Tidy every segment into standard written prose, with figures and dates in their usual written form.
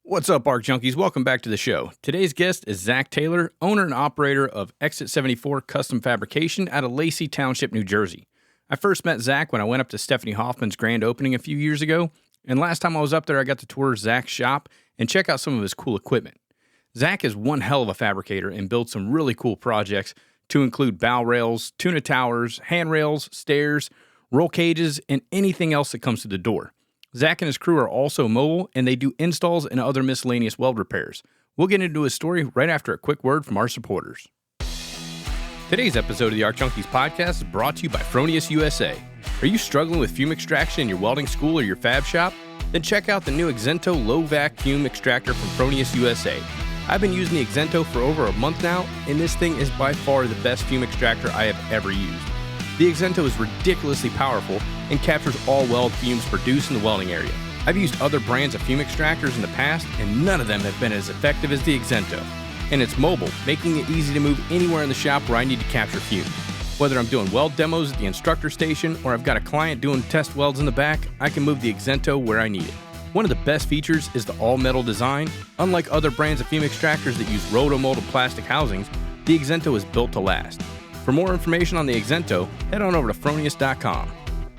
What's up, Arc Junkies? Welcome back to the show. Today's guest is Zach Taylor, owner and operator of Exit 74 Custom Fabrication out of Lacey Township, New Jersey. I first met Zach when I went up to Stephanie Hoffman's grand opening a few years ago, and last time I was up there, I got to tour Zach's shop and check out some of his cool equipment. Zach is one hell of a fabricator and builds some really cool projects to include Bowrails, tuna towers, handrails, stairs, roll cages, and anything else that comes to the door. Zach and his crew are also mobile, and they do installs and other miscellaneous weld repairs. We'll get into his story right after a quick word from our supporters. Today's episode of the Arc Junkies Podcast is brought to you by Fronius USA. Are you struggling with fume extraction in your welding school or your fab shop? Then check out the new Exento Low Vac Fume Extractor from Fronius USA. I've been using the Exento for over a month now, and this thing is by far the best fume extractor I have ever used. The Exento is ridiculously powerful and captures all weld fumes produced in the welding area. I've used other brands of fume extractors in the past, and none of them have been as effective as the Exento. And it's mobile, making it easy to move anywhere in the shop where I need to capture fume. Whether I'm doing weld demos at the instructor station or I've got a client doing test welds in the back, I can move the Exento where I need it. One of the best features is the all-metal design. Unlike other brands of fume extractors that use roto-molded plastic housings, the Exento is built to last. For more information on the Exento, head on over to Fronius.com.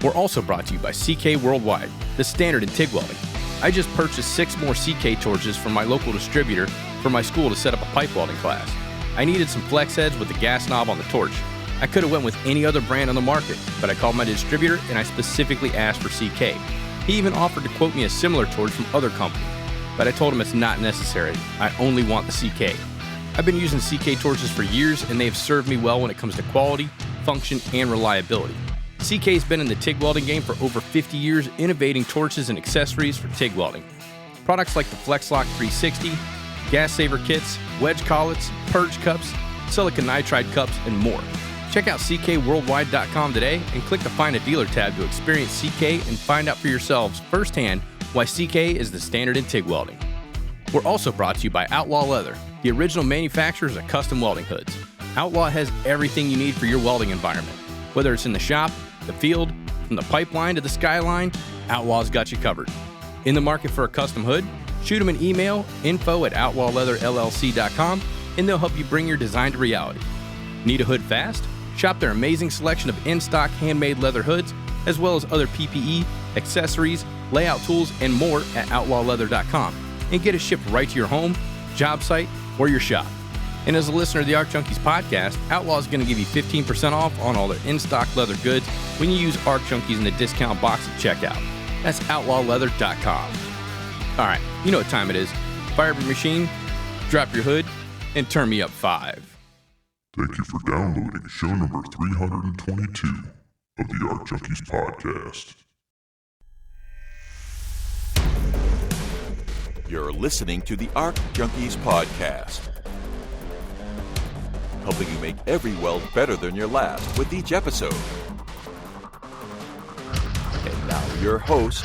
We're also brought to you by CK Worldwide, the standard in TIG welding. I just purchased 6 more CK torches from my local distributor for my school to set up a pipe welding class. I needed some flex heads with the gas knob on the torch. I could have went with any other brand on the market, but I called my distributor and I specifically asked for CK. He even offered to quote me a similar torch from other companies, but I told him it's not necessary. I only want the CK. I've been using CK torches for years, and they have served me well when it comes to quality, function, and reliability. CK's been in the TIG welding game for over 50 years, innovating torches and accessories for TIG welding. Products like the FlexLock 360, gas saver kits, wedge collets, purge cups, silicon nitride cups, and more. Check out ckworldwide.com today and click the Find a Dealer tab to experience CK and find out for yourselves firsthand why CK is the standard in TIG welding. We're also brought to you by Outlaw Leather, the original manufacturers of custom welding hoods. Outlaw has everything you need for your welding environment. Whether it's in the shop, the field, from the pipeline to the skyline, Outlaw's got you covered. In the market for a custom hood? Shoot them an email, info@outlawleatherllc.com, and they'll help you bring your design to reality. Need a hood fast? Shop their amazing selection of in-stock handmade leather hoods, as well as other PPE, accessories, layout tools, and more at outlawleather.com, and get it shipped right to your home, job site, or your shop. And as a listener of the Arc Junkies podcast, Outlaw is going to give you 15% off on all their in-stock leather goods when you use Arc Junkies in the discount box at checkout. That's outlawleather.com. All right, you know what time it is. Fire up your machine, drop your hood, and turn me up 5. Thank you for downloading show number 322 of the Arc Junkies podcast. You're listening to the Arc Junkies podcast, helping you make every weld better than your last with each episode. And now your host,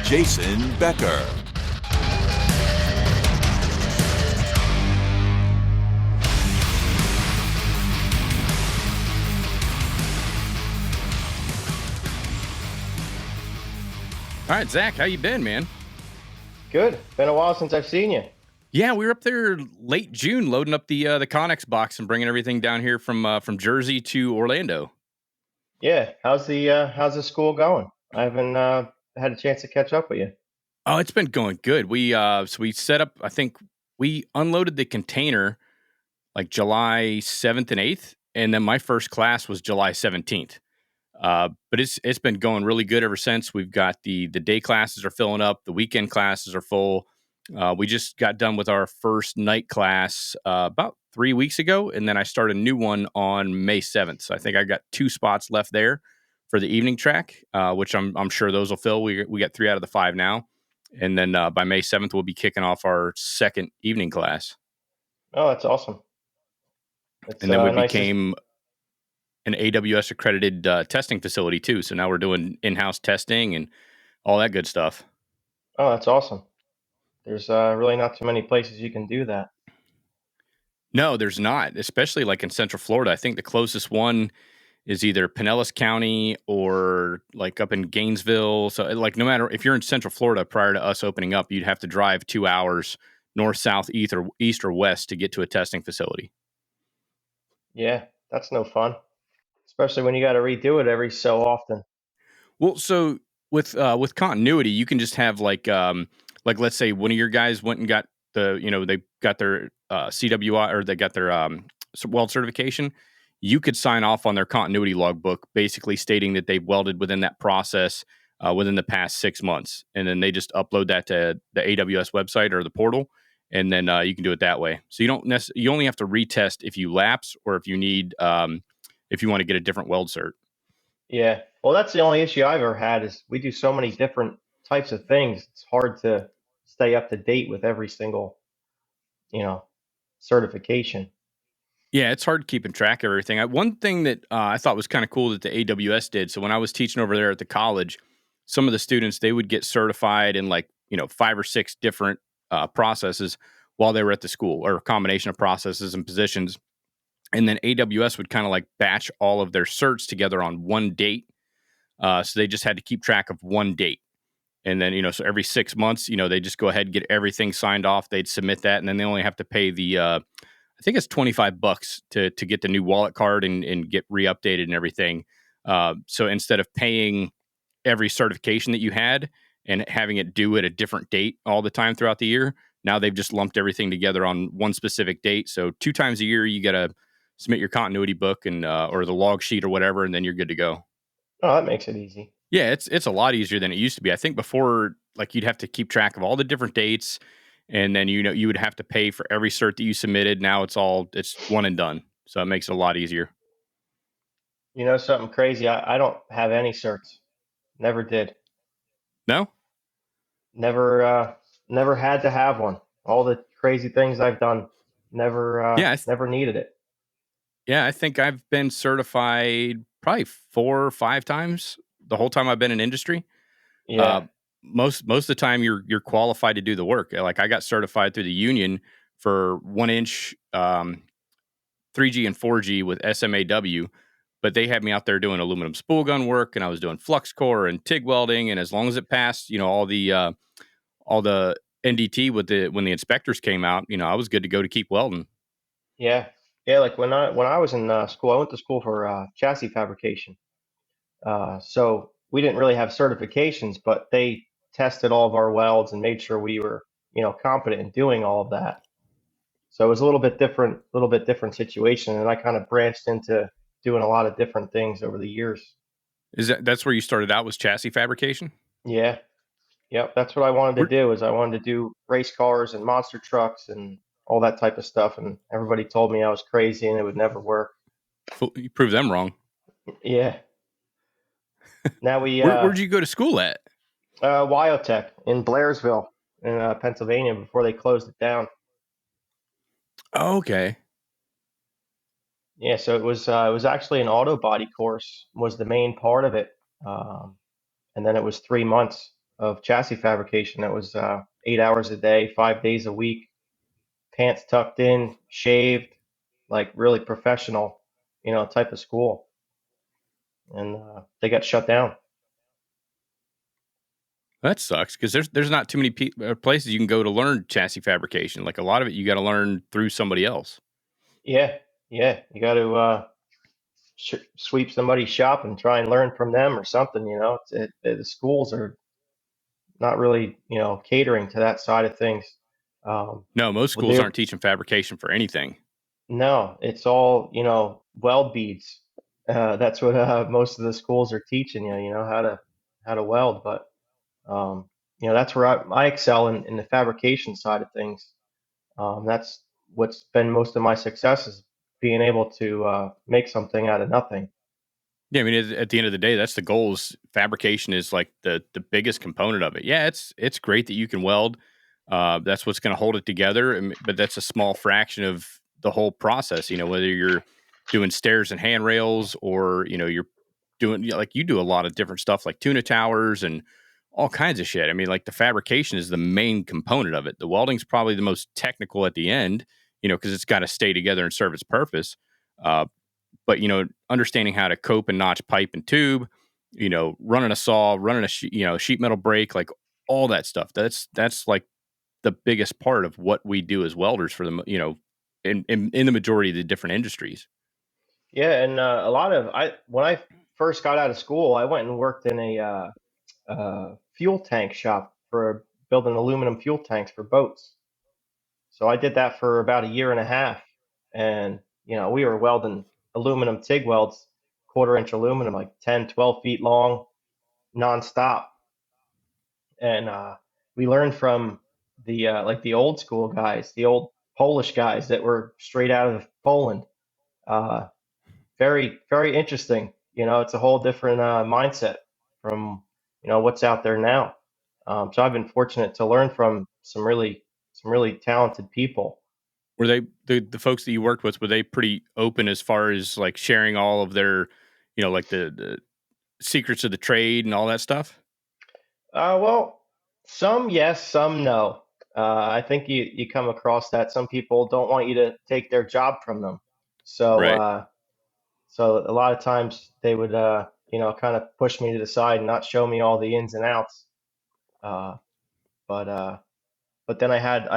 Jason Becker. All right, Zach, how you been, man? Good. Been a while since I've seen you. Yeah, we were up there late June loading up the Connex box and bringing everything down here from Jersey to Orlando. Yeah. How's the school going? I haven't had a chance to catch up with you. Oh, it's been going good. We set up, I think we unloaded the container like July 7th and 8th, and then my first class was July 17th. But it's been going really good ever since. We've got the day classes are filling up. The weekend classes are full. We just got done with our first night class about 3 weeks ago, and then I started a new one on May 7th. So I think I got 2 spots left there for the evening track, which I'm sure those will fill. We got 3 out of the 5 now, and then by May 7th we'll be kicking off our second evening class. Oh, that's awesome. And then we became an AWS accredited testing facility too. So now we're doing in-house testing and all that good stuff. Oh, that's awesome. There's really not too many places you can do that. No, there's not, especially like in Central Florida. I think the closest one is either Pinellas County or like up in Gainesville. So like no matter if you're in Central Florida prior to us opening up, you'd have to drive 2 hours north, south, east or west to get to a testing facility. Yeah, that's no fun, especially when you got to redo it every so often. Well, so with continuity, you can just have like let's say one of your guys went and got they got their CWI or they got their weld certification. You could sign off on their continuity logbook, basically stating that they've welded within that process within the past 6 months, and then they just upload that to the AWS website or the portal, and then you can do it that way. So you only have to retest if you lapse or if you need if you want to get a different weld cert. Yeah. Well, that's the only issue I've ever had is we do so many different types of things. It's hard to stay up to date with every single, you know, certification. Yeah, it's hard keeping track of everything. One thing that I thought was kind of cool that the AWS did. So when I was teaching over there at the college, some of the students, they would get certified in 5 or 6 different processes while they were at the school, or a combination of processes and positions. And then AWS would kind of like batch all of their certs together on one date. So they just had to keep track of one date. And then, so every 6 months, they just go ahead and get everything signed off. They'd submit that, and then they only have to pay the I think it's $25 to get the new wallet card and get re-updated and everything. So instead of paying every certification that you had and having it due at a different date all the time throughout the year, now they've just lumped everything together on one specific date. So 2 times a year, you got to submit your continuity book and or the log sheet or whatever, and then you're good to go. Oh, that makes it easy. Yeah, it's a lot easier than it used to be. I think before, you'd have to keep track of all the different dates, and then you would have to pay for every cert that you submitted. Now it's one and done, so it makes it a lot easier. You know something crazy? I don't have any certs. Never did. No? Never had to have one. All the crazy things I've done, never never needed it. Yeah, I think I've been certified probably 4 or 5 times the whole time I've been in industry. Yeah. Most of the time you're qualified to do the work. Like I got certified through the union for 1-inch 3G and 4G with SMAW, but they had me out there doing aluminum spool gun work, and I was doing flux core and TIG welding, and as long as it passed, all the NDT when the inspectors came out, I was good to go to keep welding. Yeah. Yeah, like when I was in school, I went to school for chassis fabrication. So we didn't really have certifications, but they tested all of our welds and made sure we were, competent in doing all of that. So it was a little bit different situation, and I kind of branched into doing a lot of different things over the years. That's where you started out, was chassis fabrication? Yeah. Yep, that's what I wanted to do. Is I wanted to do race cars and monster trucks and all that type of stuff, and everybody told me I was crazy and it would never work. You proved them wrong. Yeah. Now where'd you go to school at? Wyotech in Blairsville in Pennsylvania before they closed it down. Oh, okay. Yeah, so it was actually an auto body course was the main part of it, and then it was 3 months of chassis fabrication. That was 8 hours a day, 5 days a week, pants tucked in, shaved, like really professional, type of school. And they got shut down. That sucks, because there's not too many places you can go to learn chassis fabrication. Like a lot of it, you got to learn through somebody else. Yeah, you got to sweep somebody's shop and try and learn from them or something. The schools are not really, catering to that side of things. No, most schools aren't teaching fabrication for anything. No, it's all, weld beads. That's what most of the schools are teaching you, how to weld. But, that's where I excel in the fabrication side of things. That's what's been most of my success, is being able to make something out of nothing. Yeah, I mean, at the end of the day, that's the goal. Is fabrication is like the biggest component of it. Yeah, it's great that you can weld. That's what's going to hold it together. But that's a small fraction of the whole process. Whether you're doing stairs and handrails, or you're doing you do a lot of different stuff like tuna towers and all kinds of shit. I mean, like the fabrication is the main component of it. The welding's probably the most technical at the end, because it's got to stay together and serve its purpose. but, understanding how to cope and notch pipe and tube, running a saw, running a sheet metal brake, like all that stuff. That's like the biggest part of what we do as welders for the, in the majority of the different industries. Yeah, and when I first got out of school, I went and worked in a fuel tank shop for building aluminum fuel tanks for boats. So I did that for about a year and a half, and we were welding aluminum TIG welds, 1/4 inch aluminum, like 10, 12 feet long, nonstop. And we learned from the old school guys, the old Polish guys that were straight out of Poland. Uh, Very, very interesting. It's a whole different mindset from what's out there now. So I've been fortunate to learn from some really talented people. Were they the folks that you worked with? Were they pretty open as far as like sharing all of their, like the secrets of the trade and all that stuff? Well, some yes, some no. I think you come across that some people don't want you to take their job from them. So Right. so a lot of times they would kind of push me to the side and not show me all the ins and outs. Uh, but but then I had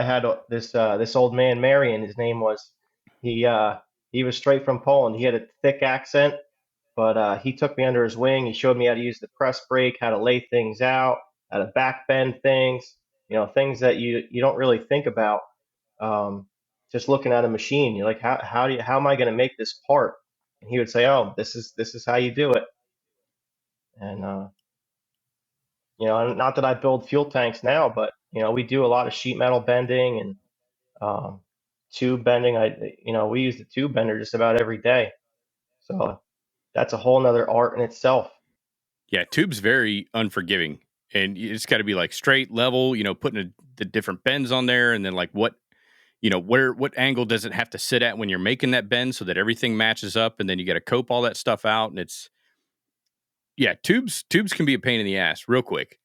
this old man, Marion. His name was he uh, he was straight from Poland. He had a thick accent, but he took me under his wing. He showed me how to use the press brake, how to lay things out, how to back bend things. Things that you don't really think about. Um, just looking at a machine, you're like, how am I going to make this part? And he would say, oh, this is how you do it. And not that I build fuel tanks now, but we do a lot of sheet metal bending and um, tube bending. We use the tube bender just about every day. So that's a whole nother art in itself. Yeah, tube's very unforgiving, and it's got to be like straight, level. Putting the different bends on there, and then like what angle does it have to sit at when you're making that bend so that everything matches up, and then you got to cope all that stuff out, and tubes can be a pain in the ass real quick.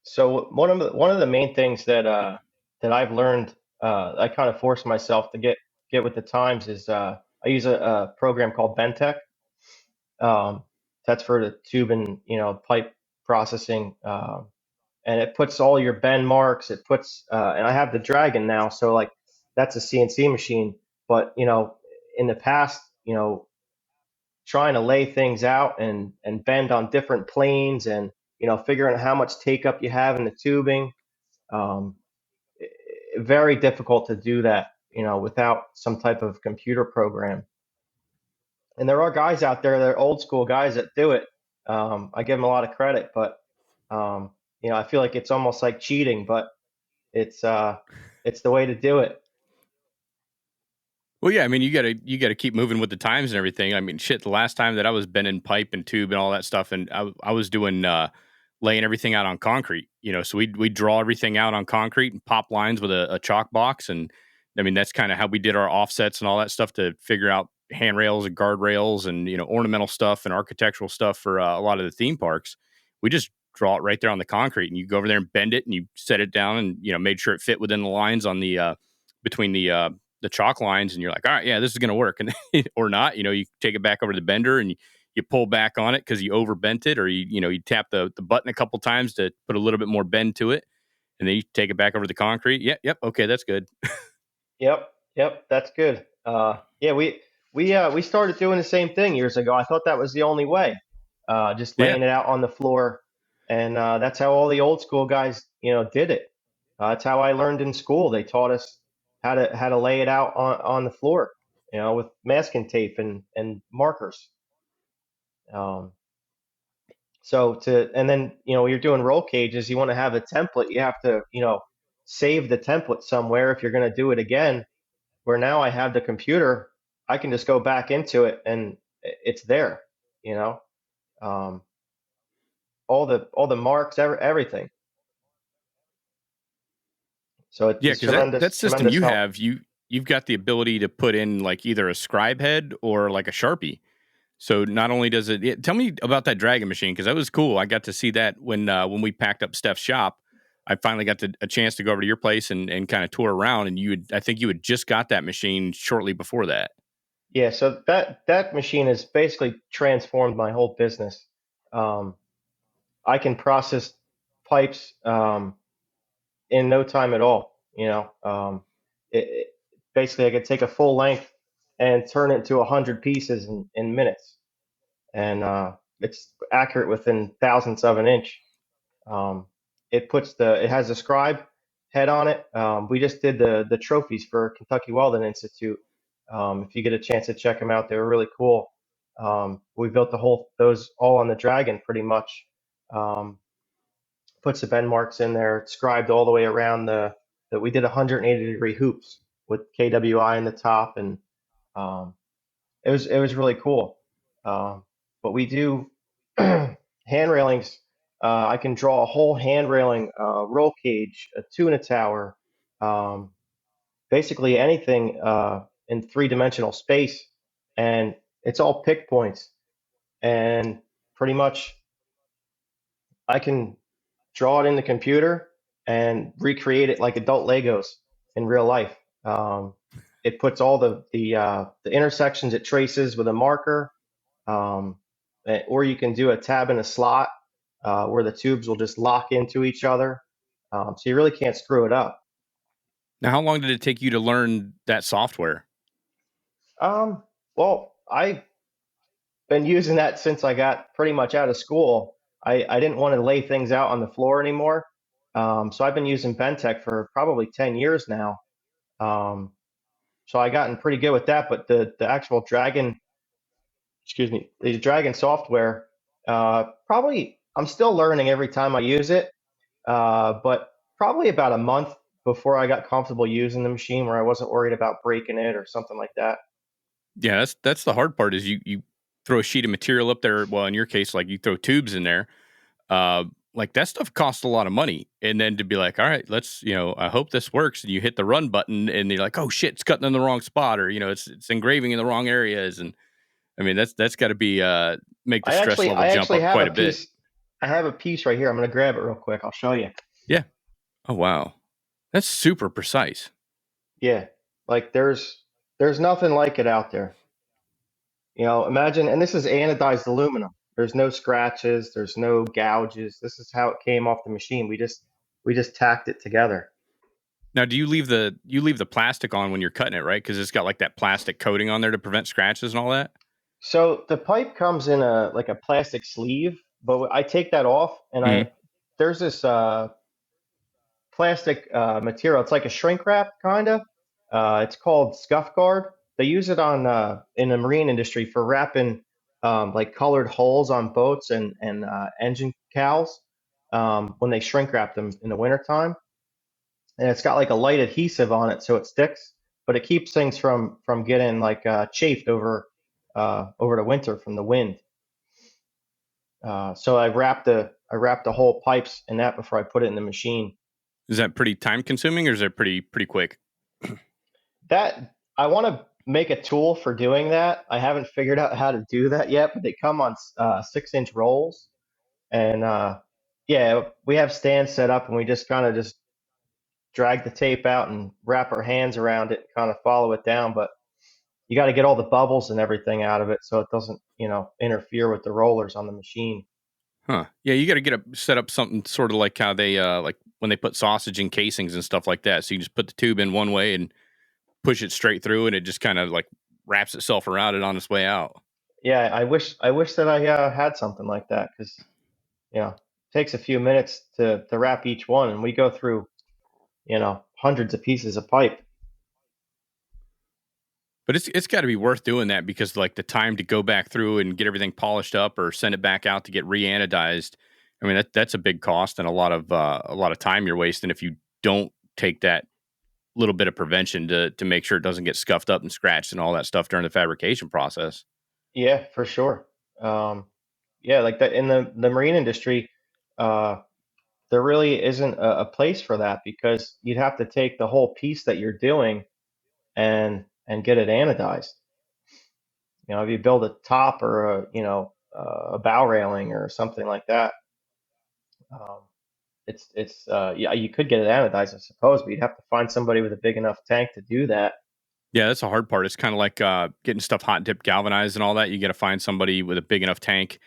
So one of the main things that I've learned, I kind of force myself to get with the times is I use a program called Bentech. Um, that's for the tube and pipe processing, and it puts all your bend marks. It puts and I have the Dragon now, so like that's a CNC machine. But in the past, trying to lay things out and bend on different planes and figuring out how much take up you have in the tubing. Um, Very difficult to do that, without some type of computer program. And there are guys out there, they're old school guys that do it. I give them a lot of credit, but I feel like it's almost like cheating, but it's uh, it's the way to do it. Well, yeah, I mean, you gotta keep moving with the times and everything. I mean, shit, the last time that I was bending pipe and tube and all that stuff, and I was doing laying everything out on concrete. So we draw everything out on concrete and pop lines with a chalk box, and I mean that's kind of how we did our offsets and all that stuff to figure out handrails and guardrails and ornamental stuff and architectural stuff for a lot of the theme parks. We just draw it right there on the concrete, and you go over there and bend it, and you set it down, and made sure it fit within the lines on the between the chalk lines, and you're like, all right, yeah, this is going to work. And or not, you take it back over to the bender and you pull back on it because you overbent it, or you tap the button a couple times to put a little bit more bend to it, and then you take it back over to the concrete. Yep, okay, that's good. Yep, that's good. Yeah, we started doing the same thing years ago. I thought that was the only way, just Yeah, laying it out on the floor, and that's how all the old school guys, did it. That's how I learned in school. They taught us how to lay it out on the floor, with masking tape and markers. Um, and then when you're doing roll cages, you want to have a template. You have to save the template somewhere if you're going to do it again. Where now I have the computer, I can just go back into it and it's there. You know, um, all the marks, everything. So yeah, it's because that system tremendous you help. have, you've got the ability to put in like either a scribe head or like a Sharpie. So not only does tell me about that Dragon machine, because that was cool. I got to see that when we packed up Steph's shop. I finally got a chance to go over to your place and kind of tour around. And I think you had just got that machine shortly before that. Yeah, so that machine has basically transformed my whole business. Um, I can process pipes in no time at all. It basically I could take a full length and turn it into 100 pieces in minutes, and it's accurate within thousandths of an inch. Um, it has a scribe head on it. We just did the trophies for Kentucky Welding Institute. If you get a chance to check them out, they were really cool. We built those all on the Dragon pretty much. Um, Puts the bend marks in there, scribed all the way around that we did 180-degree hoops with KWI in the top, and um, it was really cool. But we do hand railings. I can draw a whole hand railing, roll cage, a tuna tower, um, basically anything in three-dimensional space, and it's all pick points. And pretty much, I can draw it in the computer and recreate it like adult Legos in real life. Um, it puts all the intersections it traces with a marker, um, or you can do a tab and a slot where the tubes will just lock into each other. So you really can't screw it up. Now, how long did it take you to learn that software? Well, I've been using that since I got pretty much out of school. I didn't want to lay things out on the floor anymore. So I've been using Bentech for probably 10 years now. Um, so I gotten pretty good with that, but the actual Dragon, excuse me, the Dragon software, probably I'm still learning every time I use it. But probably about a month before I got comfortable using the machine where I wasn't worried about breaking it or something like that. Yeah, that's the hard part is you throw a sheet of material up there. Well, in your case, like you throw tubes in there. Like that stuff costs a lot of money. And then to be like, all right, let's, I hope this works. And you hit the run button and you're like, oh shit, it's cutting in the wrong spot, or, it's engraving in the wrong areas. And I mean, that's got to be, make the stress level I jump actually up have quite a a bit. piece. I have a piece right here. I'm going to grab it real quick. I'll show you. Yeah. Oh, wow. That's super precise. Yeah. Like there's nothing like it out there. Imagine, and this is anodized aluminum. There's no scratches, there's no gouges. This is how it came off the machine. We just tacked it together. Now, do you leave the plastic on when you're cutting it, right? Because it's got like that plastic coating on there to prevent scratches and all that. So the pipe comes in a plastic sleeve, but I take that off and Mm-hmm. there's this plastic material. It's like a shrink wrap kind of. It's called scuff guard. They use it on in the marine industry for wrapping like colored holes on boats and engine cowls when they shrink wrap them in the wintertime. And it's got like a light adhesive on it so it sticks, but it keeps things from getting like chafed over the winter from the wind. So I wrapped the whole pipes in that before I put it in the machine. Is that pretty time consuming, or is it pretty quick? That I want to make a tool for doing that. I haven't figured out how to do that yet, but they come on 6-inch rolls, and yeah, we have stands set up, and we just kind of just drag the tape out and wrap our hands around it and kind of follow it down. But you got to get all the bubbles and everything out of it so it doesn't, interfere with the rollers on the machine. Huh? Yeah, you got to set up something sort of like how they like when they put sausage in casings and stuff like that. So you just put the tube in one way and push it straight through, and it just kind of like wraps itself around it on its way out. Yeah, I wish that I had something like that because it takes a few minutes to wrap each one, and we go through hundreds of pieces of pipe. But it's got to be worth doing that because like the time to go back through and get everything polished up or send it back out to get re-anodized. I mean that's a big cost and a lot of time you're wasting if you don't take that little bit of prevention to make sure it doesn't get scuffed up and scratched and all that stuff during the fabrication process. Yeah, for sure. Yeah, like that in the marine industry, uh, there really isn't a place for that because you'd have to take the whole piece that you're doing and get it anodized. If you build a top or a bow railing or something like that, um, it's yeah, you could get it anodized, I suppose, but you'd have to find somebody with a big enough tank to do that. Yeah, that's the hard part. It's kind of like getting stuff hot dip galvanized and all that. You got to find somebody with a big enough tank.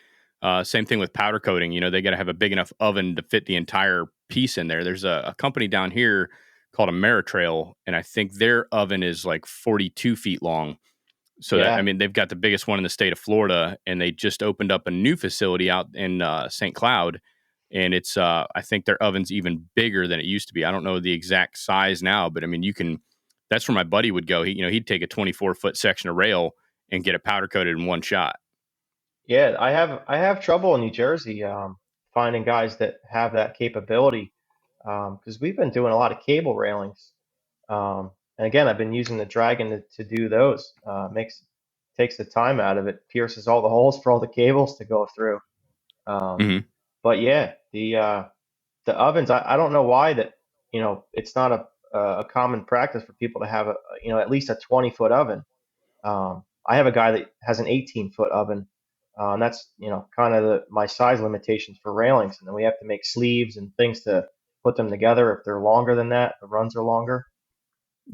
Same thing with powder coating. They got to have a big enough oven to fit the entire piece in there. There's a company down here called Ameritrail, and I think their oven is like 42 feet long. So that, I Yeah. mean, they've got the biggest one in the state of Florida, and they just opened up a new facility out in St. Cloud, and it's I think their oven's even bigger than it used to be. I don't know the exact size now, but I mean, you can. That's where my buddy would go. He'd take a 24-foot section of rail and get it powder coated in one shot. Yeah, I have trouble in New Jersey finding guys that have that capability because we've been doing a lot of cable railings. And again, I've been using the Dragon to do those. Takes the time out of it, pierces all the holes for all the cables to go through. Um, Hmm. but yeah, the ovens, I don't know why that, it's not a common practice for people to have at least a 20-foot oven. I have a guy that has an 18-foot oven. And that's, kind of my size limitations for railings. And then we have to make sleeves and things to put them together. If they're longer than that, the runs are longer.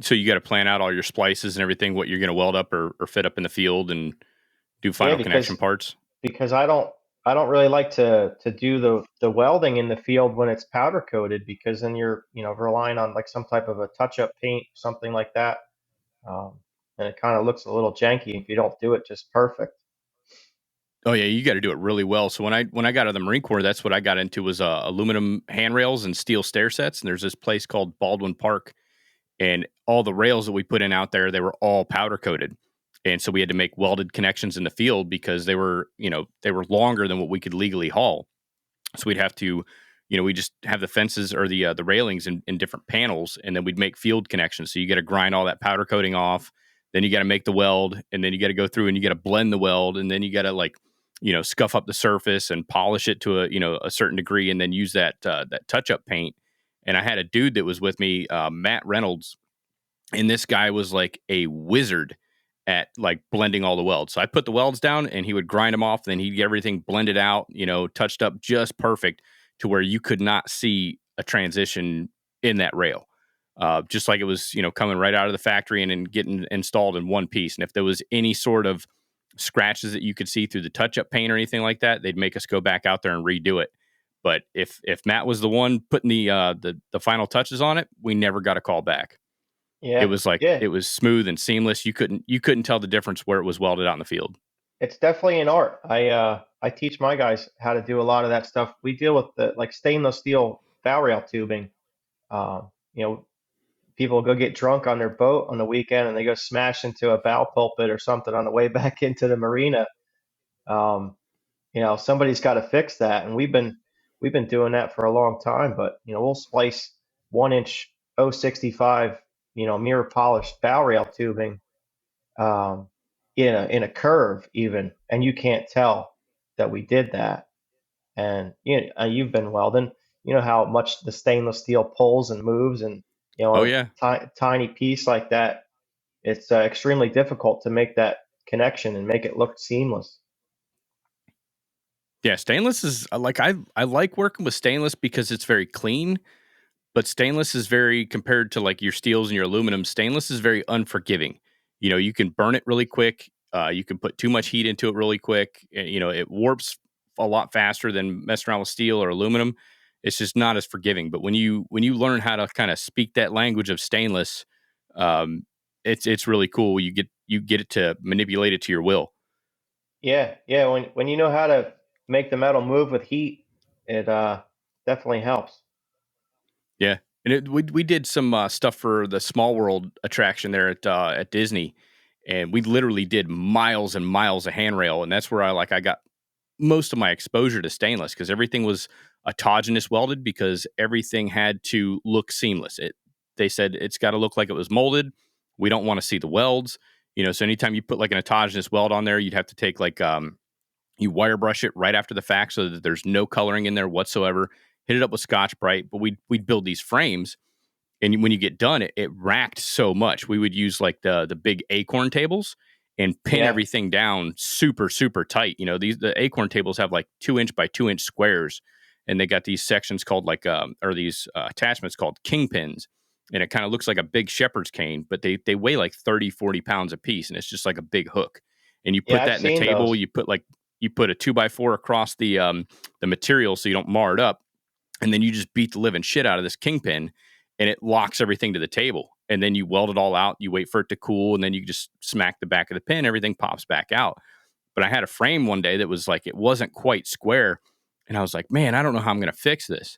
So you got to plan out all your splices and everything, what you're going to weld up or fit up in the field and do Yeah, final connection because parts. because I don't really like to do the welding in the field when it's powder coated because then you're relying on like some type of a touch up paint, something like that. Um, and it kind of looks a little janky if you don't do it just perfect. Oh yeah, you got to do it really well. So when I got out of the Marine Corps, that's what I got into was aluminum handrails and steel stair sets. And there's this place called Baldwin Park, and all the rails that we put in out there, they were all powder coated. And so we had to make welded connections in the field because they were longer than what we could legally haul. So we'd have to, we just have the fences or the railings in different panels, and then we'd make field connections. So you got to grind all that powder coating off, then you got to make the weld, and then you got to go through and you got to blend the weld, and then you got to scuff up the surface and polish it to a certain degree, and then use that touch up paint. And I had a dude that was with me, Matt Reynolds, and this guy was like a wizard at like blending all the welds. So I put the welds down and he would grind them off. Then he'd get everything blended out, touched up just perfect to where you could not see a transition in that rail. Just like it was, coming right out of the factory and then getting installed in one piece. And if there was any sort of scratches that you could see through the touch-up paint or anything like that, they'd make us go back out there and redo it. But if Matt was the one putting the final touches on it, we never got a call back. It Yeah, was like yeah. it was smooth and seamless. You couldn't tell the difference where it was welded out in the field. It's definitely an art. I teach my guys how to do a lot of that stuff. We deal with the like stainless steel Bowrail tubing. You know, people go get drunk on their boat on the weekend and they go smash into a bow pulpit or something on the way back into the marina. Um, somebody's got to fix that, and we've been doing that for a long time. But we'll splice 1 inch 065 mirror polished Bowrail tubing um, in a curve even, and you can't tell that we did that. And you've been welding. You know how much the stainless steel pulls and moves, and Oh on yeah, a tiny piece like that, it's extremely difficult to make that connection and make it look seamless. yeah. Stainless is I like working with stainless because it's very clean. But stainless is very compared to like your steels and your aluminum. Stainless is very unforgiving. You can burn it really quick. You can put too much heat into it really quick. It warps a lot faster than messing around with steel or aluminum. It's just not as forgiving. But when you learn how to kind of speak that language of stainless, um, it's really cool. You get it to manipulate it to your will. Yeah, yeah. When you know how to make the metal move with heat, it definitely helps. Yeah, and we did some stuff for the Small World attraction there at Disney, and we literally did miles and miles of handrail, and that's where I got most of my exposure to stainless because everything was autogenous welded because everything had to look seamless. They said it's got to look like it was molded. We don't want to see the welds, So anytime you put like an autogenous weld on there, you'd have to take you wire brush it right after the fact so that there's no coloring in there whatsoever. Hit it up with Scotch Brite, but we'd build these frames, and when you get done, it racked so much. We would use like the big acorn tables and pin Yeah, everything down super super tight. The acorn tables have like 2 inch by 2 inch squares, and they got these sections called or these attachments called kingpins, and it kind of looks like a big shepherd's cane, but they weigh like 30, 40 pounds a piece, and it's just like a big hook. And you Yeah, put I've that in the seen table, those. you put a 2x4 across the material so you don't mar it up, and then you just beat the living shit out of this kingpin, and it locks everything to the table. And then you weld it all out, you wait for it to cool, and then you just smack the back of the pin, everything pops back out. But I had a frame one day that was like, it wasn't quite square. And I was like, man, I don't know how I'm going to fix this.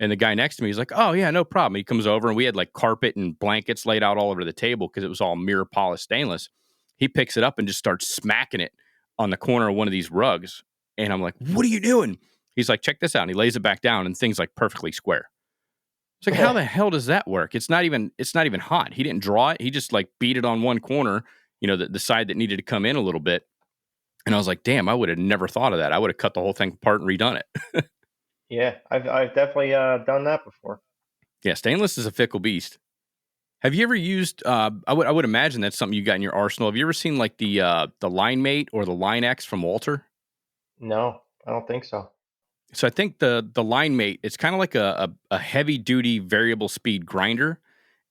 And the guy next to me, he's like, oh, yeah, no problem. He comes over and we had like carpet and blankets laid out all over the table because it was all mirror polished stainless. He picks it up and just starts smacking it on the corner of one of these rugs. And I'm like, what are you doing? He's like, check this out. And he lays it back down and things like perfectly square. It's like, how the hell does that work? It's not even hot. He didn't draw it. He just like beat it on one corner, the side that needed to come in a little bit. And I was like, damn, I would have never thought of that. I would have cut the whole thing apart and redone it. Yeah, I've definitely done that before. Yeah, stainless is a fickle beast. Have you ever used? I would imagine that's something you got in your arsenal. Have you ever seen like the Line Mate or the Line X from Walter? No, I don't think so. So I think the Line Mate, it's kind of like a heavy duty variable speed grinder,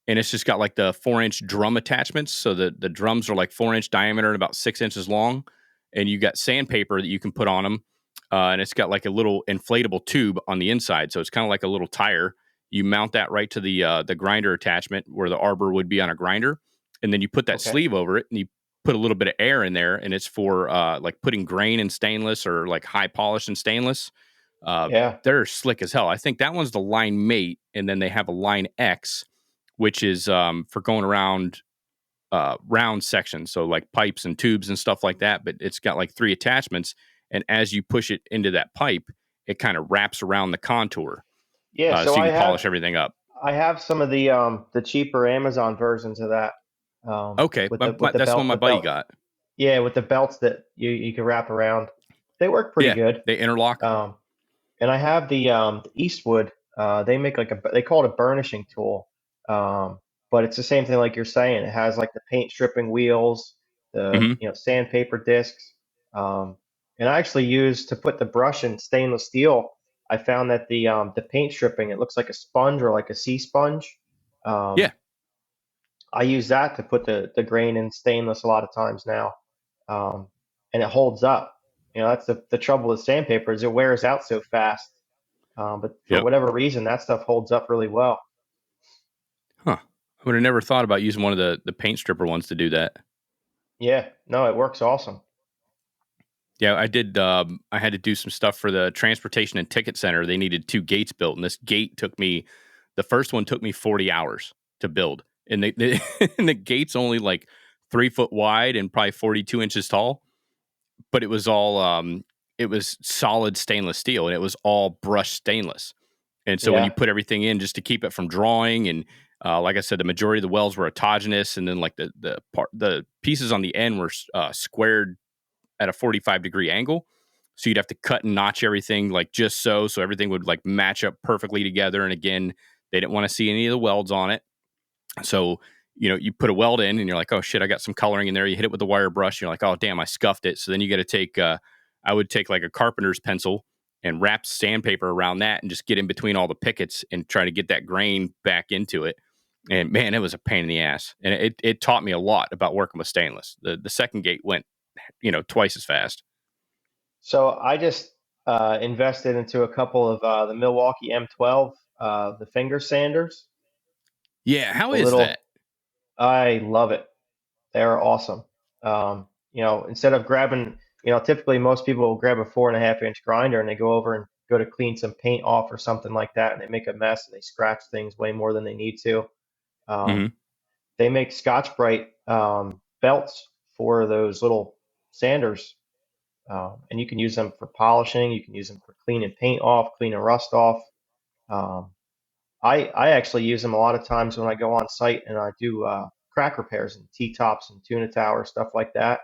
and it's just got like the 4-inch drum attachments. So the drums are like 4-inch diameter and about 6 inches long, and you got sandpaper that you can put on them, and it's got like a little inflatable tube on the inside. So it's kind of like a little tire. You mount that right to the grinder attachment where the arbor would be on a grinder, and then you put that Okay. sleeve over it, and you put a little bit of air in there, and it's for like putting grain in stainless or like high polish in stainless. Yeah. They're slick as hell. I think that one's the Line Mate, and then they have a Line X, which is for going around round sections, so like pipes and tubes and stuff like that. But it's got like 3 attachments, and as you push it into that pipe, it kind of wraps around the contour, Yeah, so so you I can have polish everything up. I have some of the cheaper Amazon versions of that. Okay, With the that's the one belt my buddy got. Yeah, with the belts that you can wrap around. They work pretty Yeah, good. they interlock. And I have the Eastwood. They make like they call it a burnishing tool. But it's the same thing like you're saying. It has like the paint stripping wheels, the Hmm. sandpaper discs. Um, and I actually use to put the brush in stainless steel. I found that the paint stripping, it looks like a sponge or like a sea sponge. Um, Yeah, I use that to put the grain in stainless a lot of times now, um, and it holds up. That's the trouble with sandpaper is it wears out so fast. But for yep. whatever reason, that stuff holds up really well. Huh. I would have never thought about using one of the paint stripper ones to do that. Yeah, no, it works awesome. Yeah, I did. I had to do some stuff for the transportation and ticket center. They needed 2 gates built, and this gate the first one took me 40 hours to build, and and the gate's only like 3 foot wide and probably 42 inches tall. But it was all it was solid stainless steel, and it was all brushed stainless. And so when you Yeah, put everything in just to keep it from drawing, and like I said, the majority of the welds were autogenous, and then like the pieces on the end were squared at a 45-degree angle. So you'd have to cut and notch everything like just so everything would like match up perfectly together. And again, they didn't want to see any of the welds on it. So, you put a weld in and you're like, oh shit, I got some coloring in there. You hit it with the wire brush. You're like, oh damn, I scuffed it. So then you got to take, I would take like a carpenter's pencil and wrap sandpaper around that and just get in between all the pickets and try to get that grain back into it. And man, it was a pain in the ass. And it taught me a lot about working with stainless. The second gate went, twice as fast. so I just invested into a couple of the Milwaukee M12, the finger sanders. Yeah. How The is that? little, I love it. They're awesome. Instead of grabbing, typically most people will grab a 4.5-inch grinder and they go over and go to clean some paint off or something like that, and they make a mess and they scratch things way more than they need to. Um, Hmm. they make Scotch-Brite belts for those little sanders, and you can use them for polishing. You can use them for cleaning paint off, cleaning rust off. Um, I actually use them a lot of times when I go on site and I do crack repairs and T-tops and tuna towers, stuff like that,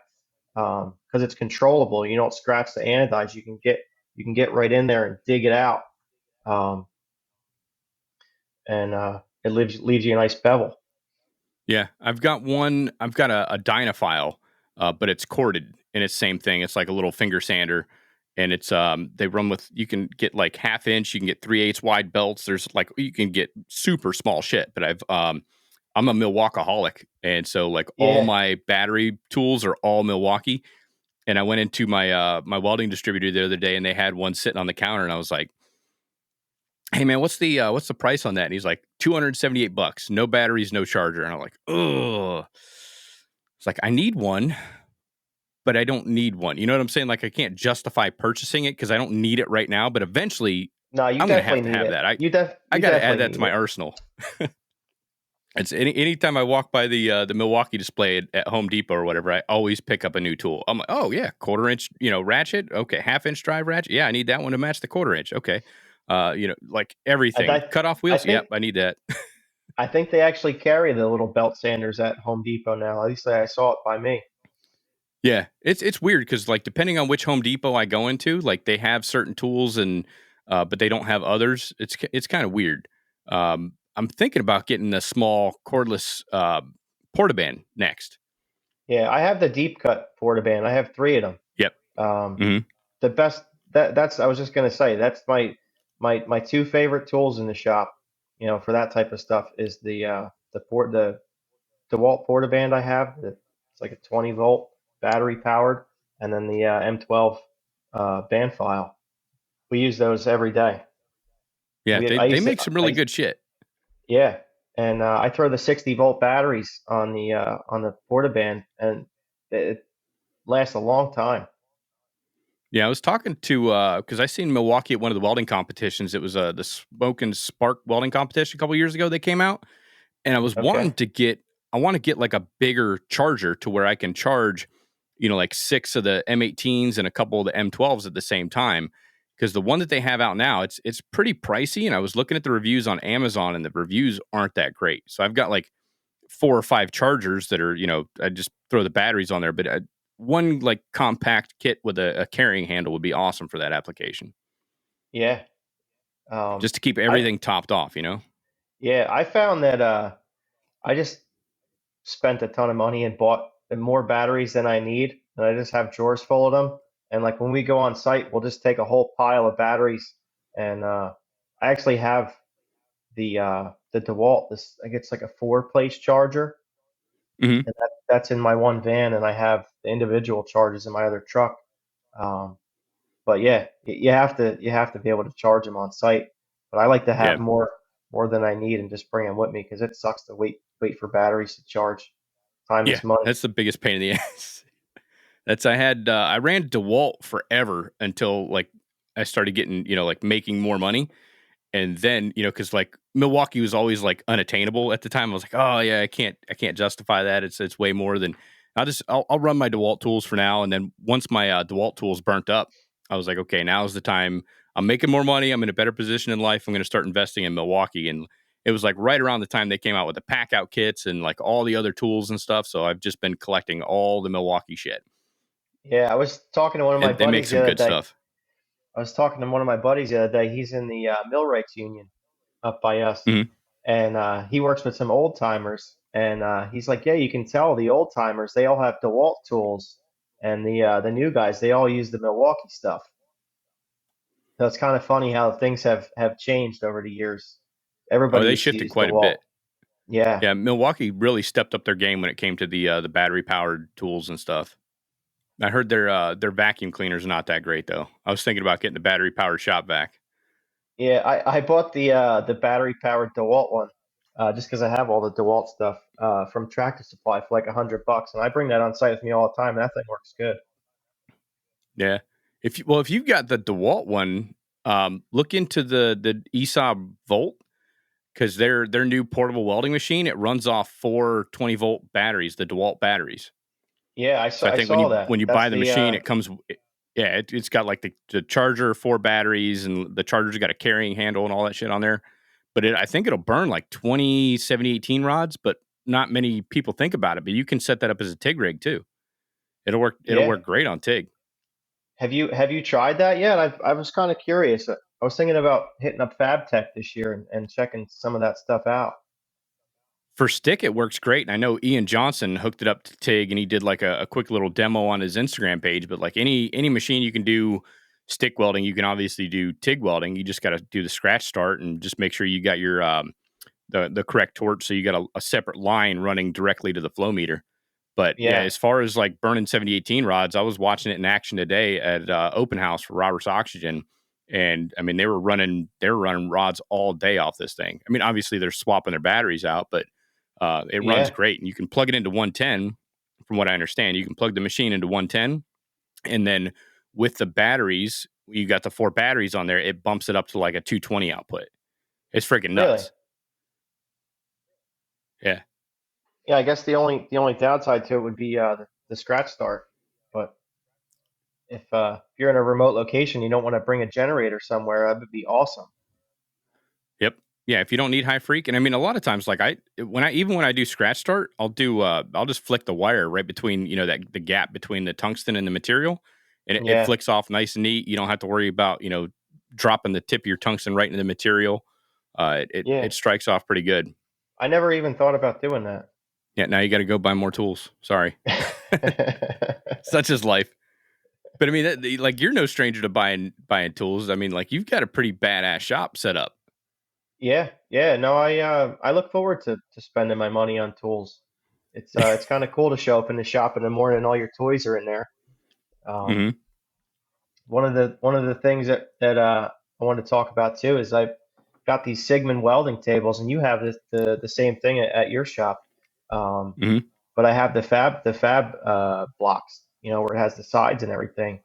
because it's controllable. You don't scratch the anodize. You can get right in there and dig it out, um, and it leaves you a nice bevel. Yeah. I've got a Dynafile, but it's corded and it's same thing. It's like a little finger sander. and it's they run with, you can get like 1/2 inch, you can get 3/8 wide belts. There's like, you can get super small shit. But I'm a Milwaukeeaholic, and so like all Yeah. my battery tools are all Milwaukee. And I went into my my welding distributor the other day, and they had one sitting on the counter, and I was like, "Hey man, what's the price on that?" And he's like, $278, no batteries, no charger. And I'm like, "Ugh." It's like, I need one, but I don't need one. You know what I'm saying? Like, I can't justify purchasing it because I don't need it right now. But eventually, No, you I'm gonna definitely to need have it. that. You I got to add definitely that to need my it. arsenal. It's anytime I walk by the Milwaukee display at Home Depot or whatever, I always pick up a new tool. I'm like, oh yeah, 1/4 inch, ratchet. Okay, 1/2 inch drive ratchet. Yeah, I need that one to match the 1/4 inch. Okay, like everything. Cut off I wheels. think Yep, I need that. I think they actually carry the little belt sanders at Home Depot now. At least I saw it by me. Yeah, it's weird because like depending on which Home Depot I go into, like they have certain tools and but they don't have others. It's kind of weird. I'm thinking about getting a small cordless portaband next. Yeah, I have the deep cut Portaband. I have 3 of them. Yep. Um, Hmm. the best that's I was just gonna say that's my 2 favorite tools in the shop. For that type of stuff is the DeWalt Portaband I have. It's like a 20-volt battery powered, and then the M12 band file. We use those every day. Yeah, We they I they used to make some really good shit. Yeah, and I throw the 60-volt batteries on the Portaband, and it lasts a long time. Yeah, I was talking to because I seen Milwaukee at one of the welding competitions. It was the Smoke and Spark welding competition a couple years ago. They came out, and I was wanting Okay. to get, I want to get like a bigger charger to where I can charge, like 6 of the M18s and a couple of the M12s at the same time. Because the one that they have out now, it's pretty pricey, and I was looking at the reviews on Amazon, and the reviews aren't that great. So I've got like 4 or 5 chargers that are, I just throw the batteries on there, but one like compact kit with a carrying handle would be awesome for that application, Yeah. Um, just to keep I everything topped off. yeah, I found that I just spent a ton of money and bought more batteries than I need, and I just have drawers full of them. And like when we go on site, we'll just take a whole pile of batteries, and I actually have the DeWalt. This I guess like a 4-place charger, Hmm. and that's in my one van, and I have the individual chargers in my other truck. Um, but yeah, you have to be able to charge them on site. But I like to have Yeah, more than I need and just bring them with me because it sucks to wait for batteries to charge. Time yeah, is money. that's the biggest pain in the ass. I ran DeWalt forever until like I started getting, like making more money. And then, because like Milwaukee was always like unattainable at the time. I was like, oh yeah, I can't justify that. It's way more than I'll run my DeWalt tools for now. And then once my DeWalt tools burnt up, I was like, okay, now's the time. I'm making more money. I'm in a better position in life. I'm going to start investing in Milwaukee. And it was like right around the time they came out with the pack out kits and like all the other tools and stuff. So I've just been collecting all the Milwaukee shit, Yeah, I was talking to one of my and they make buddies the some other good day. stuff. I was talking to one of my buddies the other day. He's in the millwrights union up by us, Hmm. and he works with some old timers. And he's like, yeah, you can tell the old timers they all have DeWalt tools, and the new guys they all use the Milwaukee stuff. So it's kind of funny how things have changed over the years. Oh, Everybody they used to shifted use quite a DeWalt. bit. Yeah, Yeah, Milwaukee really stepped up their game when it came to the battery powered tools and stuff. I heard their vacuum cleaner's not that great though. I was thinking about getting the battery powered shop vac. yeah. I bought the battery powered DeWalt one just because I have all the DeWalt stuff from Tractor Supply for like $100, and I bring that on site with me all the time. And that thing works good. Yeah. If you've got the DeWalt one, look into the ESA Volt, because their new portable welding machine, it runs off 4 20-volt batteries, the DeWalt batteries. Yeah, I So saw I I think when you saw that. when you That's buy the the machine, it comes, yeah, it's got like the charger, 4 batteries, and the charger's got a carrying handle and all that shit on there. But I think it'll burn like 20 70 18 rods, but not many people think about it. But you can set that up as a TIG rig too. It'll work. It'll yeah. work great on TIG. Have you tried that yet? I was kind of curious. I was thinking about hitting up FabTech this year and checking some of that stuff out. For stick, it works great. And I know Ian Johnson hooked it up to TIG, and he did like a quick little demo on his Instagram page. But like any machine you can do stick welding, you can obviously do TIG welding. You just got to do the scratch start and just make sure you got your the correct torch. So you got a separate line running directly to the flow meter. But yeah, Yeah, as far as like burning 7018 rods, I was watching it in action today at open house for Robert's Oxygen. And I mean, they were running rods all day off this thing. I mean, obviously they're swapping their batteries out, but it runs yeah, great. And you can plug it into 110 from what I understand. You can plug the machine into 110, and then with the batteries, you got the 4 batteries on there, it bumps it up to like a 220 output. It's freaking really. nuts. Yeah. Yeah, I guess the only downside to it would be the scratch start. But if you're in a remote location, you don't want to bring a generator somewhere. That would be awesome. Yep. Yeah, if you don't need high freak, and I mean a lot of times, like when I do scratch start, I'll just flick the wire right between that the gap between the tungsten and the material, and it Yeah, flicks off nice and neat. You don't have to worry about dropping the tip of your tungsten right into the material. yeah. It strikes off pretty good. I never even thought about doing that. Yeah, now you got to go buy more tools. Sorry, such is life. But I mean, like you're no stranger to buying tools. I mean, like you've got a pretty badass shop set up. Yeah, yeah. No, I look forward to spending my money on tools. It's kind of cool to show up in the shop in the morning and all your toys are in there. Um, Hmm. one of the things that I want to talk about too is I've got these Sigmund welding tables, and you have the same thing at your shop. Um, Hmm. but I have the fab blocks, where it has the sides and everything.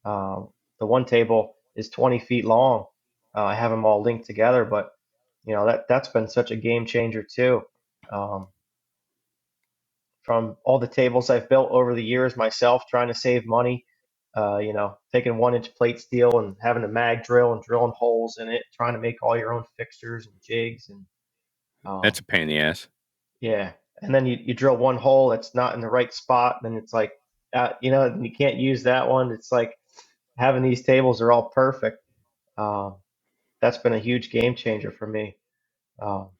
Um, the one table is 20 feet long. I have them all linked together, but that's been such a game changer too. Um, from all the tables I've built over the years myself, trying to save money, taking 1 inch plate steel and having a mag drill and drilling holes in it, trying to make all your own fixtures and jigs and That's um, a pain in the ass. yeah. And then you drill one hole that's not in the right spot, and then it's like, you can't use that one. It's like having these tables are all perfect. Um, that's been a huge game changer for me. Um,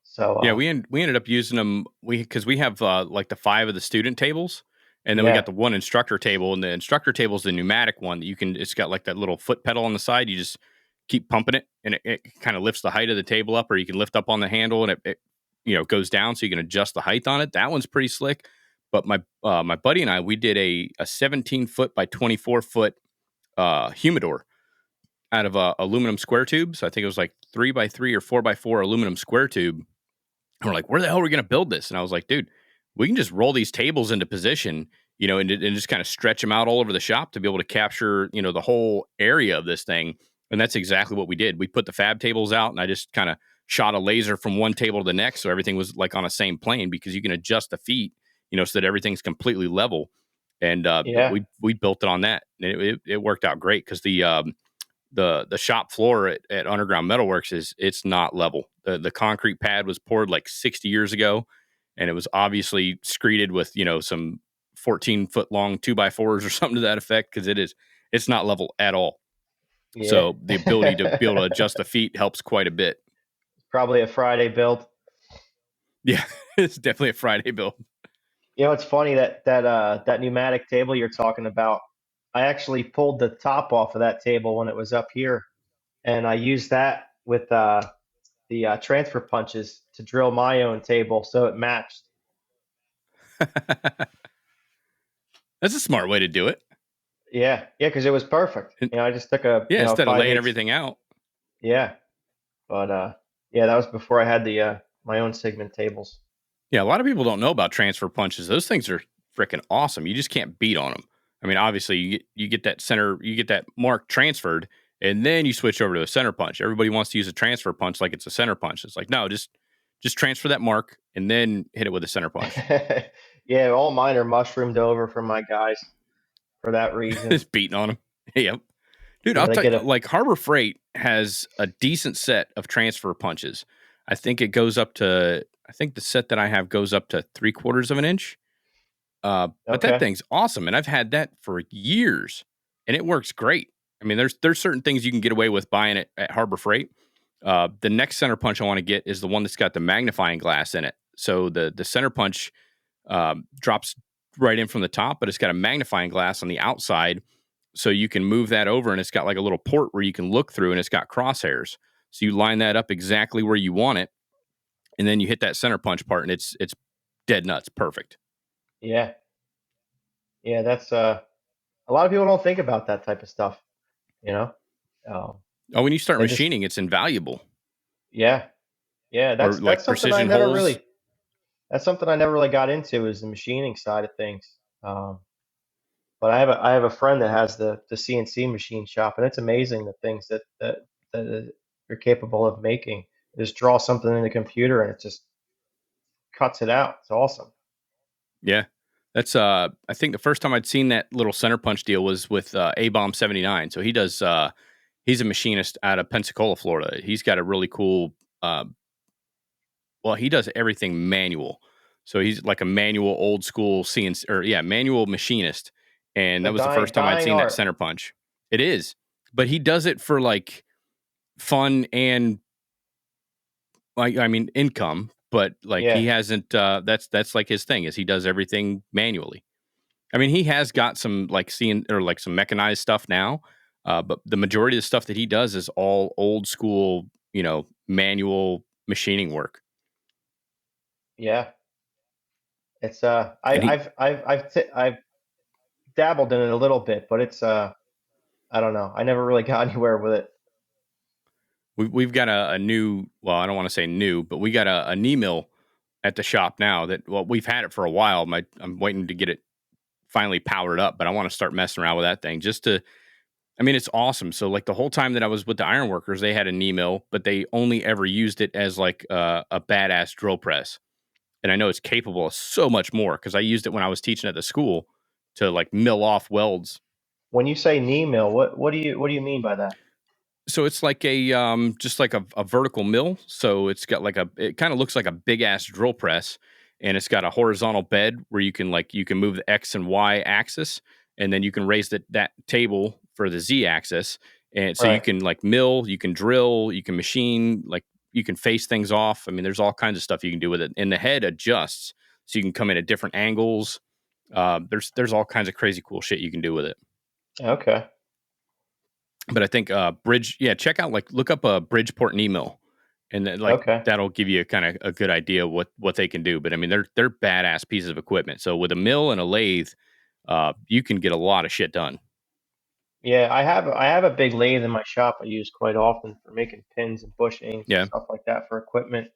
so Yeah, we ended up using them because we have like the 5 of the student tables, and then we got yeah, the one instructor table, and the instructor table is the pneumatic one that you can. It's got like that little foot pedal on the side. You just keep pumping it, and it kind of lifts the height of the table up, or you can lift up on the handle, and it goes down, so you can adjust the height on it. That one's pretty slick. But my buddy and I, we did a 17-foot by 24-foot humidor out of aluminum square tubes. I think it was like 3x3 or 4x4 aluminum square tube. And we're like, where the hell are we going to build this? And I was like, dude, we can just roll these tables into position, and just kind of stretch them out all over the shop to be able to capture, the whole area of this thing. And that's exactly what we did. We put the fab tables out, and I just kind of shot a laser from one table to the next, so everything was like on the same plane, because you can adjust the feet, so that everything's completely level. And yeah, we built it on that, and it worked out great because the shop floor at Underground Metalworks it's not level. The concrete pad was poured like 60 years ago, and it was obviously screeded with some 14-foot long 2x4s or something to that effect, because it's not level at all. yeah. So the ability to be able to adjust the feet helps quite a bit. Probably a Friday build. Yeah, it's definitely a Friday build. It's funny that pneumatic table you're talking about. I actually pulled the top off of that table when it was up here, and I used that with the transfer punches to drill my own table, so it matched. That's a smart way to do it. Yeah, yeah, because it was perfect. And, I just took a yeah, instead of five laying eighths. everything out. Yeah, but yeah, that was before I had the my own Sigmund tables. Yeah, a lot of people don't know about transfer punches. Those things are freaking awesome. You just can't beat on them. I mean, obviously, you get that mark transferred, and then you switch over to a center punch. Everybody wants to use a transfer punch like it's a center punch. It's like, no, just transfer that mark and then hit it with a center punch. Yeah, all mine are mushroomed over from my guys for that reason. Just beating on them. Yep. Dude, I'll They tell get you, a like Harbor Freight has a decent set of transfer punches. I think the set that I have goes up to 3/4 of an inch. But that okay. thing's awesome, and I've had that for years, and it works great. I mean, there's certain things you can get away with buying it at Harbor Freight. The next center punch I want to get is the one that's got the magnifying glass in it. So the center punch drops right in from the top, but it's got a magnifying glass on the outside, So you can move that over, and it's got like a little port where you can look through, and it's got crosshairs. So you line that up exactly where you want it, and then you hit that center punch part, and it's dead nuts, perfect. Yeah. Yeah, that's a lot of people don't think about that type of stuff, you know. When you start They just machining, it's invaluable. yeah, Or that's like something I precision never holes. that's something I never really got into, is the machining side of things. But I have a friend that has the CNC machine shop, and it's amazing the things that you're capable of making. Just draw something in the computer, and it just cuts it out. It's awesome. Yeah. That's I think the first time I'd seen that little center punch deal was with A-Bomb 79. So he does he's a machinist out of Pensacola, Florida. He's got a really cool he does everything manual. So he's like a manual old school CNC manual machinist. And The that was the first time I'd dying seen that art. center punch. It is. But he does it for like fun and income, but like he Yeah, hasn't that's like his thing is he does everything manually. I mean, he has got some like some mechanized stuff now, but the majority of the stuff that he does is all old school, manual machining work. yeah. It's And I've dabbled in it a little bit, but it's I don't know. I never really got anywhere with it. we've got a new, well, I don't want to say new, but we got a knee mill at the shop now that, well, we've had it for a while. I'm waiting to get it finally powered up, but I want to start messing around with that thing just to, I mean, it's awesome. So like the whole time that I was with the ironworkers, they had a knee mill, but they only ever used it as like a badass drill press. And I know it's capable of so much more because I used it when I was teaching at the school to like mill off welds. When you say knee mill, what do you mean by that? So it's like just like a vertical mill. So it's got like it kind of looks like a big ass drill press, and it's got a horizontal bed where you can move the X and Y axis, and then you can raise that table for the Z axis. And so you Right. can like mill, you can drill, you can machine, like you can face things off. I mean, there's all kinds of stuff you can do with it. And the head adjusts so you can come in at different angles. There's all kinds of crazy cool shit you can do with it. Okay. But I think check out, like, look up a Bridgeport knee mill, and then like Okay. that'll give you kind of a good idea what they can do. But I mean, they're badass pieces of equipment. So with a mill and a lathe, you can get a lot of shit done. Yeah, I have a big lathe in my shop I use quite often for making pins and bushings and Yeah, stuff like that for equipment.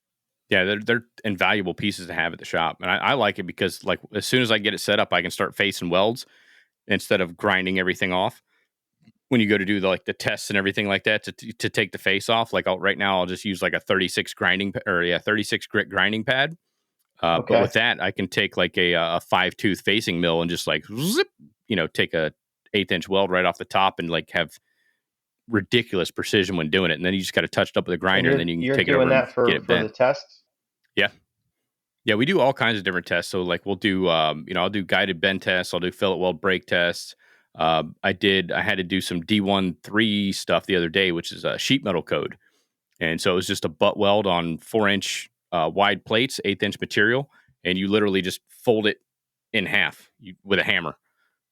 yeah, they're invaluable pieces to have at the shop, and I like it because like as soon as I get it set up, I can start facing welds instead of grinding everything off. When you go to do the tests and everything like that to take the face off, like right now I'll just use like a 36 36 grit grinding pad. But Okay. with that, I can take like a 5-tooth facing mill and just like zip, take a 1/8 inch weld right off the top and like have ridiculous precision when doing it. And then you just got to touch it up with a And grinder, and then you can you're take it doing over and that get it for the bent. tests? Yeah. Yeah, we do all kinds of different tests. So like we'll do, I'll do guided bend tests. I'll do fillet weld brake tests. I had to do some D13 stuff the other day, which is a sheet metal code. And so it was just a butt weld on 4-inch wide plates, 1/8 inch material. And you literally just fold it in half with a hammer.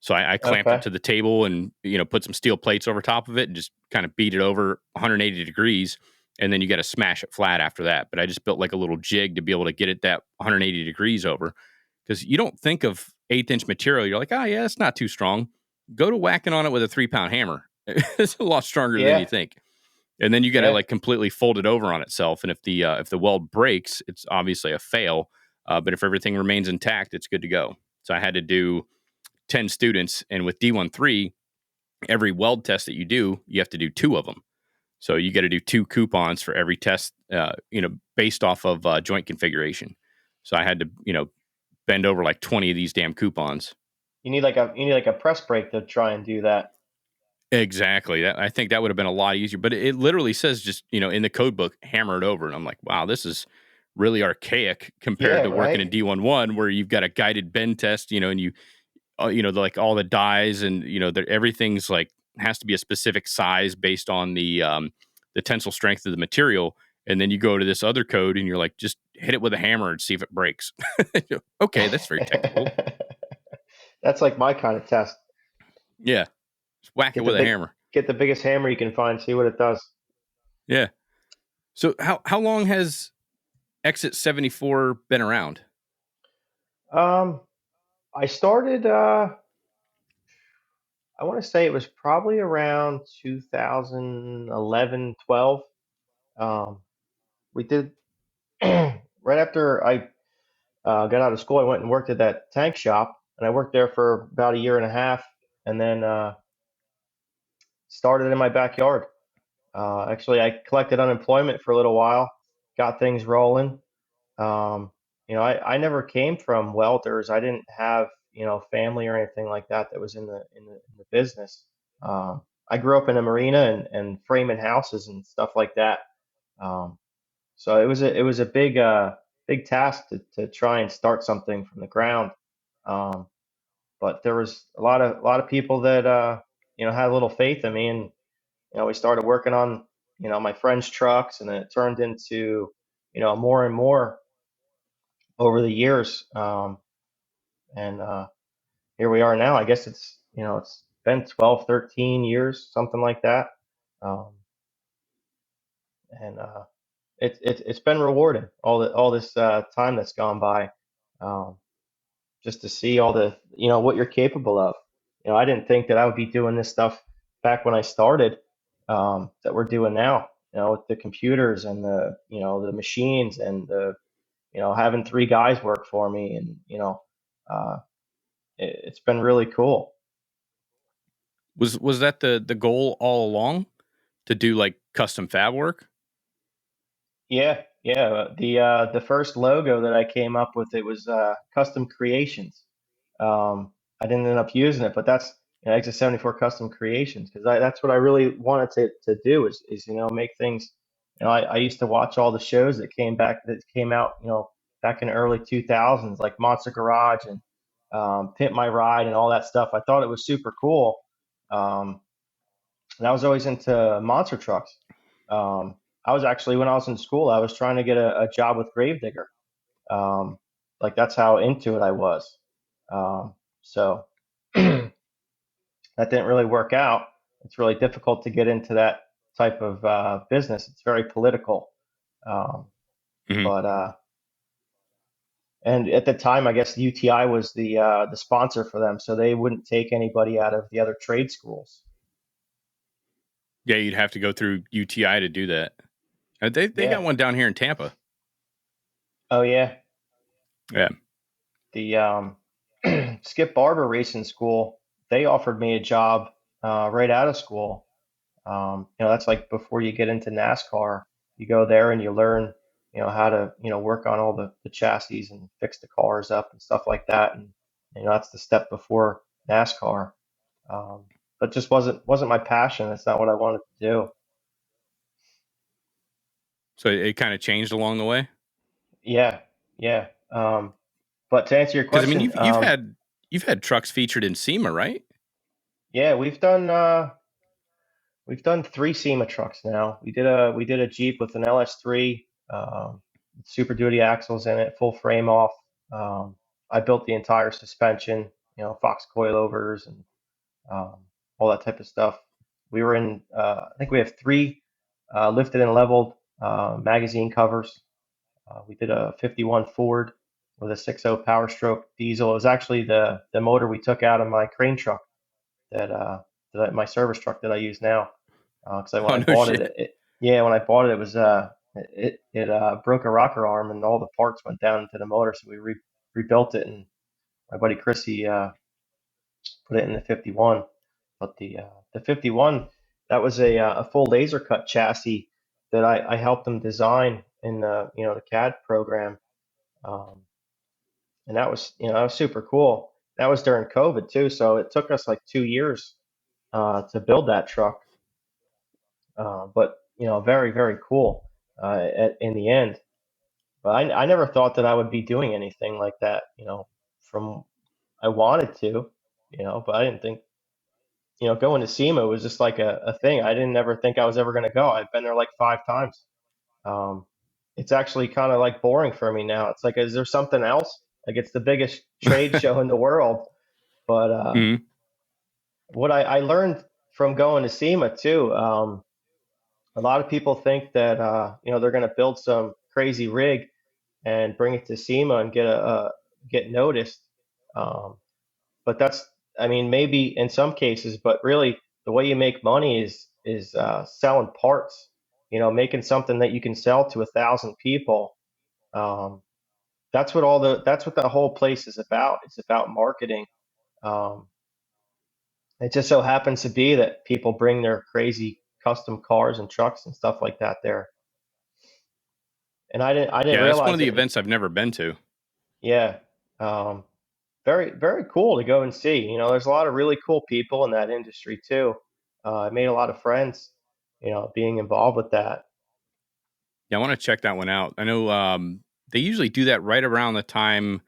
So I clamped it Okay. to the table and, put some steel plates over top of it and just kind of beat it over 180 degrees. And then you got to smash it flat after that. But I just built like a little jig to be able to get it that 180 degrees over. Because you don't think of 1/8 inch material. You're like, oh, yeah, it's not too strong. Go to whacking on it with a 3-pound hammer. It's a lot stronger than you Yeah. think. And then you got to Yeah. like completely fold it over on itself. And if the weld breaks, it's obviously a fail. But if everything remains intact, it's good to go. So I had to do 10 students, and with D13, every weld test that you do, you have to do 2 of them. So you got to do 2 coupons for every test, based off of joint configuration. So I had to, bend over like 20 of these damn coupons. You need like a press brake to try and do that. Exactly. I think that would have been a lot easier, but it literally says just, in the code book, hammer it over. And I'm like, wow, this is really archaic compared Yeah, to working in right? D11 where you've got a guided bend test, and you, like all the dies and, everything's like has to be a specific size based on the tensile strength of the material. And then you go to this other code and you're like, just hit it with a hammer and see if it breaks. Okay. That's very technical. That's like my kind of test. Yeah. Just whack it with a hammer. Get the biggest hammer you can find, see what it does. Yeah. So how long has Exit 74 been around? I started, I want to say it was probably around 2011, 12. We did, right after I got out of school, I went and worked at that tank shop, and I worked there for about a year and a half, and then started in my backyard. Actually, I collected unemployment for a little while, got things rolling. I never came from welders. I didn't have, family or anything like that that was in the business. I grew up in a marina and framing houses and stuff like that. Um, so it was a big task to try and start something from the ground. Um, but there was a lot of people that had a little faith in me, and we started working on my friends' trucks, and then it turned into more and more over the years. And Here we are now. I guess it's been 12, 13 years, something like that. Um, and It's been rewarding all this time that's gone by, um, just to see all the what you're capable of. I didn't think that I would be doing this stuff back when I started, that we're doing now. With the computers and the machines and the having three guys work for me, and uh, it's been really cool. Was that the goal all along, to do like custom fab work? Yeah. The first logo that I came up with, it was Custom Creations. I didn't end up using it, but that's Exit 74 Custom Creations, because that's what I really wanted to do is make things. I used to watch all the shows that came out back in the early 2000s, like Monster Garage and Pimp My Ride and all that stuff. I thought it was super cool. Um, and I was always into monster trucks. Um, I was actually, when I was in school, I was trying to get a job with Gravedigger. Um, like that's how into it I was. So that didn't really work out. It's really difficult to get into that type of business. It's very political. Um, Hmm. but And at the time, I guess UTI was the sponsor for them, so they wouldn't take anybody out of the other trade schools. Yeah, you'd have to go through UTI to do that. They got Yeah. one down here in Tampa. Oh yeah. Yeah. The Skip Barber Racing School, they offered me a job right out of school. That's like before you get into NASCAR. You go there and you learn, how to, work on all the chassis and fix the cars up and stuff like that. And that's the step before NASCAR. But just wasn't my passion. It's not what I wanted to do. So it kind of changed along the way. Yeah, yeah. But to answer your Because I mean, question, you've had trucks featured in SEMA, right? yeah, we've done three SEMA trucks now. We did a Jeep with an LS3, Super Duty axles in it, full frame off. Um, I built the entire suspension, Fox coilovers and um, all that type of stuff. We were in, I think we have three lifted and leveled magazine covers. We did a 51 Ford with a 6.0 Power Stroke diesel. It was actually the motor we took out of my crane truck my service truck that I use now. Because when Oh I no bought shit. when I bought it, it was it broke a rocker arm and all the parts went down into the motor, so we rebuilt it, and my buddy Chrissy put it in the 51. But the 51, that was a full laser cut chassis that I helped them design in the CAD program, um, and that was super cool. That was during COVID too, so it took us like 2 years to build that truck. But very very cool in the end. But I never thought that I would be doing anything like that. From I wanted to, but I didn't think going to SEMA was just like a thing. I didn't ever think I was ever going to go. I've been there like 5 times. Um, it's actually kind of like boring for me now. It's like, is there something else? Like it's the biggest trade show in the world, but Mhm. what I learned from going to SEMA too. A lot of people think that they're going to build some crazy rig and bring it to SEMA and get noticed. Um, but that's, I mean, maybe in some cases, but really the way you make money is selling parts. Making something that you can sell to 1,000 people. Um, that's what the whole place is about. It's about marketing. Um, it just so happens to be that people bring their crazy custom cars and trucks and stuff like that there. And I didn't Yeah, that's one of realize the it. events I've never been to. Yeah. Um, very, very cool to go and see. There's a lot of really cool people in that industry too. I made a lot of friends, being involved with that. Yeah, I want to check that one out. I know they usually do that right around the time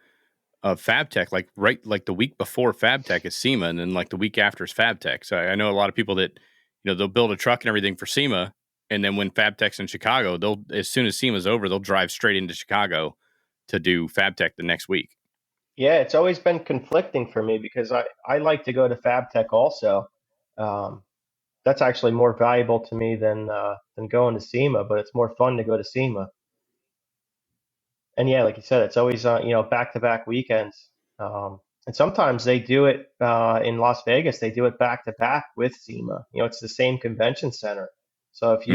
of FabTech, like the week before FabTech is SEMA, and then like the week after is FabTech. So I know a lot of people that they'll build a truck and everything for SEMA, and then when FabTech's in Chicago, they'll as soon as SEMA's over, they'll drive straight into Chicago to do FabTech the next week. Yeah, it's always been conflicting for me because I like to go to FabTech also. Um, that's actually more valuable to me than going to SEMA, but it's more fun to go to SEMA. And yeah, like you said, it's always back to back weekends. And sometimes they do it in Las Vegas. They do it back to back with SEMA. It's the same convention center. So if Hmm.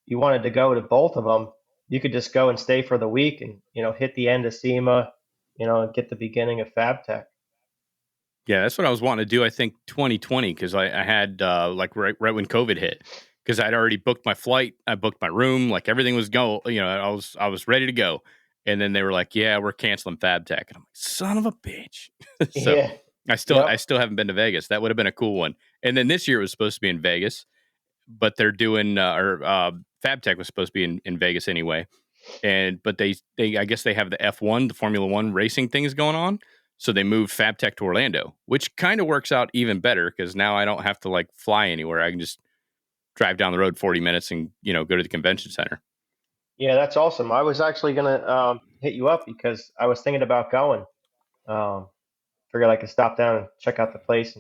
you wanted to go to both of them, you could just go and stay for the week and hit the end of SEMA, and get the beginning of FabTech. Yeah, that's what I was wanting to do. I think 2020 because I had like right when COVID hit because I'd already booked my flight, I booked my room, like everything was go. I was ready to go, and then they were like, "Yeah, we're canceling FabTech," and I'm like, "Son of a bitch!" So Yeah. I Yep. still haven't been to Vegas. That would have been a cool one. And then this year it was supposed to be in Vegas, but they're doing FabTech was supposed to be in Vegas anyway, and but they I guess they have the F1, the Formula One racing things going on. So they moved FabTech to Orlando, which kind of works out even better because now I don't have to like fly anywhere. I can just drive down the road 40 minutes and go to the convention center. Yeah, that's awesome. I was actually gonna hit you up because I was thinking about going. Um, Figured I could stop down and check out the place,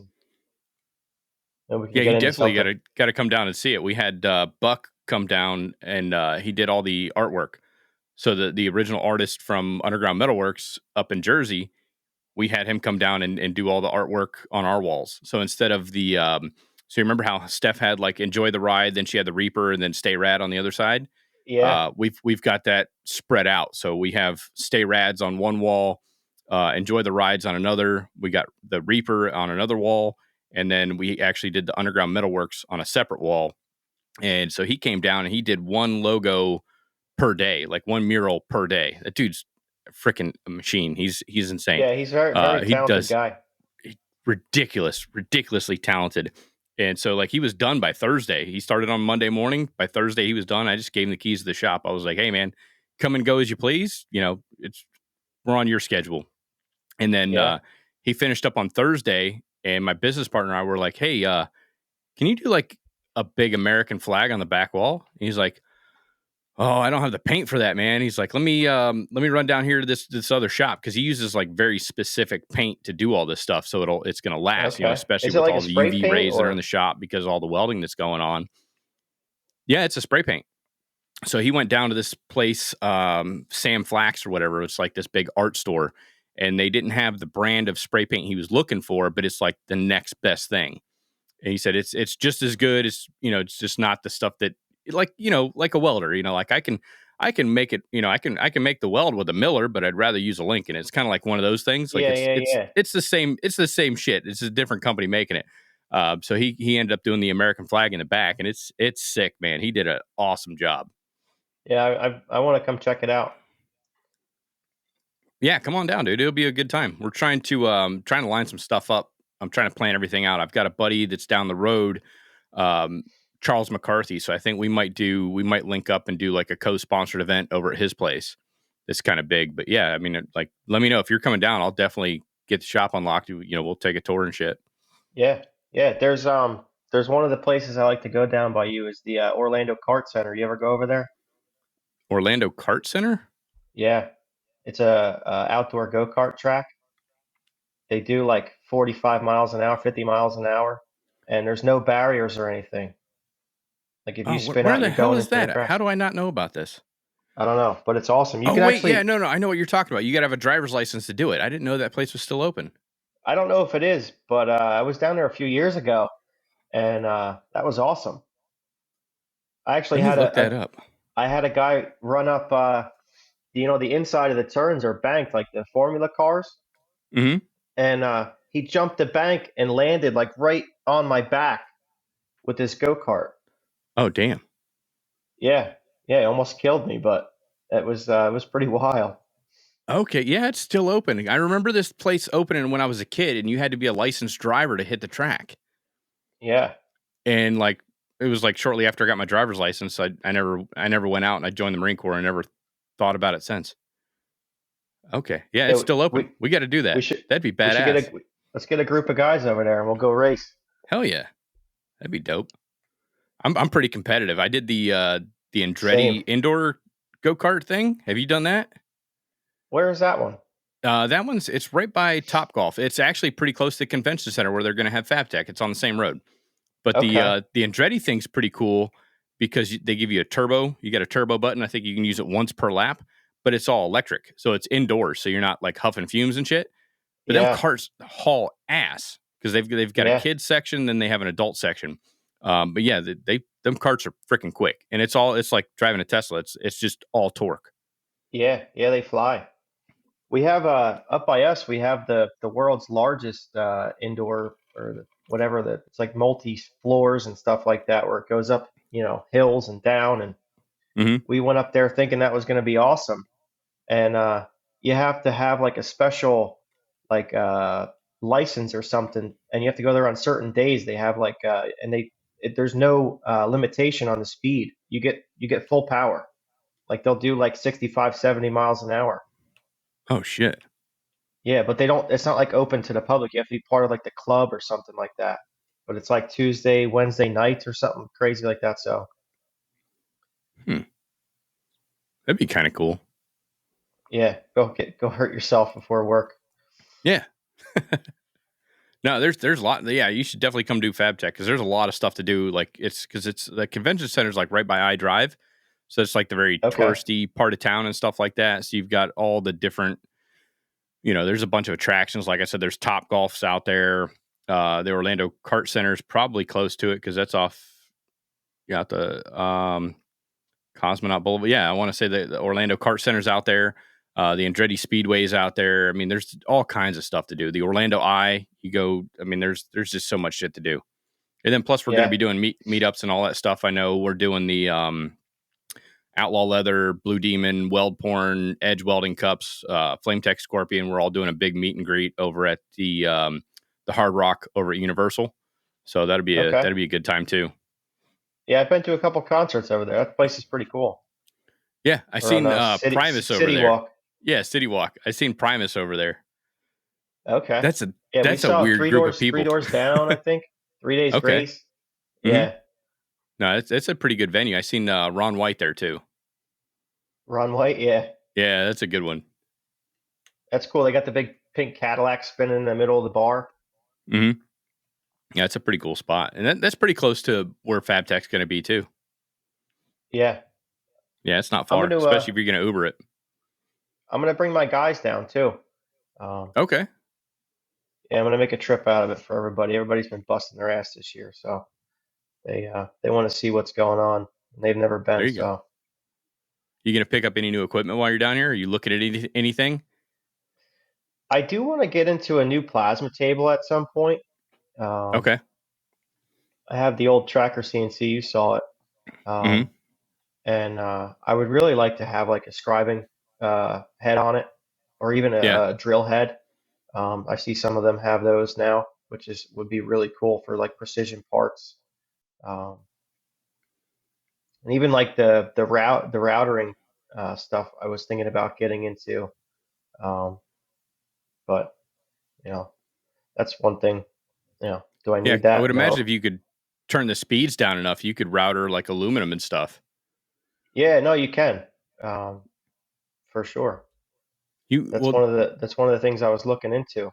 and we can Yeah, get you into definitely something. got to come down and see it. We had Buck come down and he did all the artwork. So the original artist from Underground Metalworks up in Jersey, we had him come down and do all the artwork on our walls. So instead of the so you remember how Steph had like enjoy the ride, then she had the Reaper, and then stay rad on the other side. Yeah. We've got that spread out. So we have stay rads on one wall, enjoy the rides on another. We got the Reaper on another wall, and then we actually did the Underground Metalworks on a separate wall. And so he came down and he did one logo per day, like one mural per day. That dude's a freaking machine. He's insane. Yeah, he's very, very He talented does guy. ridiculously talented. And so like he was done by Thursday. He started on Monday morning. By Thursday he was done. I just gave him the keys to the shop. I was like, "Hey man, come and go as you please. We're on your schedule." And then Yeah. he finished up on Thursday, and my business partner and I were like, "Hey, can you do like a big American flag on the back wall?" And he's like, "Oh, I don't have the paint for that, man." He's like, let me run down here to this other shop because he uses like very specific paint to do all this stuff, so it's gonna last, Okay. especially Is it with like a all the spray UV paint rays that are in the or? shop because of all the welding that's going on. Yeah, it's a spray paint. So he went down to this place, Sam Flax or whatever. It's like this big art store, and they didn't have the brand of spray paint he was looking for, but it's like the next best thing. And he said it's just as good. It's just not the stuff that like a welder. Like I can make it. I can make the weld with a Miller, but I'd rather use a Lincoln. It's kind of like one of those things. Like Yeah, it's yeah, it's yeah. it's the same. It's the same shit. It's a different company making it. So he ended up doing the American flag in the back, and it's sick, man. He did an awesome job. Yeah, I want to come check it out. Yeah, come on down, dude. It'll be a good time. We're trying to line some stuff up. I'm trying to plan everything out. I've got a buddy that's down the road, um, Charles McCarthy. So I think we might link up and do like a co-sponsored event over at his place. It's kind of big, but yeah, I mean, like, let me know if you're coming down. I'll definitely get the shop unlocked. We'll take a tour and shit. Yeah. Yeah, there's one of the places I like to go down by you is the Orlando Kart Center. You ever go over there? Orlando Kart Center. Yeah. It's a outdoor go-kart track. They do like 45 miles an hour, 50 miles an hour. and there's no barriers or anything. Like if you Oh, spin where out, the you're hell going is into the that? How grass. do I not know about this? I don't know, but it's awesome. You Oh, can wait. Yeah, actually, no. I know what you're talking about. You got to have a driver's license to do it. I didn't know that place was still open. I don't know if it is, but I was down there a few years ago, and that was awesome. I actually Let me had look that up. I had a guy run up, the inside of the turns are banked like the Formula cars, Mm-hmm. and he jumped the bank and landed like right on my back with this go-kart. Oh, damn. Yeah, yeah, it almost killed me, but it was pretty wild. Okay. Yeah, it's still open. I remember this place opening when I was a kid, and you had to be a licensed driver to hit the track. Yeah, And like, it was like shortly after I got my driver's license, I never went out, and I joined the Marine Corps and never thought about it since. Okay. Yeah, it's yeah. still open. We got to do We that. should That'd be we should get badass. let's get a group of guys over there and we'll go race. Hell yeah. That'd be dope. I'm pretty competitive. I did the Same. Andretti indoor go-kart thing. Have you done that? Where is that one? It's right by Topgolf. It's actually pretty close to the convention center where they're going to have FabTech. It's on the same road. But Okay. the Andretti thing's pretty cool because they give you a turbo. You got a turbo button. I think you can use it once per lap, but it's all electric. So it's indoors. So you're not like huffing fumes and shit. But them Yeah, carts haul ass because they've got a yeah, kids section, then they have an adult section. But yeah, them carts are freaking quick, and it's like driving a Tesla. It's just all torque. yeah, yeah. They fly. We have up by us. We have the world's largest indoor whatever it's like multi floors and stuff like that where it goes up hills and down, and Hmm. we went up there thinking that was going to be awesome, and you have to have like a special like license or something, and you have to go there on certain days. They have like and there's no limitation on the speed. You get full power. Like they'll do like 65, 70 miles an hour. Oh shit! Yeah, but they don't. It's not like open to the public. You have to be part of like the club or something like that. But it's like Tuesday, Wednesday nights or something crazy like that. So Hmm. That'd be kind of cool. yeah, go hurt yourself before work. Yeah. No, there's a lot. Yeah, you should definitely come do FabTech because there's a lot of stuff to do. Like it's the convention center's like right by iDrive, so it's like the very Okay, touristy part of town and stuff like that. So you've got all the different, there's a bunch of attractions. Like I said, there's Top Golfs out there. The Orlando Kart Center is probably close to it because that's off. You got the Cosmonaut Boulevard. Yeah, I want to say the Orlando Kart Center's out there. The Andretti Speedway's out there. I mean, there's all kinds of stuff to do. The Orlando Eye, you go. I mean, there's just so much shit to do. And then plus we're going to yeah, be doing meetups and all that stuff. I know we're doing the Outlaw Leather, Blue Demon, Weld Porn, Edge Welding Cups, Flame Tech Scorpion. We're all doing a big meet and greet over at the Hard Rock over at Universal. So that'd be okay. a good time too. Yeah, I've been to a couple concerts over there. That place is pretty cool. Yeah, I Or on seen Primus over City there. Walk. Yeah, City Walk. I seen Primus over there. Okay. That's a Yeah, we that's a saw weird group of three people. doors down. I think 3 days Okay. grace. Hmm. Yeah, No, it's a pretty good venue. I seen Ron White there too. Ron White. Yeah, Yeah, that's a good one. that's cool. They got the big pink Cadillac spinning in the middle of the bar. Hmm. Yeah, it's a pretty cool spot, and that's pretty close to where FabTech's going to be too. Yeah, Yeah, it's not I'm far, gonna uh, especially if you're going to Uber it. I'm gonna bring my guys down too. Um, Okay, yeah, I'm gonna make a trip out of it for everybody. Everybody's been busting their ass this year, so they want to see what's going on. They've never there been, you go. so You going to pick up any new equipment while you're down here? Are you looking at anything? I do want to get into a new plasma table at some point. Um, Okay. I have the old Tracker CNC. You saw it. Hmm. Um, and I would really like to have like a scribing head on it, or even Yeah. a drill head. I see some of them have those now, which would be really cool for like precision parts, um, and even like the routering stuff. I was thinking about getting into, um, but you know that's one thing. Do I Yeah, need I would that? imagine No. if you could turn the speeds down enough, you could router like aluminum and stuff. Yeah, no, you can, um, for sure. You well, That's one of the things I was looking into.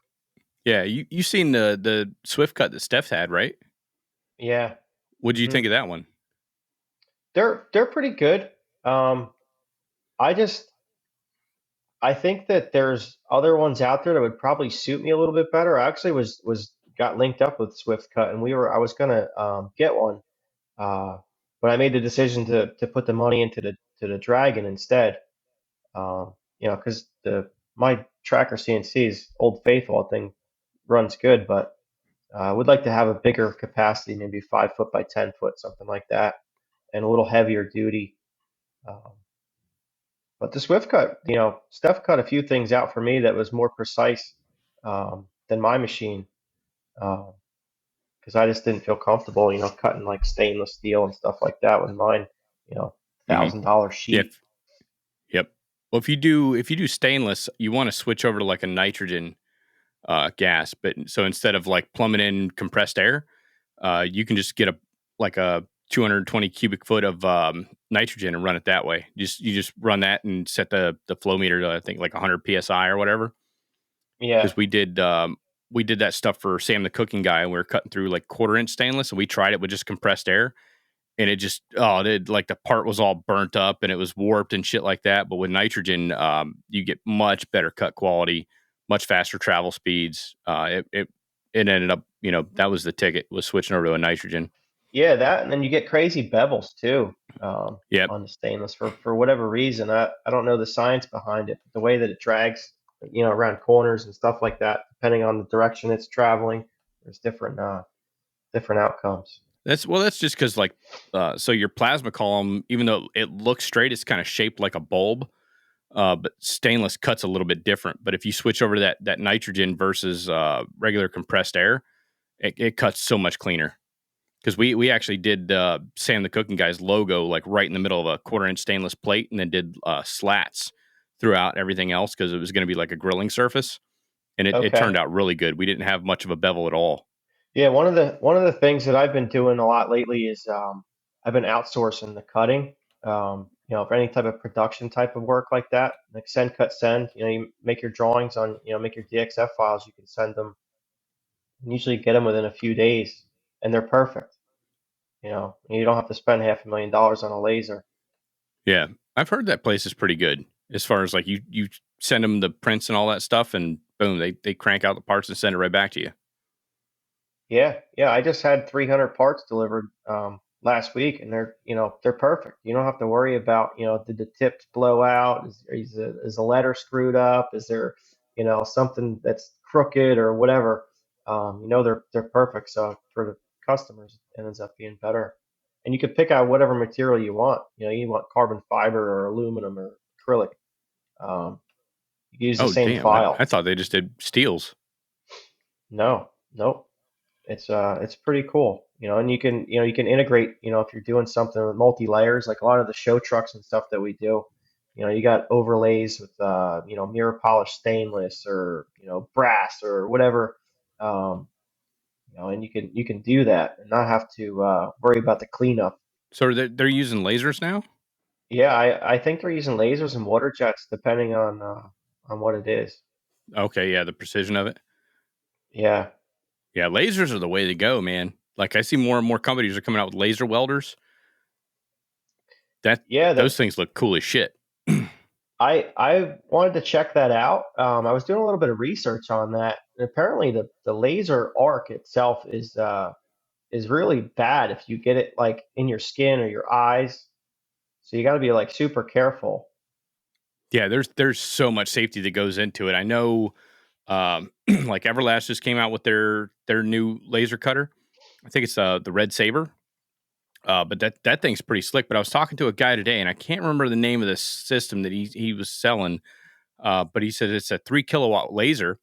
yeah, you seen the Swift cut that Steph had, right? Yeah. What do you hmm think of that one? They're pretty good. Um, I just I think that there's other ones out there that would probably suit me a little bit better. I actually was got linked up with Swift Cut, and I was gonna get one, uh, but I made the decision to put the money into the Dragon instead. Because the my Tracker CNC's Old Faithful thing runs good, but I would like to have a bigger capacity, maybe 5 foot by 10 foot, something like that, and a little heavier duty. Um, but the Swift cut, Steph cut a few things out for me that was more precise than my machine, because I just didn't feel comfortable, cutting like stainless steel and stuff like that with mine, you know, Hmm. $1,000 Yep. sheet. Yep. Well, if you do stainless, you want to switch over to like a nitrogen gas. But so instead of like plumbing in compressed air, you can just get a 220 cubic foot of nitrogen and run it that way. You just run that and set the flow meter to I think like 100 psi or whatever. Yeah, Because we did that stuff for Sam the cooking guy, and we were cutting through like 1/4 inch stainless, and we tried it with just compressed air, and like the part was all burnt up and it was warped and shit like that. But with nitrogen, you get much better cut quality, much faster travel speeds. It ended up, that was the ticket, was switching over to a nitrogen. yeah, that, and then you get crazy bevels too Yep. on the stainless for whatever reason. I don't know the science behind it, but the way that it drags, around corners and stuff like that, depending on the direction it's traveling, there's different outcomes. That's just because like, so your plasma column, even though it looks straight, it's kind of shaped like a bulb. But stainless cuts a little bit different. But if you switch over to that nitrogen versus regular compressed air, it cuts so much cleaner. Because we actually did Sam the Cooking Guy's logo like right in the middle of a 1/4 inch stainless plate, and then did slats throughout everything else because it was going to be like a grilling surface, and it Okay. turned out really good. We didn't have much of a bevel at all. Yeah, one of the things that I've been doing a lot lately is I've been outsourcing the cutting. For any type of production type of work like that, like send, cut, send. You make your drawings on, make your DXF files. You can send them, and usually get them within a few days, and they're perfect. And you don't have to spend $500,000 on a laser. Yeah, I've heard that place is pretty good as far as like you send them the prints and all that stuff, and boom, they crank out the parts and send it right back to you. Yeah, yeah. I just had 300 parts delivered last week, and they're perfect. You don't have to worry about, did the tips blow out? Is the letter screwed up? Is there, something that's crooked or whatever? They're perfect. So for the customers, it ends up being better. And you can pick out whatever material you want. You want carbon fiber or aluminum or acrylic. Um, you can use the Oh same damn, I file. thought they just did steels. No, nope. It's pretty cool, and you can integrate, if you're doing something with multi layers, like a lot of the show trucks and stuff that we do, you got overlays with mirror polished stainless or brass or whatever, um, and you can do that and not have to worry about the cleanup. So they're using lasers now. Yeah, I think they're using lasers and water jets depending on what it is. Okay, yeah, the precision of it. Yeah, Yeah, lasers are the way to go, man. Like I see more and more companies are coming out with laser welders. That yeah. those things look cool as shit. I wanted to check that out. I was doing a little bit of research on that. And apparently, the laser arc itself is really bad if you get it like in your skin or your eyes. So you got to be like super careful. Yeah, there's so much safety that goes into it. I know, like Everlast just came out with their new laser cutter. I think it's the Red Saber. But that thing's pretty slick. But I was talking to a guy today, and I can't remember the name of the system that he was selling. But he said it's a 3 kilowatt laser,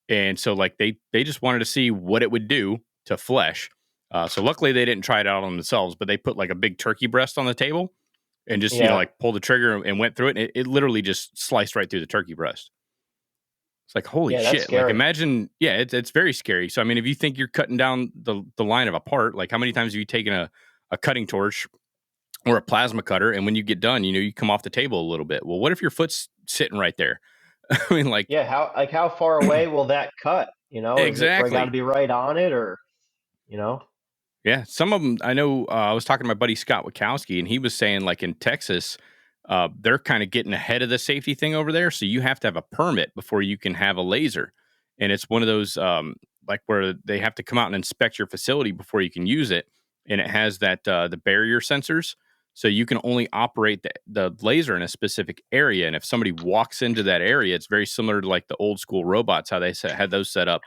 and so like they just wanted to see what it would do to flesh. So luckily they didn't try it out on themselves, but they put like a big turkey breast on the table and just Yeah, like pulled the trigger and went through it. And it literally just sliced right through the turkey breast. It's like holy yeah, that's shit! Like scary. imagine, yeah, it's very scary. So I mean, if you think you're cutting down the line of a part, like how many times have you taken a cutting torch or a plasma cutter, and when you get done, you come off the table a little bit. Well, what if your foot's sitting right there? I mean, like Yeah, how far away will that cut? Is it got to exactly. be right on it or you know? Yeah, some of them I know. I was talking to my buddy Scott Wachowski, and he was saying like in Texas, they're kind of getting ahead of the safety thing over there. So you have to have a permit before you can have a laser, and it's one of those like where they have to come out and inspect your facility before you can use it, and it has that the barrier sensors, so you can only operate the laser in a specific area. And if somebody walks into that area, it's very similar to like the old school robots, how they had those set up.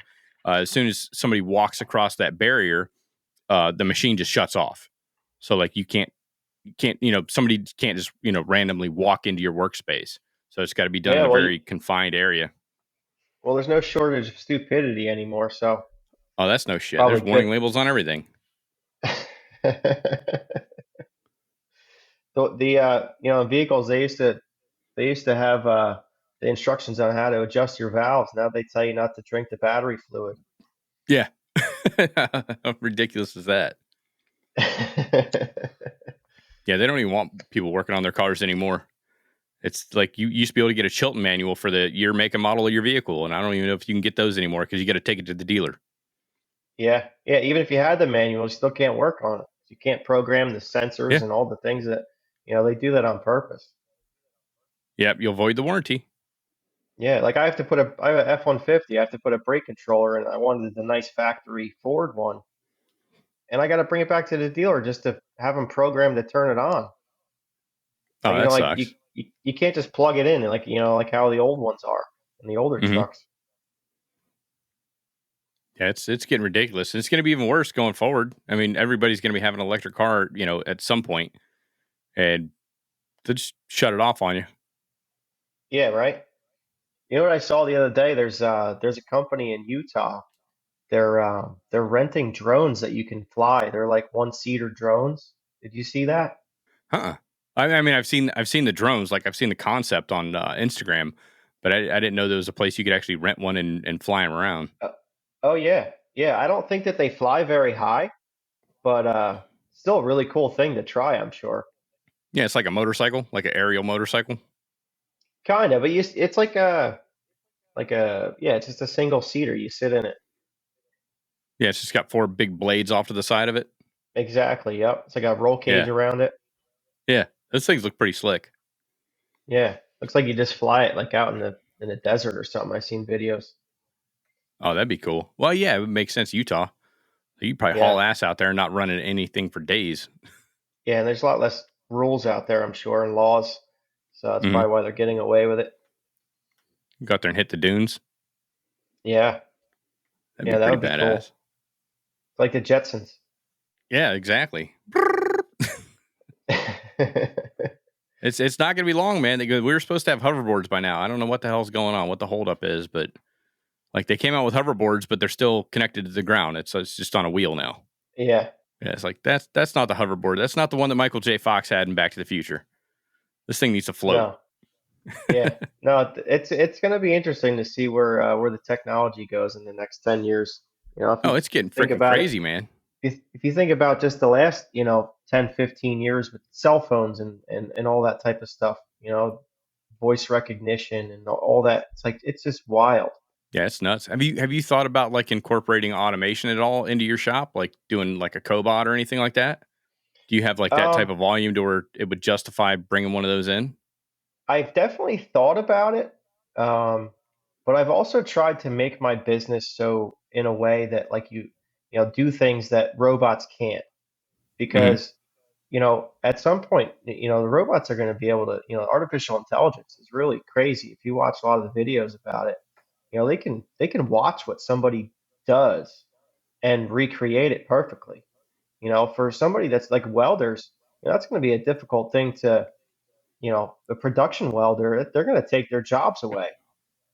As soon as somebody walks across that barrier, the machine just shuts off. So like you can't, somebody can't just, randomly walk into your workspace. So it's got to be done in Yeah, a well, very confined area. well, there's no shortage of stupidity anymore, so Oh, that's no shit. probably There's warning good. labels on everything. Vehicles they used to have the instructions on how to adjust your valves. Now they tell you not to drink the battery fluid. Yeah. How ridiculous is that? Yeah, they don't even want people working on their cars anymore. It's like you used to be able to get a Chilton manual for the year, make, and model of your vehicle, and I don't even know if you can get those anymore because you got to take it to the dealer. Yeah, yeah. Even if you had the manual, you still can't work on it. You can't program the sensors Yeah. and all the things that they do that on purpose. Yep, you'll void the warranty. Yeah, like I have a F-150. I have to put a brake controller in. I wanted the nice factory Ford one, and I got to bring it back to the dealer just to have them program to turn it on. Oh, that Like you, sucks. you can't just plug it in like like how the old ones are in the older Hmm. trucks. Yeah, it's getting ridiculous. It's going to be even worse going forward. I mean, everybody's going to be having an electric car, at some point, and they'll just shut it off on you. Yeah, right. You know what I saw the other day? There's a company in Utah. They're renting drones that you can fly. They're like one-seater drones. Did you see that? Huh? I mean, I've seen the drones, like I've seen the concept on Instagram, but I didn't know there was a place you could actually rent one and fly them around. Uh, oh yeah, yeah. I don't think that they fly very high, but still a really cool thing to try, I'm sure. Yeah, it's like a motorcycle, like an aerial motorcycle. Kind of, but it's yeah, it's just a single seater. You sit in it. Yeah, it's just got four big blades off to the side of it. Exactly. Yep. It's like a roll cage Yeah, around it. yeah, those things look pretty slick. Yeah. Looks like you just fly it like out in the desert or something. I've seen videos. Oh, that'd be cool. Well, yeah, it would make sense. Utah, you probably haul Yeah. ass out there and not running anything for days. Yeah, and there's a lot less rules out there, I'm sure, and laws. So that's Hmm. probably why they're getting away with it. Go out there and hit the dunes. Yeah. That'd be Yeah, that pretty would be badass. cool. Like the Jetsons. Yeah, exactly. It's not going to be long, man. We were supposed to have hoverboards by now. I don't know what the hell's going on, what the holdup is, but like they came out with hoverboards, but they're still connected to the ground. It's just on a wheel now. Yeah. Yeah, it's like that's not the hoverboard. That's not the one that Michael J. Fox had in Back to the Future. This thing needs to float. No. Yeah. No, it's going to be interesting to see where the technology goes in the next 10 years. If Oh, you it's getting think freaking about it, crazy, man. if you think about just the last, 10, 15 years with cell phones and all that type of stuff, voice recognition and all that, it's just wild. Yeah, it's nuts. Have you thought about like incorporating automation at all into your shop, like doing like a cobot or anything like that? Do you have like that type Um, of volume to where it would justify bringing one of those in? I've definitely thought about it, um, but I've also tried to make my business so in a way that like do things that robots can't Hmm. because at some point the robots are going to be able to artificial intelligence is really crazy. If you watch a lot of the videos about it, they can watch what somebody does and recreate it perfectly. For somebody that's like welders, that's going to be a difficult thing to the production welder, they're going to take their jobs away.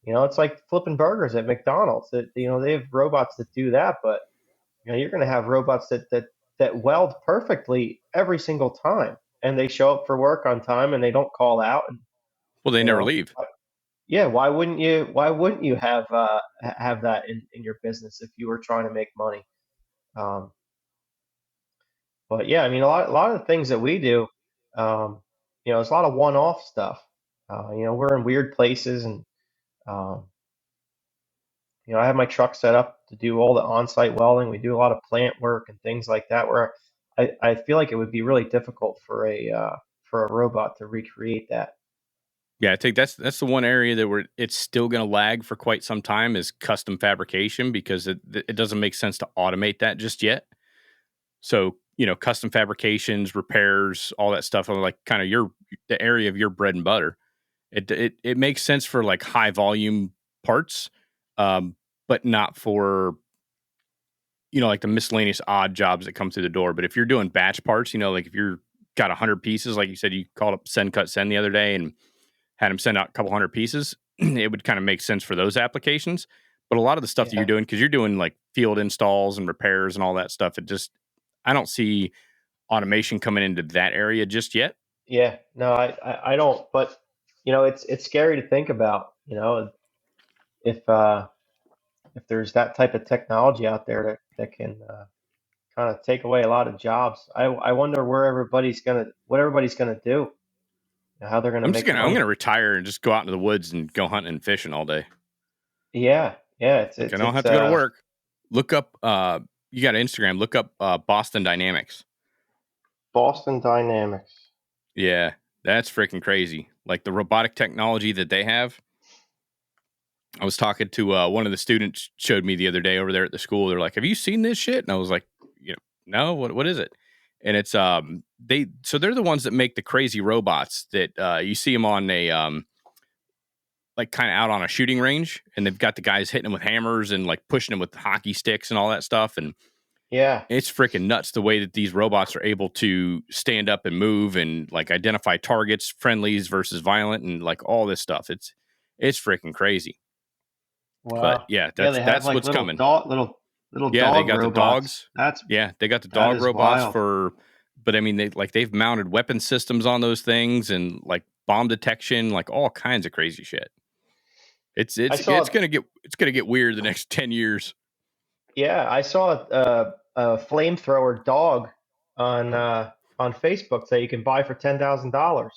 It's like flipping burgers at McDonald's. That they have robots that do that, but you're going to have robots that weld perfectly every single time, and they show up for work on time, and they don't call out. And Well, they you never know, leave. yeah, why wouldn't you? Why wouldn't you have that in your business if you were trying to make money? Um, but yeah, I mean, a lot of the things that we do, um, there's a lot of one-off stuff. We're in weird places, and um, I have my truck set up to do all the on-site welding. We do a lot of plant work and things like that, where I feel like it would be really difficult for a robot to recreate that. Yeah, I think that's the one area that it's still going to lag for quite some time is custom fabrication because it doesn't make sense to automate that just yet. So, custom fabrications, repairs, all that stuff are like kind of the area of your bread and butter. It makes sense for like high volume parts, but not for like the miscellaneous odd jobs that come through the door. But if you're doing batch parts, like if you're got 100 pieces, like you said, you called up Send Cut Send the other day and had them send out a couple hundred pieces, it would kind of make sense for those applications. But a lot of the stuff that you're doing, because you're doing like field installs and repairs and all that stuff, I don't see automation coming into that area just yet. Yeah, no, I don't. But it's scary to think about. If there's that type of technology out there that can kind of take away a lot of jobs. I wonder what everybody's gonna do, how they're gonna make I'm money. gonna retire and just go out into the woods and go hunting and fishing all day. Yeah, I don't have to go to work. Look up. You got Instagram. Look up Boston Dynamics. Boston Dynamics. Yeah, that's freaking crazy. Like the robotic technology that they have. I was talking to one of the students showed me the other day over there at the school. They're like, "Have you seen this shit?" And I was like, no. What is it? And it's they're the ones that make the crazy robots that you see them on a like kind of out on a shooting range, and they've got the guys hitting them with hammers and like pushing them with hockey sticks and all that stuff. And yeah, it's freaking nuts the way that these robots are able to stand up and move and like identify targets, friendlies versus violent, and like all this stuff. It's freaking crazy. wow. But yeah, that's like what's coming. Little yeah, dog they got robots. the dogs. They got the dog robots wild. But I mean, they've mounted weapon systems on those things and like bomb detection, like all kinds of crazy shit. It's gonna get weird the next 10 years. Yeah, I saw a flamethrower dog on Facebook that you can buy for $10,000.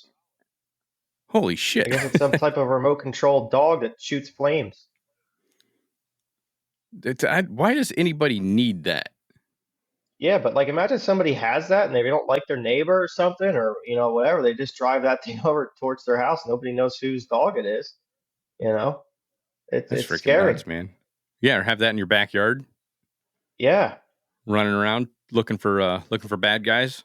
Holy shit! I guess it's some type of remote controlled dog that shoots flames. Why does anybody need that? Yeah, but like imagine somebody has that and they don't like their neighbor or something, or whatever. They just drive that thing over towards their house. Nobody knows whose dog it is. That's it's freaking scary, nuts, man. Yeah, or have that in your backyard. Yeah, running around looking for bad guys.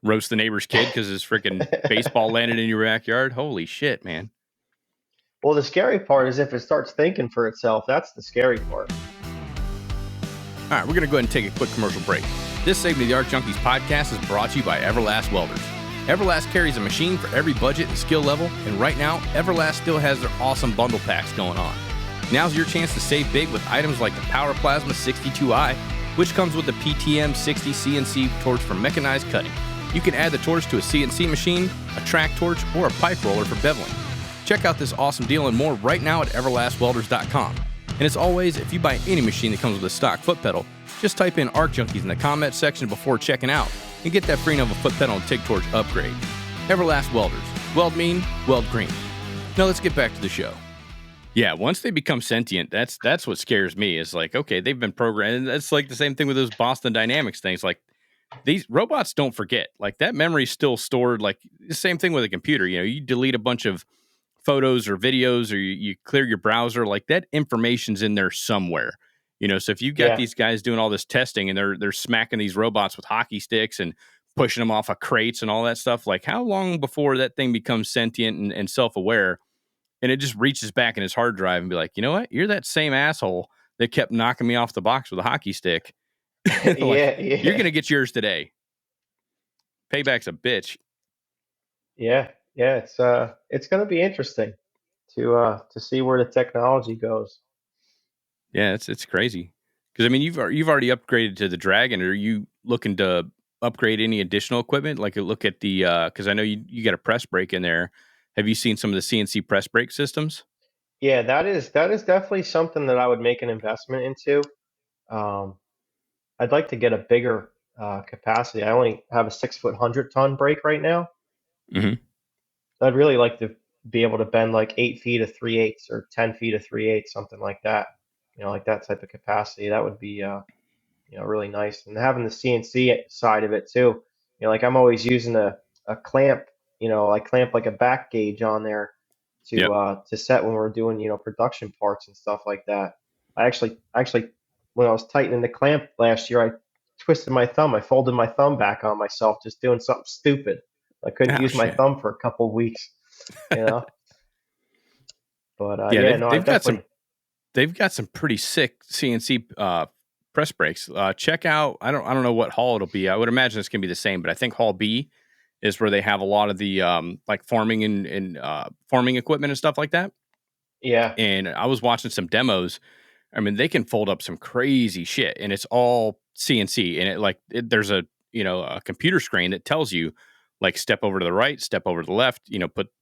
Roast the neighbor's kid because his freaking baseball landed in your backyard. Holy shit, man. Well, the scary part is if it starts thinking for itself. That's the scary part. All right, we're going to go ahead and take a quick commercial break. This segment of the Arc Junkies podcast is brought to you by Everlast Welders. Everlast carries a machine for every budget and skill level, and right now, Everlast still has their awesome bundle packs going on. Now's your chance to save big with items like the Power Plasma 62i, which comes with the PTM 60 CNC torch for mechanized cutting. You can add the torch to a CNC machine, a track torch, or a pipe roller for beveling. Check out this awesome deal and more right now at everlastwelders.com. And as always, if you buy any machine that comes with a stock foot pedal, just type in Arc Junkies in the comment section before checking out and get that free Nova foot pedal and TIG torch upgrade. Everlast Welders. Weld mean, weld green. Now let's get back to the show. Yeah, once they become sentient, that's what scares me. Is like, okay, they've been programmed. That's like the same thing with those Boston Dynamics things. Like these robots don't forget. Like that memory's still stored. Like the same thing with a computer. You delete a bunch of photos or videos, or you clear your browser. Like that information's in there somewhere. So if you've got these guys doing all this testing and they're smacking these robots with hockey sticks and pushing them off of crates and all that stuff, like how long before that thing becomes sentient and self-aware? And it just reaches back in his hard drive and be like, you know what? You're that same asshole that kept knocking me off the box with a hockey stick. Like, you're going to get yours today. Payback's a bitch. Yeah. It's going to be interesting to see where the technology goes. Yeah, it's crazy. Because I mean, you've already upgraded to the Dragon. Are you looking to upgrade any additional equipment? Like look at the because I know you got a press brake in there. Have you seen some of the CNC press brake systems? Yeah, that is definitely something that I would make an investment into. I'd like to get a bigger capacity. I only have a 6-foot 100-ton brake right now. Mm-hmm. I'd really like to be able to bend like 8 feet of 3/8 or 10 feet of 3/8, something like that. like that type of capacity. That would be really nice. And having the CNC side of it too. Like I'm always using a clamp. I clamp like a back gauge on there Yep. to set when we're doing production parts and stuff like that. I actually when I was tightening the clamp last year, I twisted my thumb. I folded my thumb back on myself just doing something stupid. I couldn't Oh use my shit. thumb for a couple of weeks, you know. But Yeah, yeah, no, I definitely. they've got some pretty sick CNC press brakes. Check out. I don't know what hall it'll be. I would imagine it's gonna be the same, but I think Hall B is where they have a lot of the like forming and forming equipment and stuff like that. Yeah, And I was watching some demos. I mean, they can fold up some crazy shit, and it's all CNC. And there's a computer screen that tells you like step over to the right, step over to the left.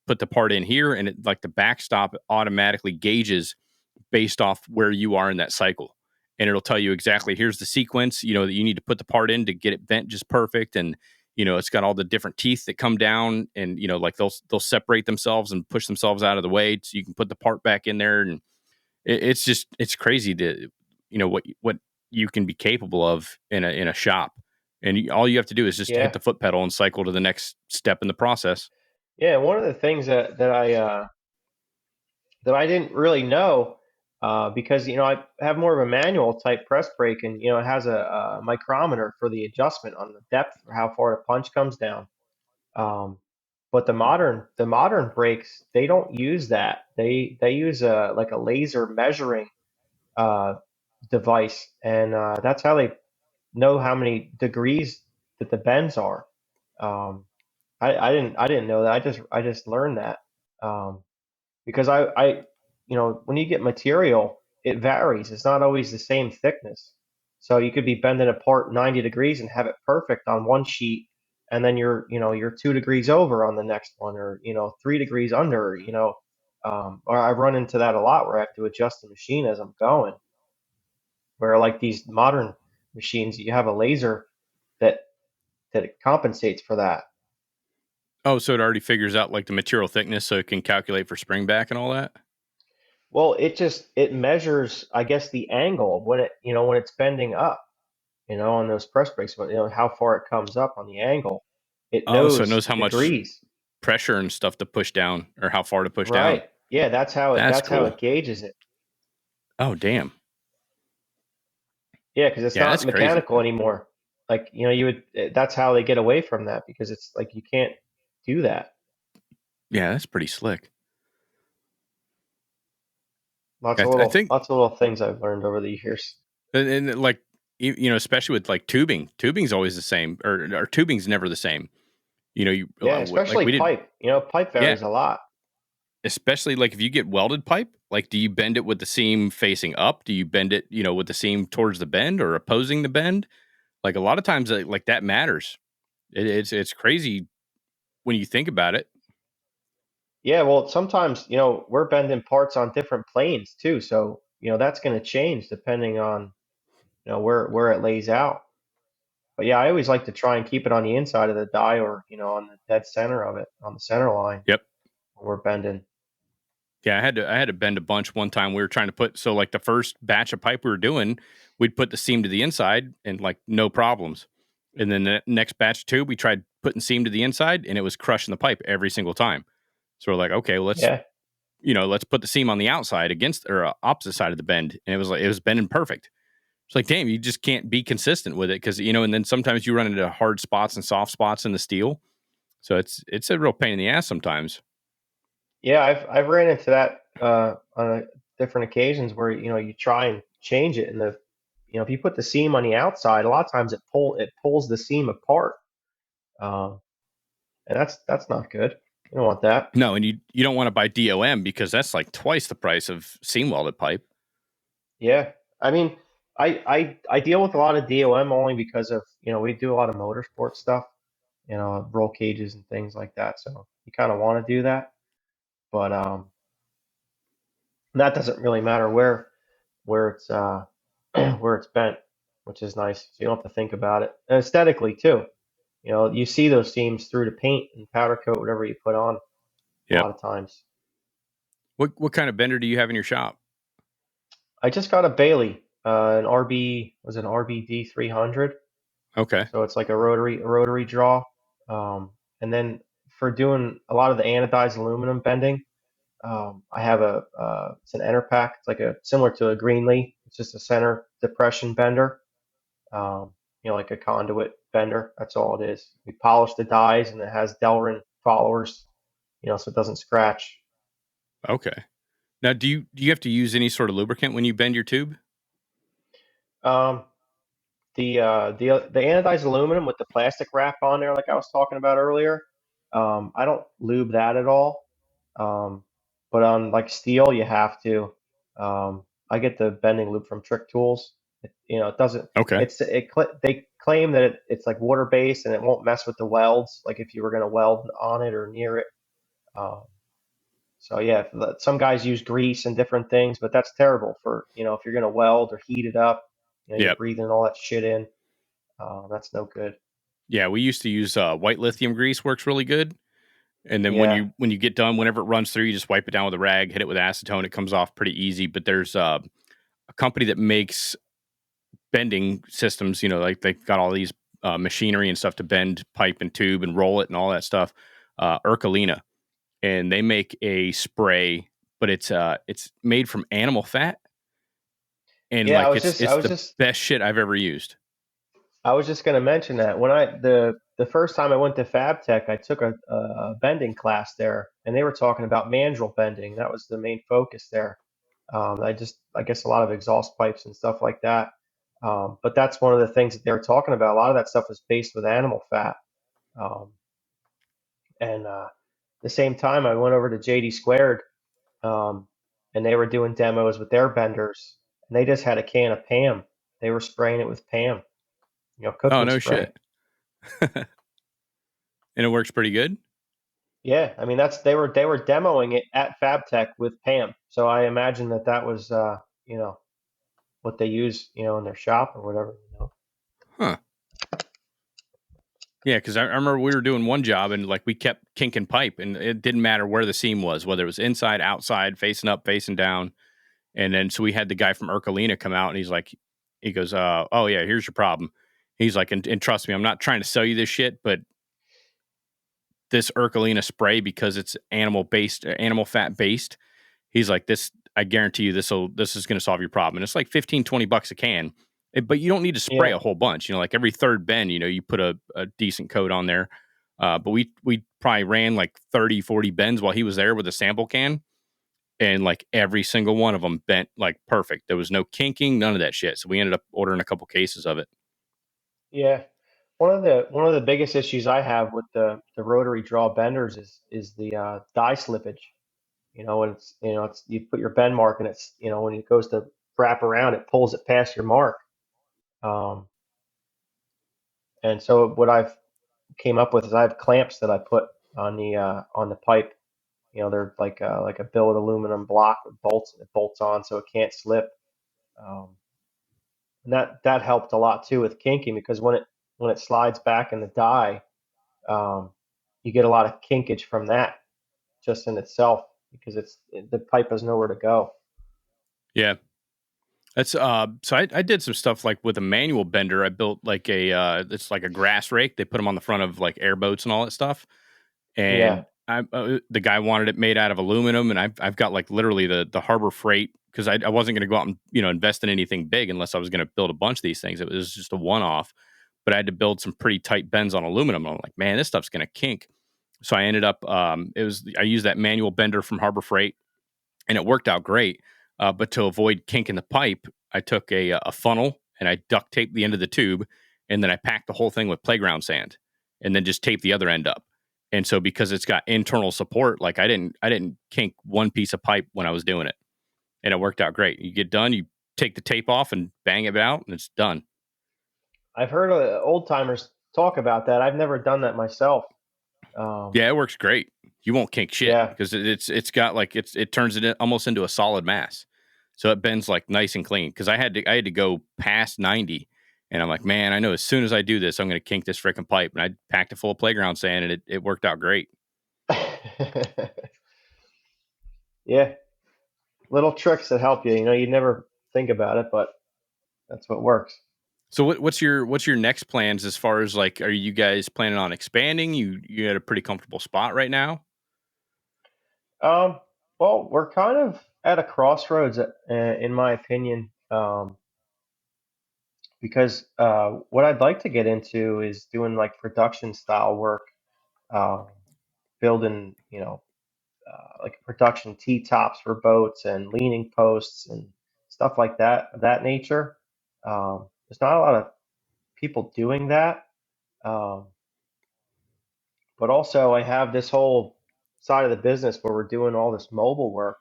Put the part in here, and it like the backstop automatically gauges based off where you are in that cycle, and it'll tell you exactly here's the sequence that you need to put the part in to get it bent just perfect. And it's got all the different teeth that come down, and like they'll separate themselves and push themselves out of the way so you can put the part back in there. And it's crazy to what you can be capable of in a shop, and all you have to do is just hit yeah, the foot pedal and cycle to the next step in the process. yeah. One of the things that I didn't really know, because I have more of a manual type press brake, and it has a micrometer for the adjustment on the depth for how far the punch comes down. Um, but the modern brakes, they don't use that. They use a laser measuring uh, device, and that's how they know how many degrees that the bends are. Um, I didn't know that. I just learned that. Um, because when you get material, it varies. It's not always the same thickness. So you could be bending a part 90 degrees and have it perfect on one sheet, and then you're 2 degrees over on the next one, or 3 degrees under, or I run into that a lot where I have to adjust the machine as I'm going. Where like these modern machines, you have a laser that it compensates for that. Oh, so it already figures out like the material thickness, so it can calculate for spring back and all that. Well, it measures, I guess, the angle when it's bending up, on those press brakes, but how far it comes up on the angle. It Oh, so it knows knows how much degrees. pressure and stuff to push down, or how far to push down. Right. Yeah, that's how it That's that's how cool. it gauges it. Oh, damn. Yeah, because it's Yeah, not that's crazy. mechanical anymore. Like, that's how they get away from that, because it's like you can't do that. Yeah, that's pretty slick. Lots of I little think, lots of little things I've learned over the years. and like especially with like tubing. Tubing's always the same, or tubing's never the same. Yeah, Like especially we did. pipe. Pipe Yeah, varies a lot. especially like if you get welded pipe, like do you bend it with the seam facing up? Do you bend it, with the seam towards the bend or opposing the bend? Like a lot of times, like that matters. It's crazy when you think about it. Yeah, well, sometimes, we're bending parts on different planes too, so that's going to change depending on where it lays out. But yeah, I always like to try and keep it on the inside of the die, or on the dead center of it, on the center line Yep. when we're bending. Yeah, I had to bend a bunch one time. We were trying to put so like the first batch of pipe we were doing, we'd put the seam to the inside and like no problems. And then the next batch too, we tried putting seam to the inside and it was crushing the pipe every single time. So we're like, okay, well, Yeah, let's put the seam on the outside against or opposite side of the bend. And it was bending perfect. It's like, damn, you just can't be consistent with it because and then sometimes you run into hard spots and soft spots in the steel. So it's a real pain in the ass sometimes. yeah, I've ran into that on different occasions where you try and change it, and if you put the seam on the outside, a lot of times it pulls the seam apart, um, and that's not good. You don't want that. No, and you don't want to buy DOM because that's like twice the price of seam welded pipe. Yeah, I mean, I deal with a lot of DOM only because of we do a lot of motorsport stuff, roll cages and things like that. So you kind of want to do that, but that doesn't really matter where it's where it's bent, which is nice. So you don't have to think about it. And aesthetically too, you see those seams through the paint and powder coat, whatever you put on, a Yep. lot of times. What kind of bender do you have in your shop? I just got a Bailey, an RB was an RBD 300. Okay. So it's like a rotary draw. And then for doing a lot of the anodized aluminum bending, I have it's an Enerpack. It's like a similar to a Greenlee. It's just a center depression bender. Like a conduit bender. That's all it is. We polish the dies, and it has Delrin followers, so it doesn't scratch. Okay. Now, do you have to use any sort of lubricant when you bend your tube? Um, the anodized aluminum with the plastic wrap on there, like I was talking about earlier, I don't lube that at all. But on like steel, you have to. I get the bending lube from Trick Tools. It doesn't. Okay. They claim that it's like water based and it won't mess with the welds, like if you were going to weld on it or near it. Um, so yeah, some guys use grease and different things, but that's terrible for if you're going to weld or heat it up. You're Yep. breathing all that shit in. That's no good. Yeah, we used to use white lithium grease. Works really good. And then Yeah, when you get done, whenever it runs through, you just wipe it down with a rag, hit it with acetone. It comes off pretty easy. But there's a company that makes bending systems. Like they've got all these machinery and stuff to bend pipe and tube and roll it and all that stuff. Urkalina, and they make a spray, but it's made from animal fat, and yeah. like it's the best shit I've ever used. I was just going to mention that when the first time I went to FabTech, I took a bending class there, and they were talking about mandrel bending. That was the main focus there. I guess a lot of exhaust pipes and stuff like that. But that's one of the things that they were talking about. A lot of that stuff was based with animal fat. Um, and the same time, I went over to JD Squared, um, and they were doing demos with their benders, and they just had a can of Pam. They were spraying it with Pam, Oh cooking no spray. shit. And it works pretty good. Yeah, I mean they were demoing it at FabTech with Pam. So I imagine that was what they use, in their shop or whatever. Huh. Yeah, because I remember we were doing one job and like we kept kinking pipe, and it didn't matter where the seam was, whether it was inside, outside, facing up, facing down. And then so we had the guy from Urkalina come out, and he goes, "Oh yeah, here's your problem." He's like, and trust me, I'm not trying to sell you this shit, but this Urkalina spray, because it's animal fat based, he's like, this, I guarantee you this is going to solve your problem. And it's like $15-20 a can. But you don't need to spray Yeah, a whole bunch. Like every third bend, you put a decent coat on there. But we probably ran like 30-40 bends while he was there with a sample can. And like every single one of them bent like perfect. There was no kinking, none of that shit. So we ended up ordering a couple cases of it. yeah. One of the biggest issues I have with the rotary draw benders is the die slippage. When it's you put your bend mark and it's when it goes to wrap around, it pulls it past your mark. Um, and so what I've came up with is I have clamps that I put on the pipe. They're like a billet aluminum block with bolts, and it bolts on so it can't slip. Um, and that helped a lot too with kinking, because when it slides back in the die, um, you get a lot of kinkage from that just in itself, because the pipe has nowhere to go. Yeah. That's so I did some stuff like with a manual bender. I built like it's like a grass rake. They put them on the front of like airboats and all that stuff. Yeah, And the guy wanted it made out of aluminum, and I've got like literally the Harbor Freight, because I wasn't going to go out and invest in anything big unless I was going to build a bunch of these things. It was just a one off, but I had to build some pretty tight bends on aluminum. And I'm like, man, this stuff's going to kink. So I ended up I used that manual bender from Harbor Freight, and it worked out great. But to avoid kinking the pipe, I took a funnel and I duct taped the end of the tube, and then I packed the whole thing with playground sand, and then just taped the other end up. And so because it's got internal support, like I didn't kink one piece of pipe when I was doing it, and it worked out great. You get done, you take the tape off and bang it out, and it's done. I've heard old timers talk about that. I've never done that myself. Yeah, it works great. You won't kink shit Yeah, because it's got like it turns it almost into a solid mass, so it bends like nice and clean. Because I had to go past 90, and I'm like, man, I know as soon as I do this, I'm going to kink this freaking pipe. And I packed it full of playground sand, and it worked out great. yeah. Little tricks that help you. You never think about it, but that's what works. So what's your next plans as far as like, are you guys planning on expanding? You at a pretty comfortable spot right now? Um, well, we're kind of at a crossroads, in my opinion, because what I'd like to get into is doing like production style work, um, building, like production T-tops for boats and leaning posts and stuff like that, of that nature. There's not a lot of people doing that. Um, but also I have this whole side of the business where we're doing all this mobile work.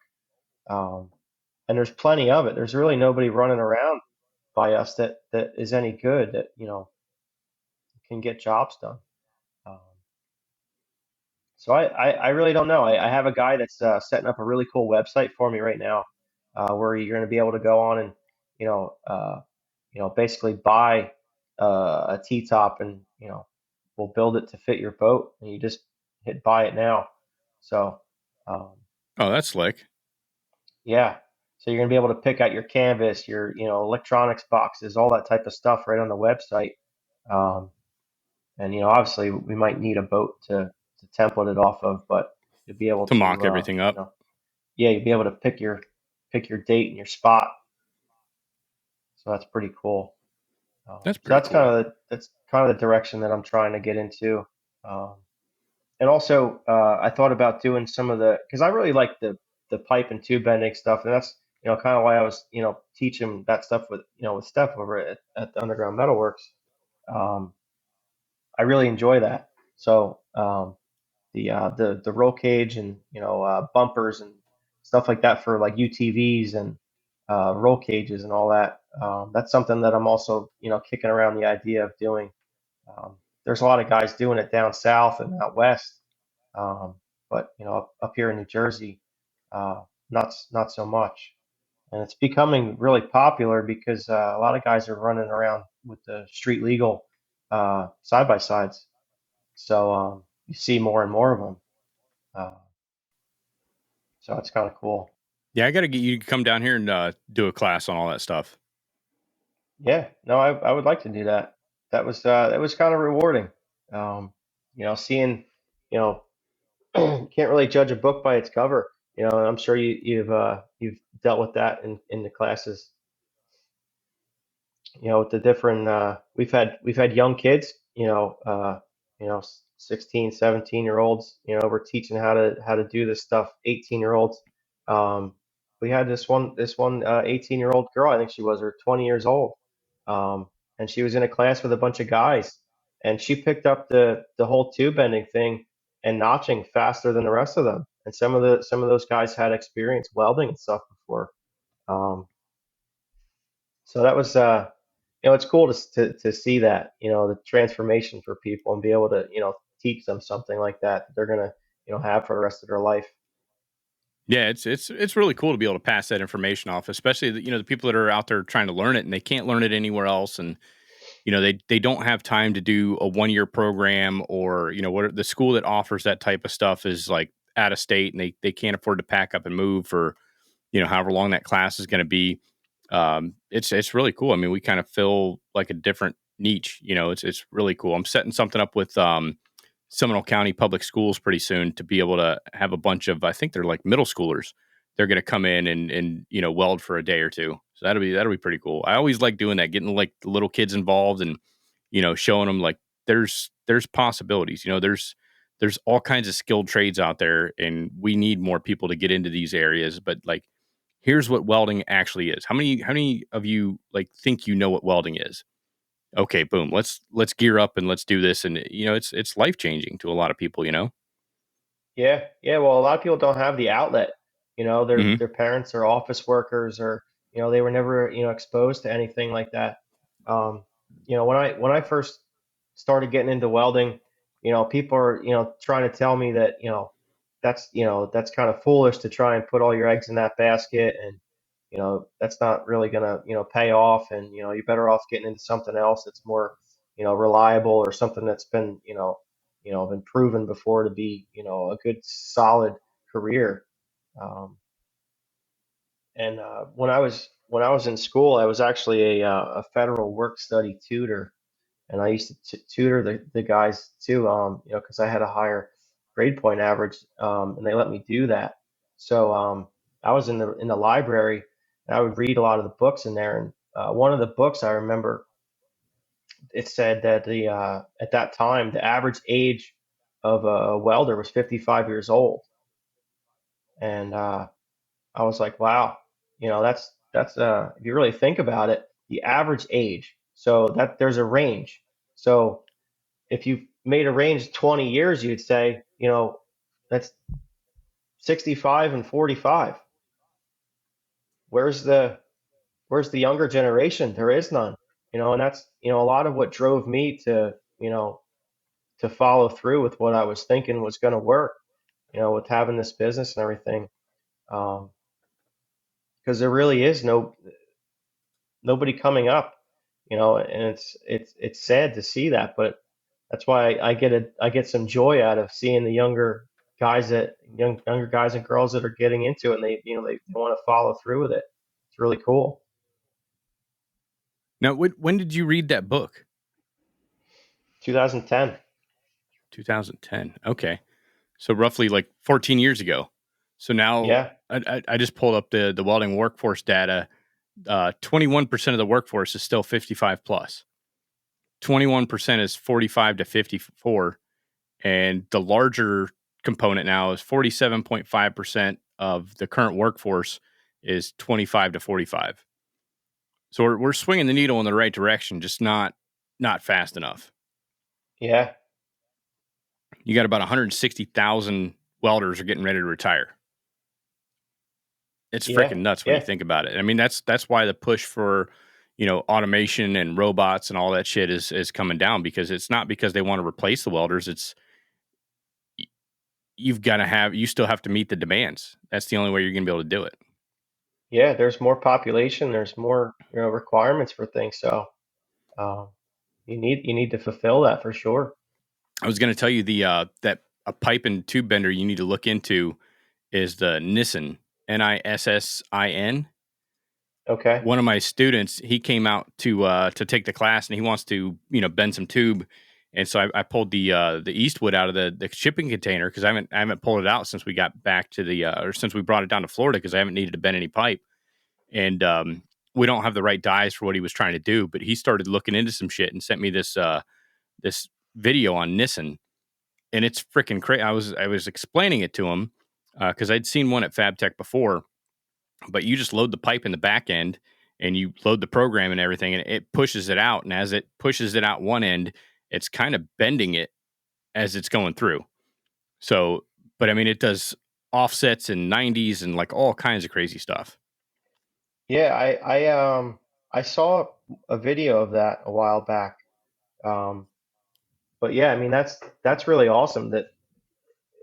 Um, and there's plenty of it. There's really nobody running around by us that is any good, that, can get jobs done. Um, so I really don't know. I have a guy that's setting up a really cool website for me right now, where you're going to be able to go on and, you know, uh, basically buy a T-top, and, we'll build it to fit your boat, and you just hit buy it now. So, um, Oh, that's slick. yeah. So you're gonna be able to pick out your canvas, your, electronics boxes, all that type of stuff right on the website. Um, and, obviously we might need a boat to template it off of, but you'll be able To to, mock everything up. yeah, you'll be able to pick your date and your spot. So that's pretty cool. That's So pretty cool. that's kind of the direction that I'm trying to get into. Um, and also, I thought about doing some of because I really like the pipe and tube bending stuff, and that's, kind of why I was, teaching that stuff with, with Steph over at the Underground Metalworks. Um, I really enjoy that. So, the roll cage and, bumpers and stuff like that for like UTVs and roll cages and all that. That's something that I'm also, kicking around the idea of doing. Um, there's a lot of guys doing it down south and out west, um, but, up here in New Jersey, uh, not so much. And it's becoming really popular because a lot of guys are running around with the street legal side by sides. So, you see more and more of them. Uh, so it's kind of cool. Yeah, I got to get you to come down here and do a class on all that stuff. Yeah, no, I would like to do that. That was kind of rewarding. Um, seeing, you know, can't really judge a book by its cover. I'm sure you've dealt with that in the classes. With the different, we've had young kids, 16, 17-year olds, we're teaching how to do this stuff. 18-year olds. Um, we had this one 18-year-old girl, I think she was, or 20 years old. Um, and she was in a class with a bunch of guys, and she picked up the whole tube bending thing and notching faster than the rest of them. And some of those guys had experience welding and stuff before. Um, so that was, it's cool to see that, the transformation for people, and be able to, teach them something like that they're gonna, have for the rest of their life. Yeah, it's really cool to be able to pass that information off, especially the people that are out there trying to learn it and they can't learn it anywhere else, and they don't have time to do a 1 year program, or what the school that offers that type of stuff is like out of state, and they can't afford to pack up and move for however long that class is going to be. It's really cool. I mean, we kind of fill like a different niche. It's really cool. I'm setting something up with Seminole County Public Schools pretty soon to be able to have a bunch of, I think they're like middle schoolers. They're going to come in and weld for a day or two. So that'll be pretty cool. I always like doing that, getting like the little kids involved and showing them like there's possibilities. There's all kinds of skilled trades out there, and we need more people to get into these areas. But like, here's what welding actually is. How many of you like think what welding is? Okay, boom. Let's gear up and let's do this. And it's life changing to a lot of people. Yeah, yeah. Well, a lot of people don't have the outlet. Their Hmm. their parents are office workers, or, they were never, exposed to anything like that. Um, when I first started getting into welding, people are, trying to tell me that, that's kind of foolish to try and put all your eggs in that basket, and, that's not really gonna, pay off, and, you're better off getting into something else that's more, reliable, or something that's been, been proven before to be, a good solid career. Um, And when I was in school, I was actually a federal work study tutor, and I used to tutor the guys too, because I had a higher grade point average, and they let me do that. So I was in the library, and I would read a lot of the books in there. And one of the books I remember, it said that the at that time the average age of a welder was 55 years old, and I was like, wow, that's if you really think about it, the average age. So that there's a range. So if you made a range 20 years, you'd say, that's 65 and 45. Where's the where's the younger generation? There is none. And that's, a lot of what drove me to follow through with what I was thinking was going to work, with having this business and everything. Um, because there really is nobody coming up, and it's sad to see that, but that's why I get some joy out of seeing the younger guys and girls that are getting into it, and they want to follow through with it. It's really cool. Now, when did you read that book? 2010. 2010. Okay. So roughly like 14 years ago. So now Yeah. I just pulled up the welding workforce data. 21% of the workforce is still 55 plus. 21% is 45 to 54. And the larger component now is 47.5% of the current workforce is 25 to 45. So we're swinging the needle in the right direction, just not fast enough. Yeah. You got about 160,000 welders are getting ready to retire. It's Yeah. freaking nuts when you think about it. I mean, that's why the push for, automation and robots and all that shit is coming down, because it's not because they want to replace the welders. It's you still have to meet the demands. That's the only way you're going to be able to do it. Yeah. There's more population. There's more, requirements for things. So um, you need to fulfill that for sure. I was going to tell you that a pipe and tube bender you need to look into is the Nissin, Nissin. Okay. One of my students, he came out to take the class, and he wants to bend some tube, and so I pulled the Eastwood out of the shipping container, because I haven't pulled it out since we got back to or since we brought it down to Florida, because I haven't needed to bend any pipe, and we don't have the right dies for what he was trying to do. But he started looking into some shit and sent me this video on Nissin, and it's freaking crazy. I was explaining it to him because I'd seen one at FabTech before, but you just load the pipe in the back end and you load the program and everything, and it pushes it out. And as it pushes it out one end, it's kind of bending it as it's going through. So, but I mean, it does offsets and 90s and like all kinds of crazy stuff. Yeah. I saw a video of that a while back. Um, but yeah, I mean, that's really awesome. That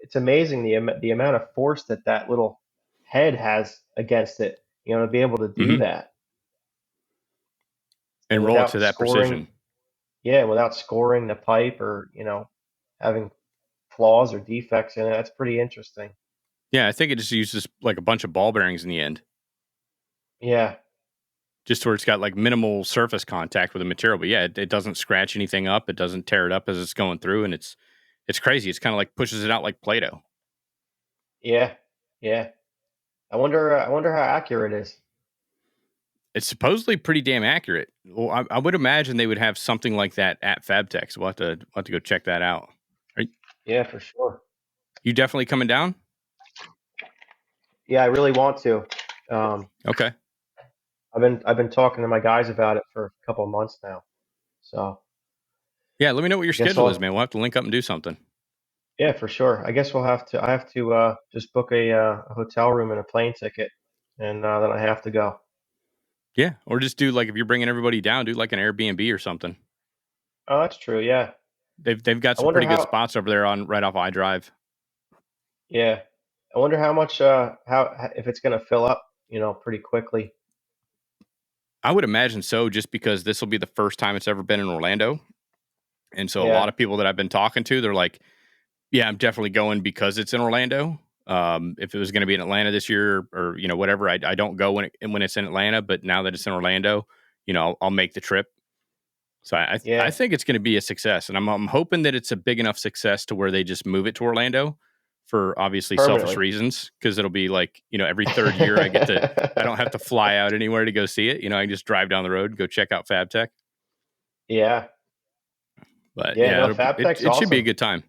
it's amazing the amount of force that little head has against it, to be able to do Mm-hmm. that, and And roll it to without that scoring, precision. yeah, without scoring the pipe, or having flaws or defects in it. That's pretty interesting. Yeah, I think it just uses like a bunch of ball bearings in the end, Yeah. just where it's got like minimal surface contact with the material. But yeah, it doesn't scratch anything up. It doesn't tear it up as it's going through, and it's crazy. It's kind of like pushes it out like Play-Doh. Yeah. Yeah. I wonder how accurate it is. It's supposedly pretty damn accurate. Well, I would imagine they would have something like that at FabTech. So we'll have to go check that out. Are Yeah, for sure. you definitely coming down? Yeah, I really want to. Um, Okay. I've been talking to my guys about it for a couple of months now. So Yeah, let me know what your I guess schedule is, I'll man. We'll have to link up and do something. yeah, for sure. I guess I have to just book a hotel room and a plane ticket, and then I have to go. Yeah, or just do like if you're bringing everybody down, do like an Airbnb or something. Oh, that's true. Yeah. They've got I some wonder pretty good how. spots over there on right off I-Drive. Yeah. I wonder how much if it's going to fill up, pretty quickly. I would imagine so, just because this will be the first time it's ever been in Orlando. And so a lot Yeah. of people that I've been talking to, they're like, yeah, I'm definitely going because it's in Orlando. If it was going to be in Atlanta this year or, whatever, I don't go when it's in Atlanta, but now that it's in Orlando, I'll make the trip. So I Yeah, think it's going to be a success, and I'm hoping that it's a big enough success to where they just move it to Orlando for obviously selfish permanently. reasons, because it'll be like, every third year I don't have to fly out anywhere to go see it. I can just drive down the road, go check out FabTech. Yeah, But yeah. yeah, No, FabTech's it should be a awesome. good time.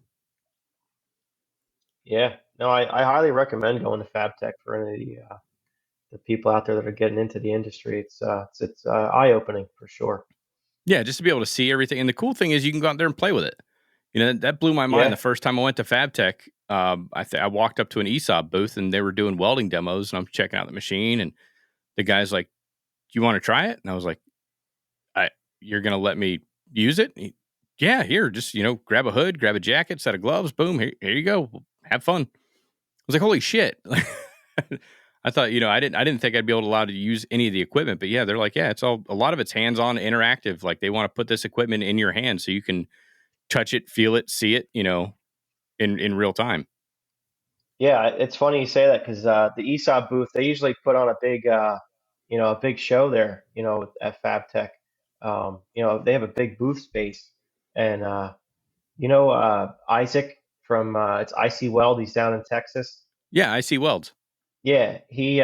Yeah, no, I highly recommend going to FabTech for any of the people out there that are getting into the industry. It's eye opening for sure. Yeah, just to be able to see everything. And the cool thing is you can go out there and play with it. That blew my mind Yeah, the first time I went to FabTech. I walked up to an ESOP booth and they were doing welding demos, and I'm checking out the machine, and the guy's like, "Do you want to try it?" And I was like, "You're gonna let me use it?" Yeah, here, just grab a hood, grab a jacket, set of gloves, boom, here you go, have fun. I was like, "Holy shit!" I thought, I didn't think I'd be allowed to use any of the equipment, but yeah, they're like, yeah, a lot of it's hands-on, interactive. Like they want to put this equipment in your hand so you can touch it, feel it, see it, in real time. yeah. It's funny you say that because the ESOP booth they usually put on a big a big show there. At FabTech, they have a big booth space, and Isaac from it's IC Weld. He's down in Texas. Yeah, I see welds. Yeah, he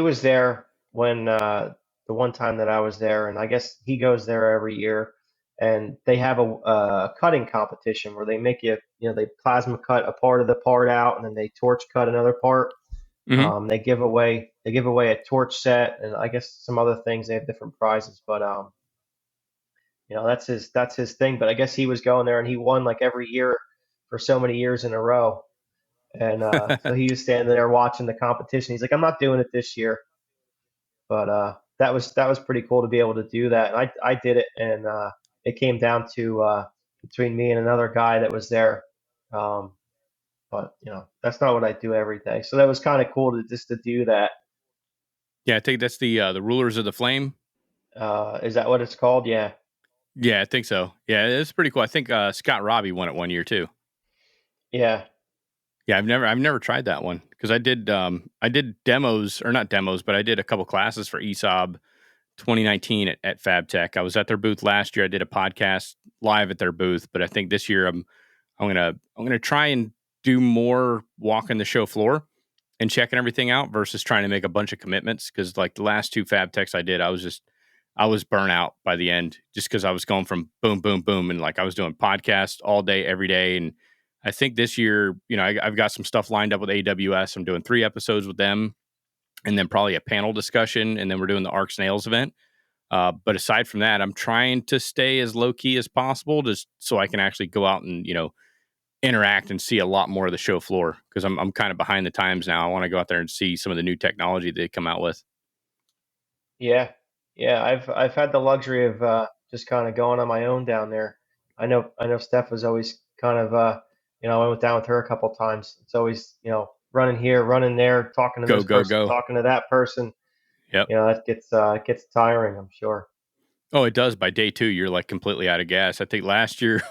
was there when the one time that I was there, and I guess he goes there every year. And they have a cutting competition where they make they plasma cut a part of the part out, and then they torch cut another part. Hmm. They give away a torch set, and I guess some other things. They have different prizes, but that's his thing. But I guess he was going there, and he won like every year for so many years in a row. And so he was standing there watching the competition. He's like, "I'm not doing it this year." But that was pretty cool to be able to do that. And I did it, and it came down to between me and another guy that was there. Um, but that's not what I do every day. So that was kind of cool to do that. Yeah, I think that's the Rulers of the Flame. Is that what it's called? Yeah, Yeah, I think so. Yeah, it's pretty cool. I think Scott Robbie won it one year too. yeah, Yeah, I've never tried that one because I did demos, or not demos, but I did a couple classes for ESOB 2019 at FabTech. I was at their booth last year. I did a podcast live at their booth, but I think this year I'm gonna try and do more walking the show floor and checking everything out versus trying to make a bunch of commitments. Because like the last two FabTechs I did, I was burnt out by the end just because I was going from boom, boom, boom, and like I was doing podcasts all day, every day. And I think this year, I've got some stuff lined up with AWS. I'm doing 3 episodes with them, and then probably a panel discussion, and then we're doing the Arc Snails event. But aside from that, I'm trying to stay as low key as possible, just so I can actually go out and interact and see a lot more of the show floor, because I'm kind of behind the times now. I want to go out there and see some of the new technology they come out with. yeah, yeah. I've had the luxury of just kind of going on my own down there. I know Steph was always kind of I went down with her a couple times. It's always running here, running there, talking to Go, this go, person, go. talking to that person. Yep. That gets tiring, I'm sure. Oh, it does. By day 2, you're like completely out of gas. I think last year,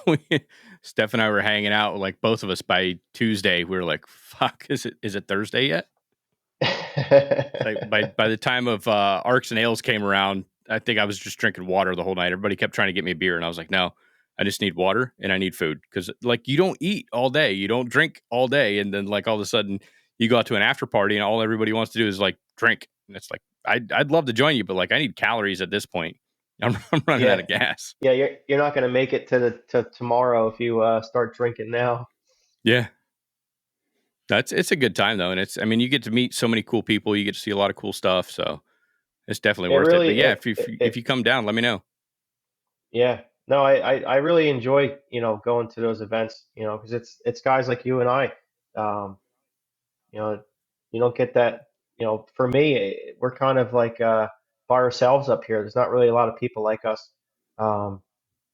Steph and I were hanging out, like both of us by Tuesday, we were like, fuck, is it Thursday yet? Like by the time of Arcs and Ales came around, I think I was just drinking water the whole night. Everybody kept trying to get me a beer, and I was like, no, I just need water and I need food, because like you don't eat all day, you don't drink all day, and then like all of a sudden you go out to an after party and all everybody wants to do is like drink, and it's like I'd love to join you, but like I need calories at this point. I'm running out Yeah, of gas. yeah. You're not gonna make it to tomorrow if you start drinking now. Yeah, it's a good time though, and you get to meet so many cool people, you get to see a lot of cool stuff, so it's definitely It worth it. But really yeah, it, if you come down, let me know. yeah. No, I really enjoy going to those events, because it's guys like you and I. Um, you know, you don't get that. For me, we're kind of like by ourselves up here. There's not really a lot of people like us. Um,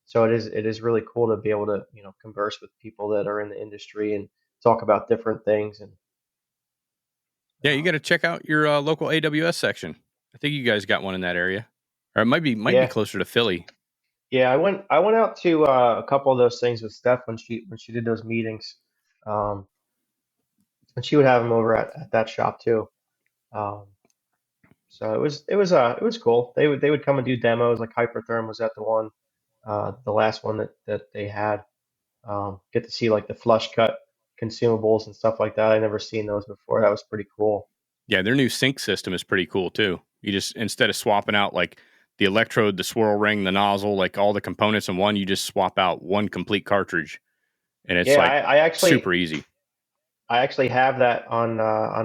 so it is really cool to be able to converse with people that are in the industry and talk about different things. And Yeah, you got to check out your local AWS section. I think you guys got one in that area, or it might be yeah, closer to Philly. yeah. I went out to a couple of those things with Steph when she did those meetings. Um, and she would have them over at that shop too. Um, so it was cool. They would come and do demos. Like Hypertherm was at the last one that they had. Get to see like the flush cut consumables and stuff like that. I never seen those before. That was pretty cool. Yeah, their new sync system is pretty cool too. You just, instead of swapping out like the electrode, the swirl ring, the nozzle, like all the components in one, you just swap out one complete cartridge, and it's Yeah, like super easy. I actually have that on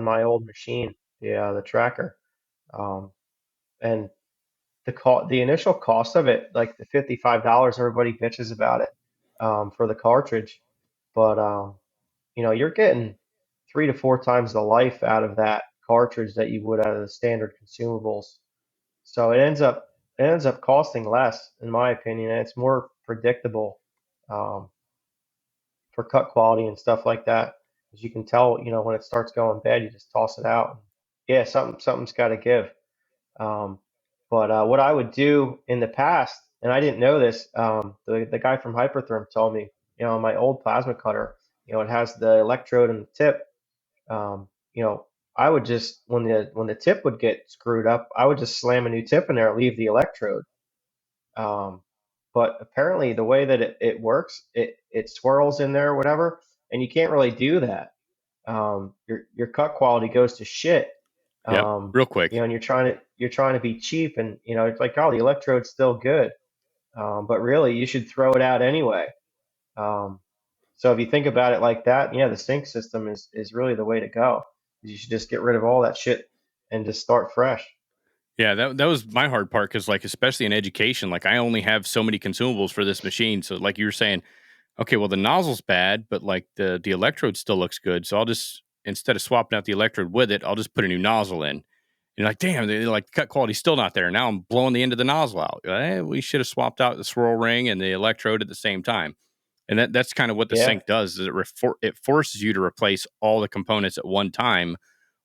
my old machine, the tracker. Um, and the initial cost of it, like the $55, everybody bitches about it for the cartridge, but you're getting 3 to 4 times the life out of that cartridge that you would out of the standard consumables. So it ends up costing less, in my opinion, and it's more predictable um, for cut quality and stuff like that. As you can tell, when it starts going bad, you just toss it out. Yeah, something's got to give. Um, but what I would do in the past, and I didn't know this, the guy from Hypertherm told me, my old plasma cutter, it has the electrode and the tip. Um, you know, I would just when the tip would get screwed up, I would just slam a new tip in there, and leave the electrode. Um, but apparently, the way that it works, it swirls in there or whatever, and you can't really do that. Your cut quality goes to shit. Yep, real quick. And you're trying to be cheap, and it's like, oh, the electrode's still good, but really you should throw it out anyway. Um, so if you think about it like that, yeah, the sync system is really the way to go. You should just get rid of all that shit and just start fresh. Yeah, that was my hard part, because like especially in education, like I only have so many consumables for this machine. So like you were saying, okay, well the nozzle's bad, but like the electrode still looks good. So I'll just, instead of swapping out the electrode with it, I'll just put a new nozzle in. And you're like, damn, like cut quality's still not there. Now I'm blowing the end of the nozzle out. We should have swapped out the swirl ring and the electrode at the same time. And that's kind of what the Yeah, sync does. Is it forces you to replace all the components at one time,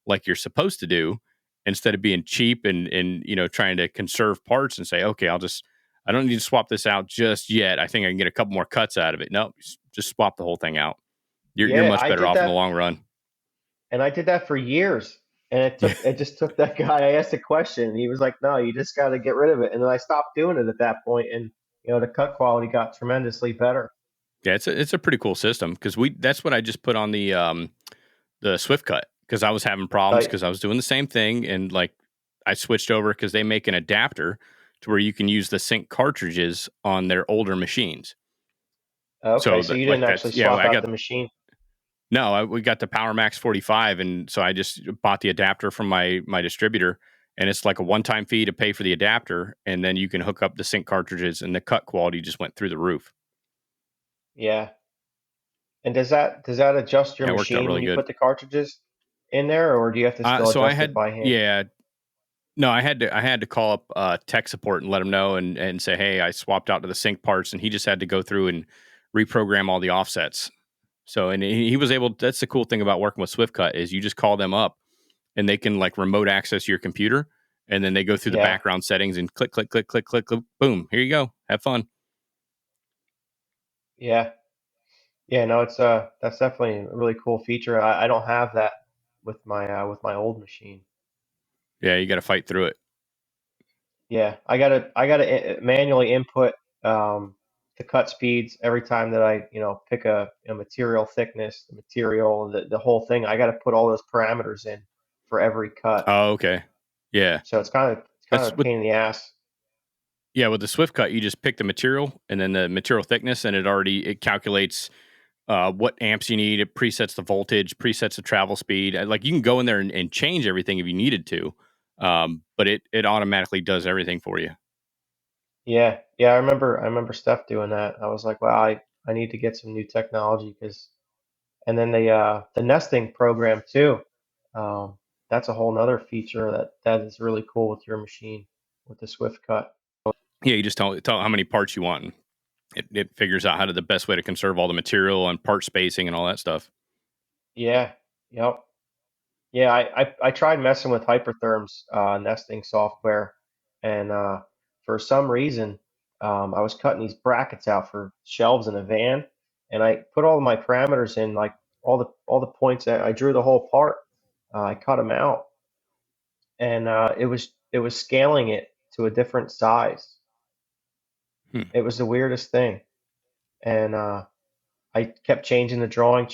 like you're supposed to do, instead of being cheap and trying to conserve parts and say, okay, I don't need to swap this out just yet. I think I can get a couple more cuts out of it. No, just swap the whole thing out. You're yeah, much better off in the long run. I did that for years, and it just took that guy. I asked a question, and he was like, "No, you just got to get rid of it." And then I stopped doing it at that point, and the cut quality got tremendously better. Yeah, it's a pretty cool system, because that's what I just put on the Swift cut, because I was having problems, Like, because I was doing the same thing, and like I switched over because they make an adapter to where you can use the sync cartridges on their older machines. okay, So so you that, like didn't actually that's, yeah, swap I out got, the machine. no, we got the Power Max 45, and so I just bought the adapter from my distributor, and it's like a one-time fee to pay for the adapter, and then you can hook up the sync cartridges, and the cut quality just went through the roof. Yeah, and does that adjust your Yeah, it worked out machine really when you good. put the cartridges in there, or do you have to still So I adjust it had, by hand? yeah, no, I had to call up tech support and let them know, and say, hey, I swapped out to the sync parts, and he just had to go through and reprogram all the offsets. So, and he was able. That's the cool thing about working with SwiftCut, is you just call them up, and they can like remote access your computer, and then they go through the Yeah, background settings and click, click, click, click, click, click, boom, here you go, have fun. yeah, yeah. No, that's definitely a really cool feature. I don't have that with my old machine. Yeah, you got to fight through it. Yeah, I gotta manually input the cut speeds every time that I pick a material thickness, the material, the whole thing. I gotta put all those parameters in for every cut. Oh, okay, yeah, So it's kind of that's a with pain in the ass. with the SwiftCut, you just pick the material and then the material thickness, and it calculates what amps you need. It presets the voltage, presets the travel speed. Like you can go in there and change everything if you needed to, but it automatically does everything for you. Yeah, yeah. I remember Steph doing that. I was like, wow, I need to get some new technology because, and then the nesting program too. Um, that's a whole nother feature that is really cool with your machine with the Swift cut. Yeah, you just tell how many parts you want. And it figures out the best way to conserve all the material and part spacing and all that stuff. Yeah, yep. Yeah, I tried messing with Hypertherm's nesting software, and for some reason, I was cutting these brackets out for shelves in a van, and I put all of my parameters in like all the points that I drew the whole part. I cut them out, and it was scaling it to a different size. Hmm. It was the weirdest thing, and I kept changing the drawing,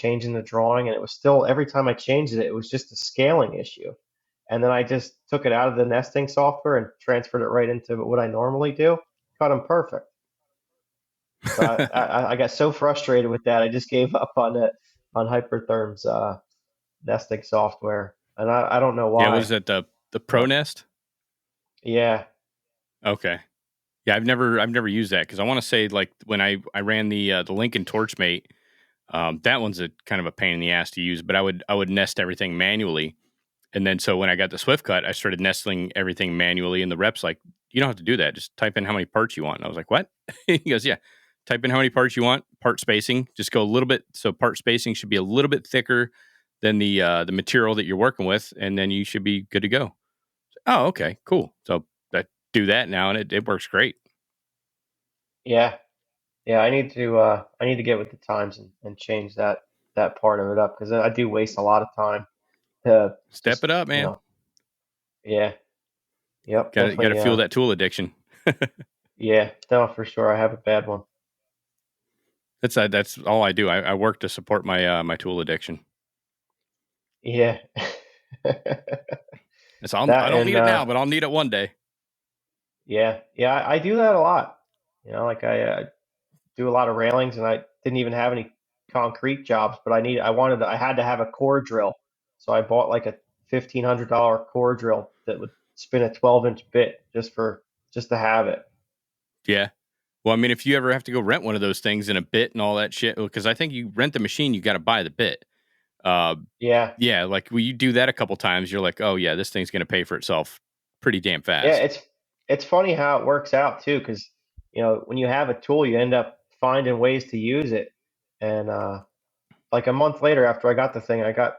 and it was still every time I changed it, it was just a scaling issue. And then I just took it out of the nesting software and transferred it right into what I normally do. Cut them perfect. So I got so frustrated with that, I just gave up on it on Hypertherm's nesting software, and I don't know Yeah, why. was that the Pro But Nest? yeah, Okay. Yeah, I've never used that because I want to say like when I ran the Lincoln Torchmate, that one's a kind of a pain in the ass to use, but I would nest everything manually. And then so when I got the Swift Cut, I started nesting everything manually, and the rep's like, you don't have to do that. Just type in how many parts you want. And I was like, what? He goes, yeah, type in how many parts you want, part spacing. Just go a little bit. So part spacing should be a little bit thicker than the material that you're working with, and then you should be good to go. Oh, okay, cool. So I do that now, and it works great. yeah, yeah. I need to get with the times and change that part of it up because I do waste a lot of time to Step just it up, you man. know yeah, yep, Got to definitely fuel that tool addiction. yeah, no, for sure. I have a bad one. That's all I do. I work to support my tool addiction. Yeah. It's I That don't and need it now, but I'll need it one day. yeah, yeah, I do that a lot. Like I do a lot of railings, and I didn't even have any concrete jobs, but I had to have a core drill, so I bought like a $1,500 core drill that would spin a 12-inch bit just to have it. Yeah. Well, I mean, if you ever have to go rent one of those things in a bit and all that shit, because I think you rent the machine, you got to buy the bit. Uh, Yeah, yeah, like when you do that a couple times, you're like, oh yeah, this thing's going to pay for itself pretty damn yeah, fast. it's funny how it works out too, because when you have a tool, you end up finding ways to use it, and like a month later after I got the thing, I got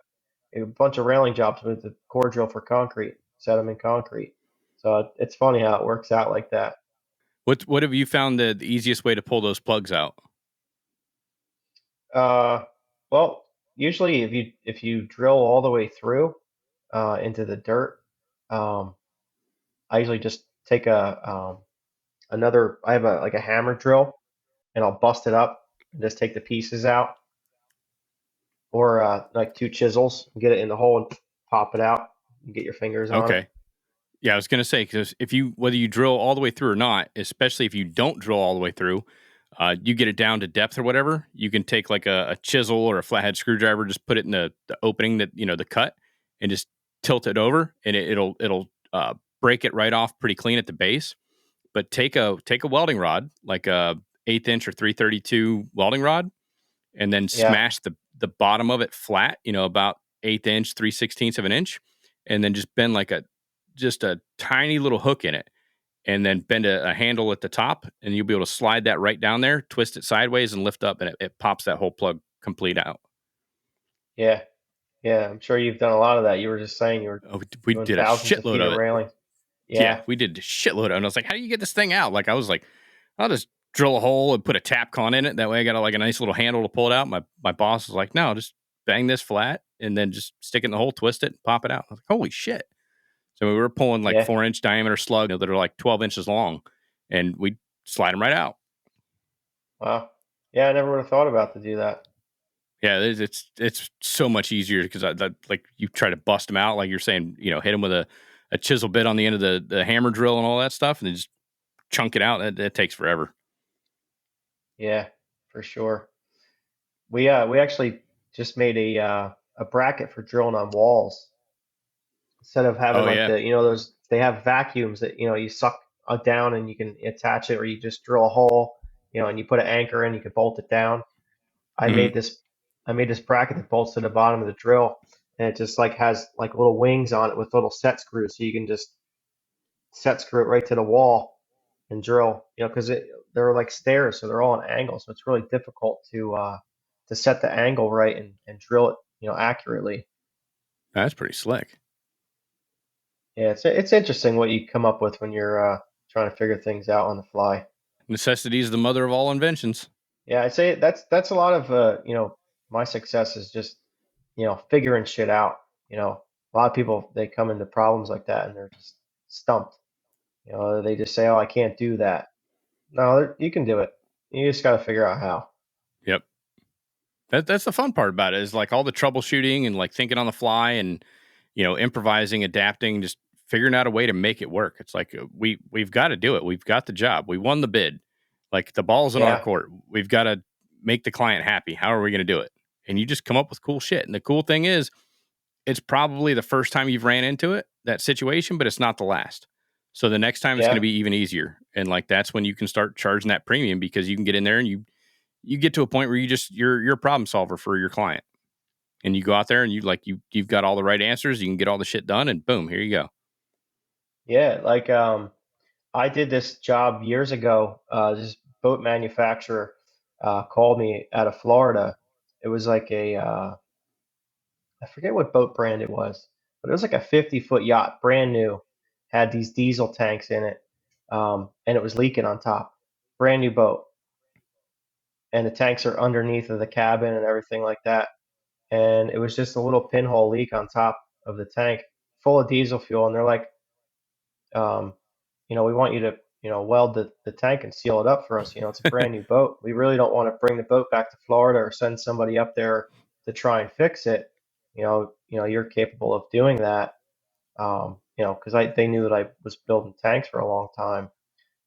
a bunch of railing jobs with the core drill for concrete, set them in concrete. So it's funny how it works out like that. What have you found the easiest way to pull those plugs out? Uh, well, usually if you drill all the way through into the dirt, um, I usually just take I have a hammer drill, and I'll bust it up and just take the pieces out, or like two chisels, get it in the hole and pop it out. You get your fingers on it. Okay. Yeah, I was going to say, because if you, whether you drill all the way through or not, especially if you don't drill all the way through, you get it down to depth or whatever, you can take like a chisel or a flathead screwdriver, just put it in the opening that, the cut, and just tilt it over, and it'll break it right off pretty clean at the base. But take a welding rod, like a 1/8 inch or 332 welding rod, and then Yeah, smash the bottom of it flat, about 1/8 inch, 3/16 of an inch, and then just bend like just a tiny little hook in it, and then bend a handle at the top, and you'll be able to slide that right down there, twist it sideways, and lift up, and it pops that whole plug complete out. yeah, yeah. I'm sure you've done a lot of that. You were just saying you were Oh, we doing did a thousands of shitload feet of of it. railing. Yeah, Yeah, we did a shitload of it. And I was like, how do you get this thing out? Like, I was like, I'll just drill a hole and put a tap con in it. That way I got like a nice little handle to pull it out. My boss was like, no, just bang this flat and then just stick it in the hole, twist it, pop it out. I was like, holy shit. So we were pulling like yeah, 4-inch diameter slugs, that are like 12 inches long, and we slide them right out. wow. Yeah, I never would have thought about to do that. Yeah, it's so much easier because like you try to bust them out, like you're saying, hit them with a chisel bit on the end of the hammer drill and all that stuff, and then just chunk it out. That takes forever. Yeah, for sure. We actually just made a bracket for drilling on walls instead of having Oh like yeah. those they have vacuums that you suck down and you can attach it, or you just drill a hole, and you put an anchor in, you can bolt it down. I Hmm. made this I made this bracket that bolts to the bottom of the drill, and it just like has like little wings on it with little set screws, so you can just set screw it right to the wall and drill. Because they're like stairs, so they're all an angle, so it's really difficult to set the angle right and drill it accurately. That's pretty slick. Yeah, it's interesting what you come up with when you're trying to figure things out on the fly. Necessity is the mother of all inventions. Yeah, I'd say that's a lot of my success is just figuring shit out. A lot of people, they come into problems like that and they're just stumped. They just say, "Oh, I can't do that." No, you can do it. You just got to figure out how. Yep. That's the fun part about it, is like all the troubleshooting and like thinking on the fly and, improvising, adapting, just figuring out a way to make it work. It's like we've got to do it. We've got the job. We won the bid. Like the ball's in our Yeah, court. We've got to make the client happy. How are we going to do it? And you just come up with cool shit. And the cool thing is, it's probably the first time you've ran into that situation, but it's not the last. So the next time it's going to yeah, be even easier. And like that's when you can start charging that premium, because you can get in there and you get to a point where you're a problem solver for your client. And you go out there and you've got all the right answers, you can get all the shit done, and boom, here you go. yeah. Like I did this job years ago. This boat manufacturer called me out of Florida. It was like I forget what boat brand it was, but it was like a 50-foot yacht, brand new, had these diesel tanks in it, and it was leaking on top. Brand new boat, and the tanks are underneath of the cabin and everything like that. And it was just a little pinhole leak on top of the tank, full of diesel fuel. And they're like, um, we want you to, weld the tank and seal it up for us. It's a brand new boat. We really don't want to bring the boat back to Florida or send somebody up there to try and fix it. You're capable of doing that. Because they knew that I was building tanks for a long time.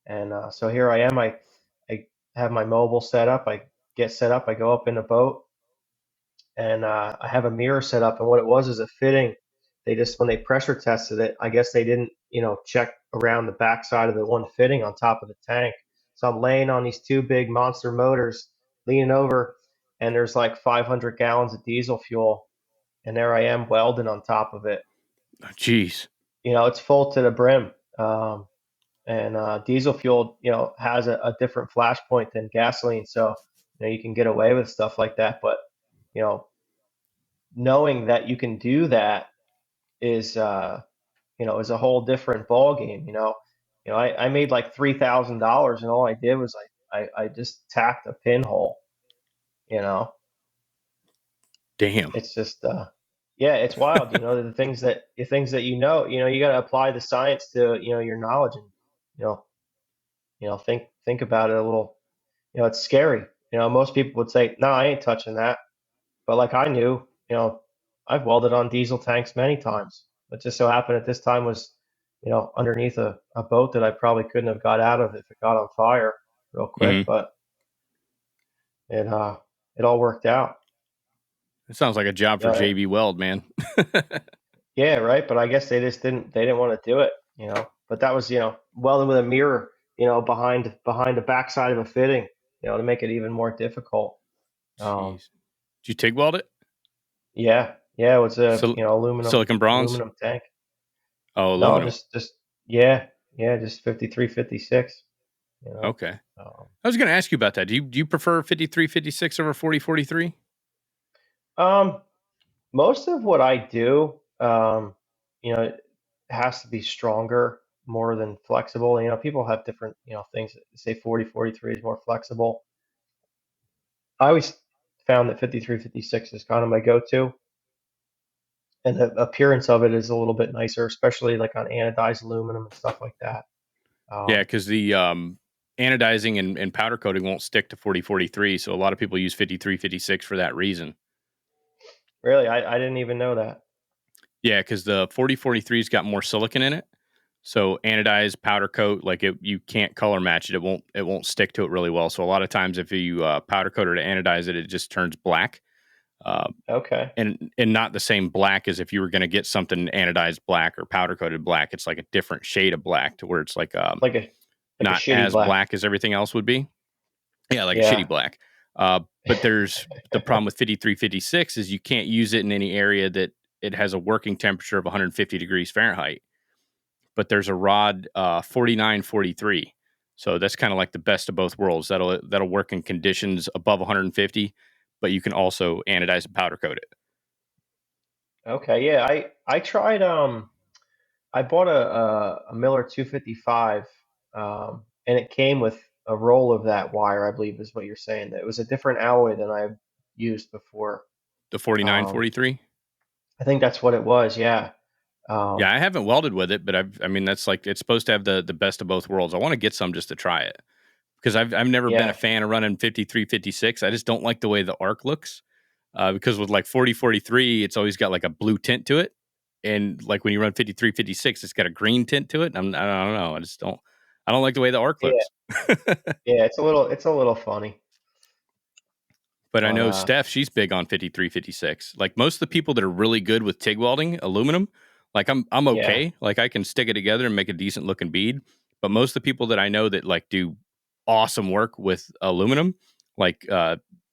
And so here I am. I have my mobile set up. I get set up. I go up in the boat, and I have a mirror set up. And what it was is a fitting. They just, when they pressure tested it, I guess they didn't, check around the backside of the one fitting on top of the tank. So I'm laying on these two big monster motors, leaning over, and there's like 500 gallons of diesel fuel, and there I am welding on top of it. Oh, jeez. It's full to the brim. And diesel fuel, has a different flash point than gasoline, so you can get away with stuff like that. But you know, knowing that you can do that is is a whole different ball game. I made like $3,000, and all I did was I just tacked a pinhole. You know, Damn. it's just yeah, it's wild. The things that you got to apply the science to your knowledge, and you know think about it a little. It's scary. Most people would say, "No, I ain't touching that." But like I knew, I've welded on diesel tanks many times. It just so happened at this time was, underneath a boat that I probably couldn't have got out of if it got on fire real quick. Hmm. But it all worked out. It sounds like a job for Yeah, JV Weld, man. yeah, right. But I guess they didn't want to do it. But that was welding with a mirror, behind the backside of a fitting, to make it even more difficult. Um, Jeez. Did you TIG weld it? Yeah, yeah, it was a Sil- aluminum Silicon bronze? aluminum tank. Oh, No, aluminum. just yeah, just 53, 56. You know, Okay. um, I was going to ask you about that. Do you prefer 53, 56 over 40, 43? um, most of what I do, it has to be stronger more than flexible. People have different things. Say 40, 43 is more flexible. I always found that 53, 56 is kind of my go-to, and the appearance of it is a little bit nicer, especially like on anodized aluminum and stuff like that. Yeah, Um, because the anodizing and powder coating won't stick to 40, 43. So a lot of people use 53, 56 for that reason. Really, I didn't even know that. Yeah, because the 40, 43's got more silicon in it. So anodized powder coat, like you can't color match it. It won't stick to it really well. So a lot of times, if you powder coat or to anodize it, it just turns black, uh, Okay, and not the same black as if you were going to get something anodized black or powder coated black. It's like a different shade of black, to where it's like like a like a not shitty as black. black as everything else would be. Yeah, like a shitty Yeah. black. But there's the problem with 53, 56 is you can't use it in any area that it has a working temperature of 150 degrees Fahrenheit. But there's a rod 49, 43. So that's kind of like the best of both worlds. That'll work in conditions above 150, but you can also anodize and powder coat it. Okay. Yeah. I tried. I bought a Miller 255, and it came with a roll of that wire. I believe is what you're saying. It was a different alloy than I've used before. The 49, Um, 43. I think that's what it was. Yeah. Yeah, Um, I haven't welded with it, but I mean, that's like, it's supposed to have the best of both worlds. I want to get some just to try it because I've never been a yeah. fan of running 53, 56. I just don't like the way the arc looks. Because with like 40, 43, it's always got like a blue tint to it. And like when you run 53, 56, it's got a green tint to it. I don't know. I don't like the way the arc Yeah. looks. Yeah. It's a little funny, But I but know Steph, she's big on 53, 56. Like most of the people that are really good with TIG welding, aluminum, like I'm yeah. okay. Like I can stick it together and make a decent looking bead. But most of the people that I know that like do awesome work with aluminum, like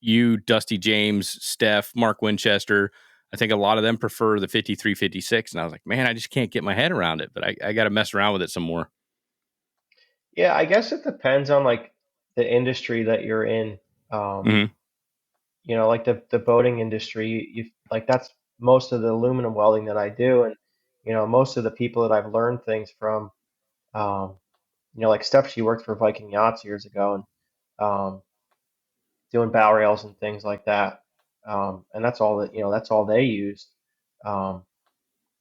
you, Dusty James, Steph, Mark Winchester, I think a lot of them prefer the 53, 56. And I was like, man, I just can't get my head around it. But I got to mess around with it some more. Yeah. I guess it depends on like the industry that you're in. Um, Hmm. like the boating industry, you like that's most of the aluminum welding that I do, and most of the people that I've learned things from, um, like Steph, she worked for Viking Yachts years ago, and doing Bowrails and things like that, and that's all they used. Um,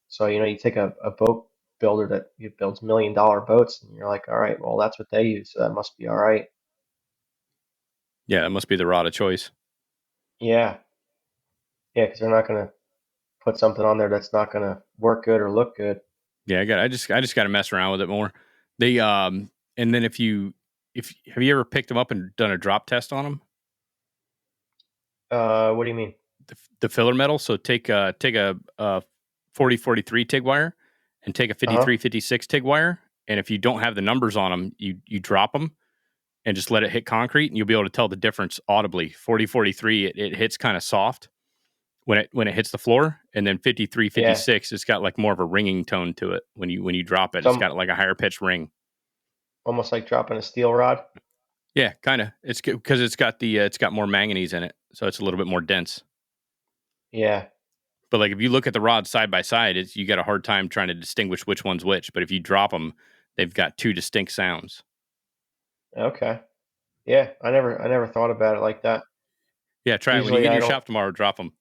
so you take a boat builder that builds $1 million boats, and you're like, all right, well that's what they use, so that must be all right. Yeah, it must be the rod of choice. Yeah, yeah, because they're not gonna put something on there that's not gonna work good or look good. Yeah, I just got to mess around with it more. They and then if have you ever picked them up and done a drop test on them? What do you mean? The filler metal. So take a 40, 43 TIG wire and take a Uh-huh. 53, 56 TIG wire, and if you don't have the numbers on them, you drop them and just let it hit concrete, and you'll be able to tell the difference audibly. 40, 43, it hits kind of soft when it hits the floor, and then 53, Yeah. 56, it's got like more of a ringing tone to it when you drop it. It's Some got like a higher pitched ring. almost like dropping a steel rod. Yeah, kind of. It's because it's got more manganese in it, so it's a little bit more dense. Yeah. But like if you look at the rods side by side, it's you got a hard time trying to distinguish which one's which. But if you drop them, they've got two distinct sounds. Okay. Yeah. I never thought about it like that. Yeah, try it when you Usually get in I your don't. shop tomorrow. Drop them.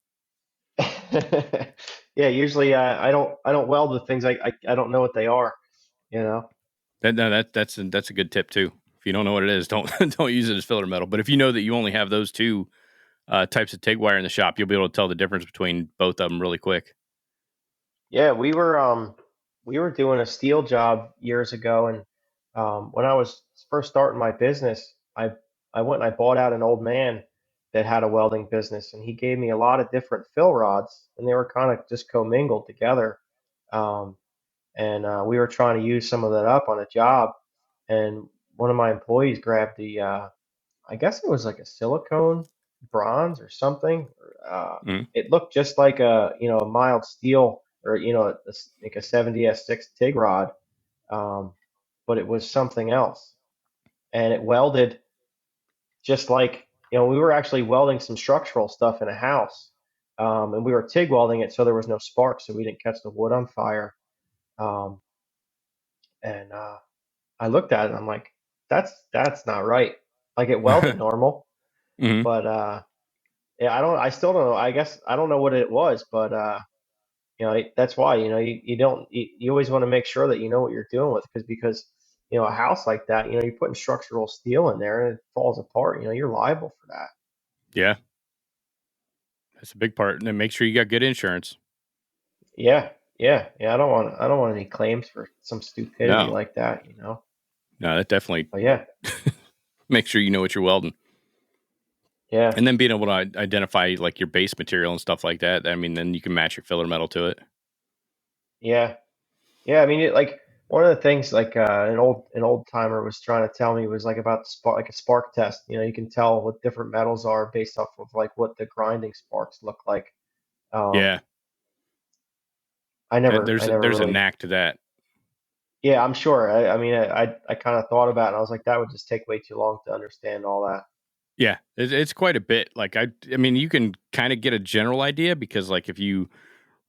Yeah. Usually I don't weld with things I don't know what they are. You know. That's a good tip too. If you don't know what it is, don't don't use it as filler metal. But if you know that you only have those two types of TIG wire in the shop, you'll be able to tell the difference between both of them really quick. Yeah. We were doing a steel job years ago, and when I was first starting my business, I went and I bought out an old man that had a welding business, and he gave me a lot of different fill rods, and they were kind of just commingled together. Um, and we were trying to use some of that up on a job, and one of my employees grabbed I guess it was like a silicone bronze or something. Mm. It looked just like a mild steel, or like a 70S6 TIG rod, um, but it was something else, and it welded just like we were actually welding some structural stuff in a house, and we were TIG welding it so there was no sparks, so we didn't catch the wood on fire. Um, and I looked at it, and I'm like, that's not right. Like it welded normal, Hmm. but yeah, I still don't know. I guess I don't know what it was, but that's why you don't you always want to make sure that you know what you're doing with, because a house like that, you're putting structural steel in there and it falls apart. You're liable for that. Yeah, that's a big part. And then make sure you got good insurance. Yeah, yeah, yeah. I don't want any claims for some stupidity No, like that. no, that definitely But yeah, make sure you know what you're welding. yeah, And then being able to identify like your base material and stuff like that. I mean, then you can match your filler metal to it. yeah. Yeah, I mean, like one of the things like an old timer was trying to tell me was like about spark, like a spark test. You can tell what different metals are based off of like what the grinding sparks look like. Um, Yeah, I never, I never there's a really. knack to that. Yeah, I'm sure. I mean, I kind of thought about it, and I was like, that would just take way too long to understand all that. Yeah, it's quite a bit. Like I mean, you can kind of get a general idea because like if you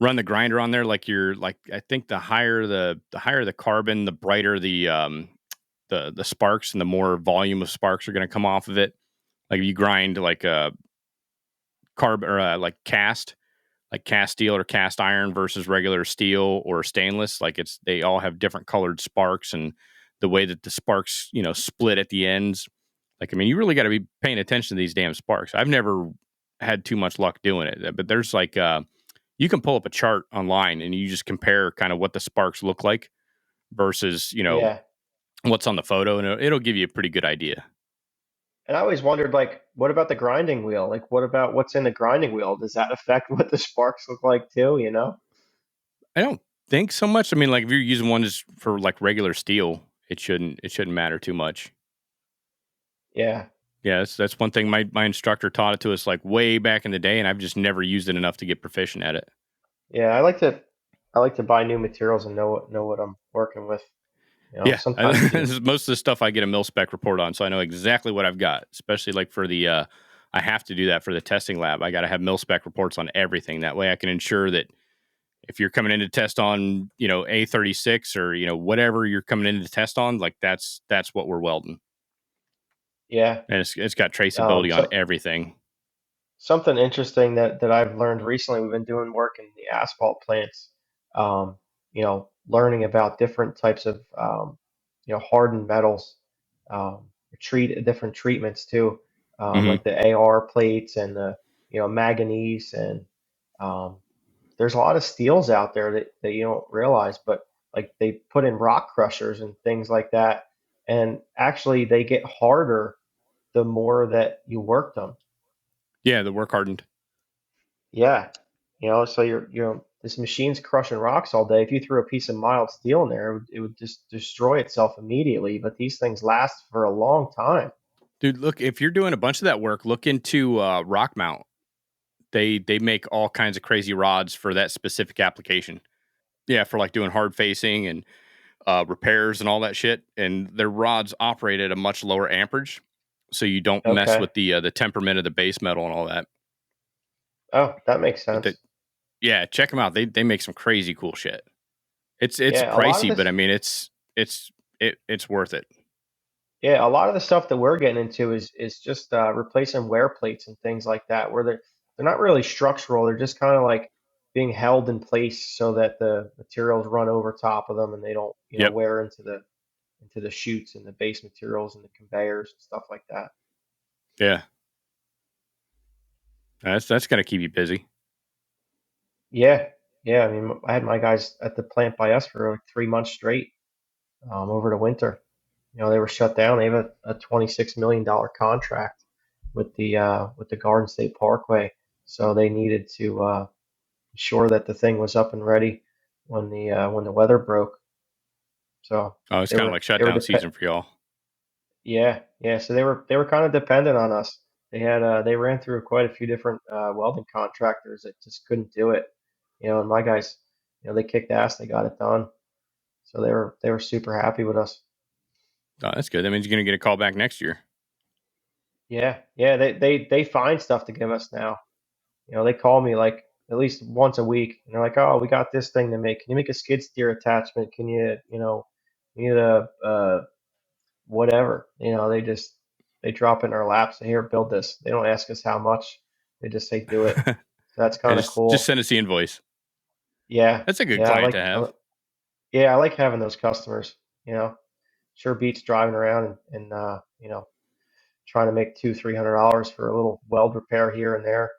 run the grinder on there, like you're like I think the higher the carbon, the brighter the sparks and the more volume of sparks are going to come off of it. Like if you grind like a carb or like cast, like cast steel or cast iron versus regular steel or stainless. Like they all have different colored sparks, and the way that the sparks, split at the ends. Like, I mean, you really got to be paying attention to these damn sparks. I've never had too much luck doing it, but there's like, you can pull up a chart online and you just compare kind of what the sparks look like versus, Yeah. what's on the photo, and it'll give you a pretty good idea. And I always wondered, like, what about the grinding wheel? Like, what about what's in the grinding wheel? Does that affect what the sparks look like too, you know? I don't think so much. I mean, like if you're using one just for like regular steel, it shouldn't matter too much. Yeah. Yeah, that's one thing my instructor taught it to us like way back in the day, and I've just never used it enough to get proficient at it. Yeah, I like to buy new materials and know what I'm working with. You know, Yeah, sometimes you this is most of the stuff I get a mil spec report on, so I know exactly what I've got. Especially like for the, I have to do that for the testing lab. I got to have mil spec reports on everything. That way, I can ensure that if you're coming in to test on, A36 or whatever you're coming in to test on, like that's what we're welding, yeah. and it's got traceability on So everything. something interesting that I've learned recently, we've been doing work in the asphalt plants, learning about different types of, hardened metals, different treatments too, Hmm. like the AR plates and the, manganese and, um, there's a lot of steels out there that you don't realize, but like they put in rock crushers and things like that. And actually they get harder the more that you work them. Yeah, the work hardened. Yeah, so this machine's crushing rocks all day. If you threw a piece of mild steel in there, it would just destroy itself immediately. But these things last for a long time. Dude, look, if you're doing a bunch of that work, look into Rock Mount. They make all kinds of crazy rods for that specific application. Yeah, for like doing hard facing and repairs and all that shit. And their rods operate at a much lower amperage, so you don't mess Okay. with the temperament of the base metal and all that. Oh, that makes But sense. yeah, check them out. They make some crazy cool shit. It's Yeah, a lot of pricey, but I this, mean it's worth it. yeah, a lot of the stuff that we're getting into is just replacing wear plates and things like that, where they're not really structural. They're just kind of like being held in place so that the materials run over top of them and they don't, Yep. wear into the chutes and the base materials and the conveyors and stuff like that. Yeah. That's gonna keep you busy. Yeah, yeah. I mean, I had my guys at the plant by us for like 3 months straight, over the winter. They were shut down. They have a $26 million contract with the Garden State Parkway, so they needed to ensure that the thing was up and ready when the weather broke. So Oh, it's they kind of were like they were shutdown season for y'all. yeah, yeah. So they were kind of dependent on us. They ran through quite a few different welding contractors that just couldn't do it. And my guys, they kicked ass. They got it done. So they were super happy with us. Oh, that's good. That means you're gonna get a call back next year. Yeah, yeah. They find stuff to give us now. They call me like at least once a week, and they're like, "Oh, we got this thing to make. Can you make a skid steer attachment? Can you need a whatever?" They drop it in our laps. And here, build this. They don't ask us how much. They just say do it. So that's Yeah, kind of just cool. send us the invoice. Yeah, That's a good yeah. client to have. Yeah, I like having those customers. Sure beats driving around and trying to make $200-300 for a little weld repair here and there.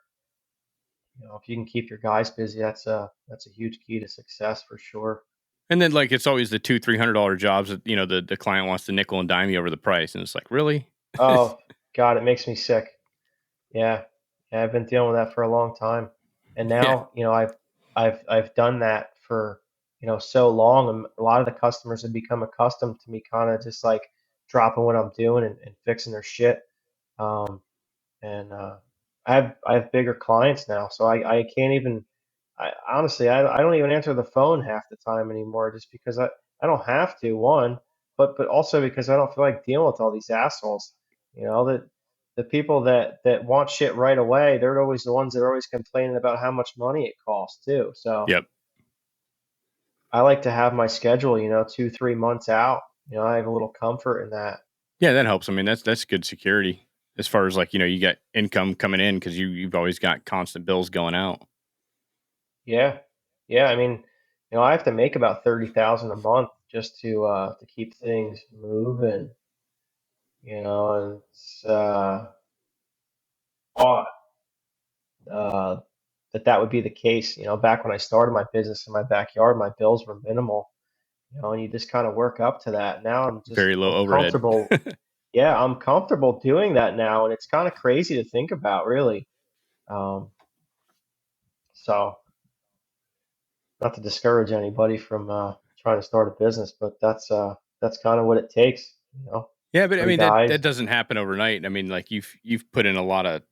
If you can keep your guys busy, that's a huge key to success for sure. And then like it's always the $200-300 jobs that the client wants to nickel and dime you over the price, and it's like really. Oh God, it makes me sick. Yeah, yeah, I've been dealing with that for a long time, and Yeah. now I've done that for so long, and a lot of the customers have become accustomed to me kind of just like dropping what I'm doing and fixing their shit. Um, and I have bigger clients now, so I can't even. I honestly I don't even answer the phone half the time anymore, just because I don't have to, one, but also because I don't feel like dealing with all these assholes. That the people that want shit right away, they're always the ones that are always complaining about how much money it costs too. So Yep. I like to have my schedule, 2-3 months out. I have a little comfort in that. Yeah, that helps. I mean, that's good security as far as like you got income coming in because you've always got constant bills going out. Yeah, yeah. I mean, I have to make about 30,000 a month just to keep things moving. And it's odd uh, that would be the case. Back when I started my business in my backyard, my bills were minimal. And you just kind of work up to that. Now Very low I'm overhead. comfortable. Yeah, I'm comfortable doing that now, and it's kind of crazy to think about, really. Um, so, not to discourage anybody from trying to start a business, but that's kind of what it takes. Yeah, but I Three mean that guys. doesn't happen overnight. I mean, like you've put in a lot of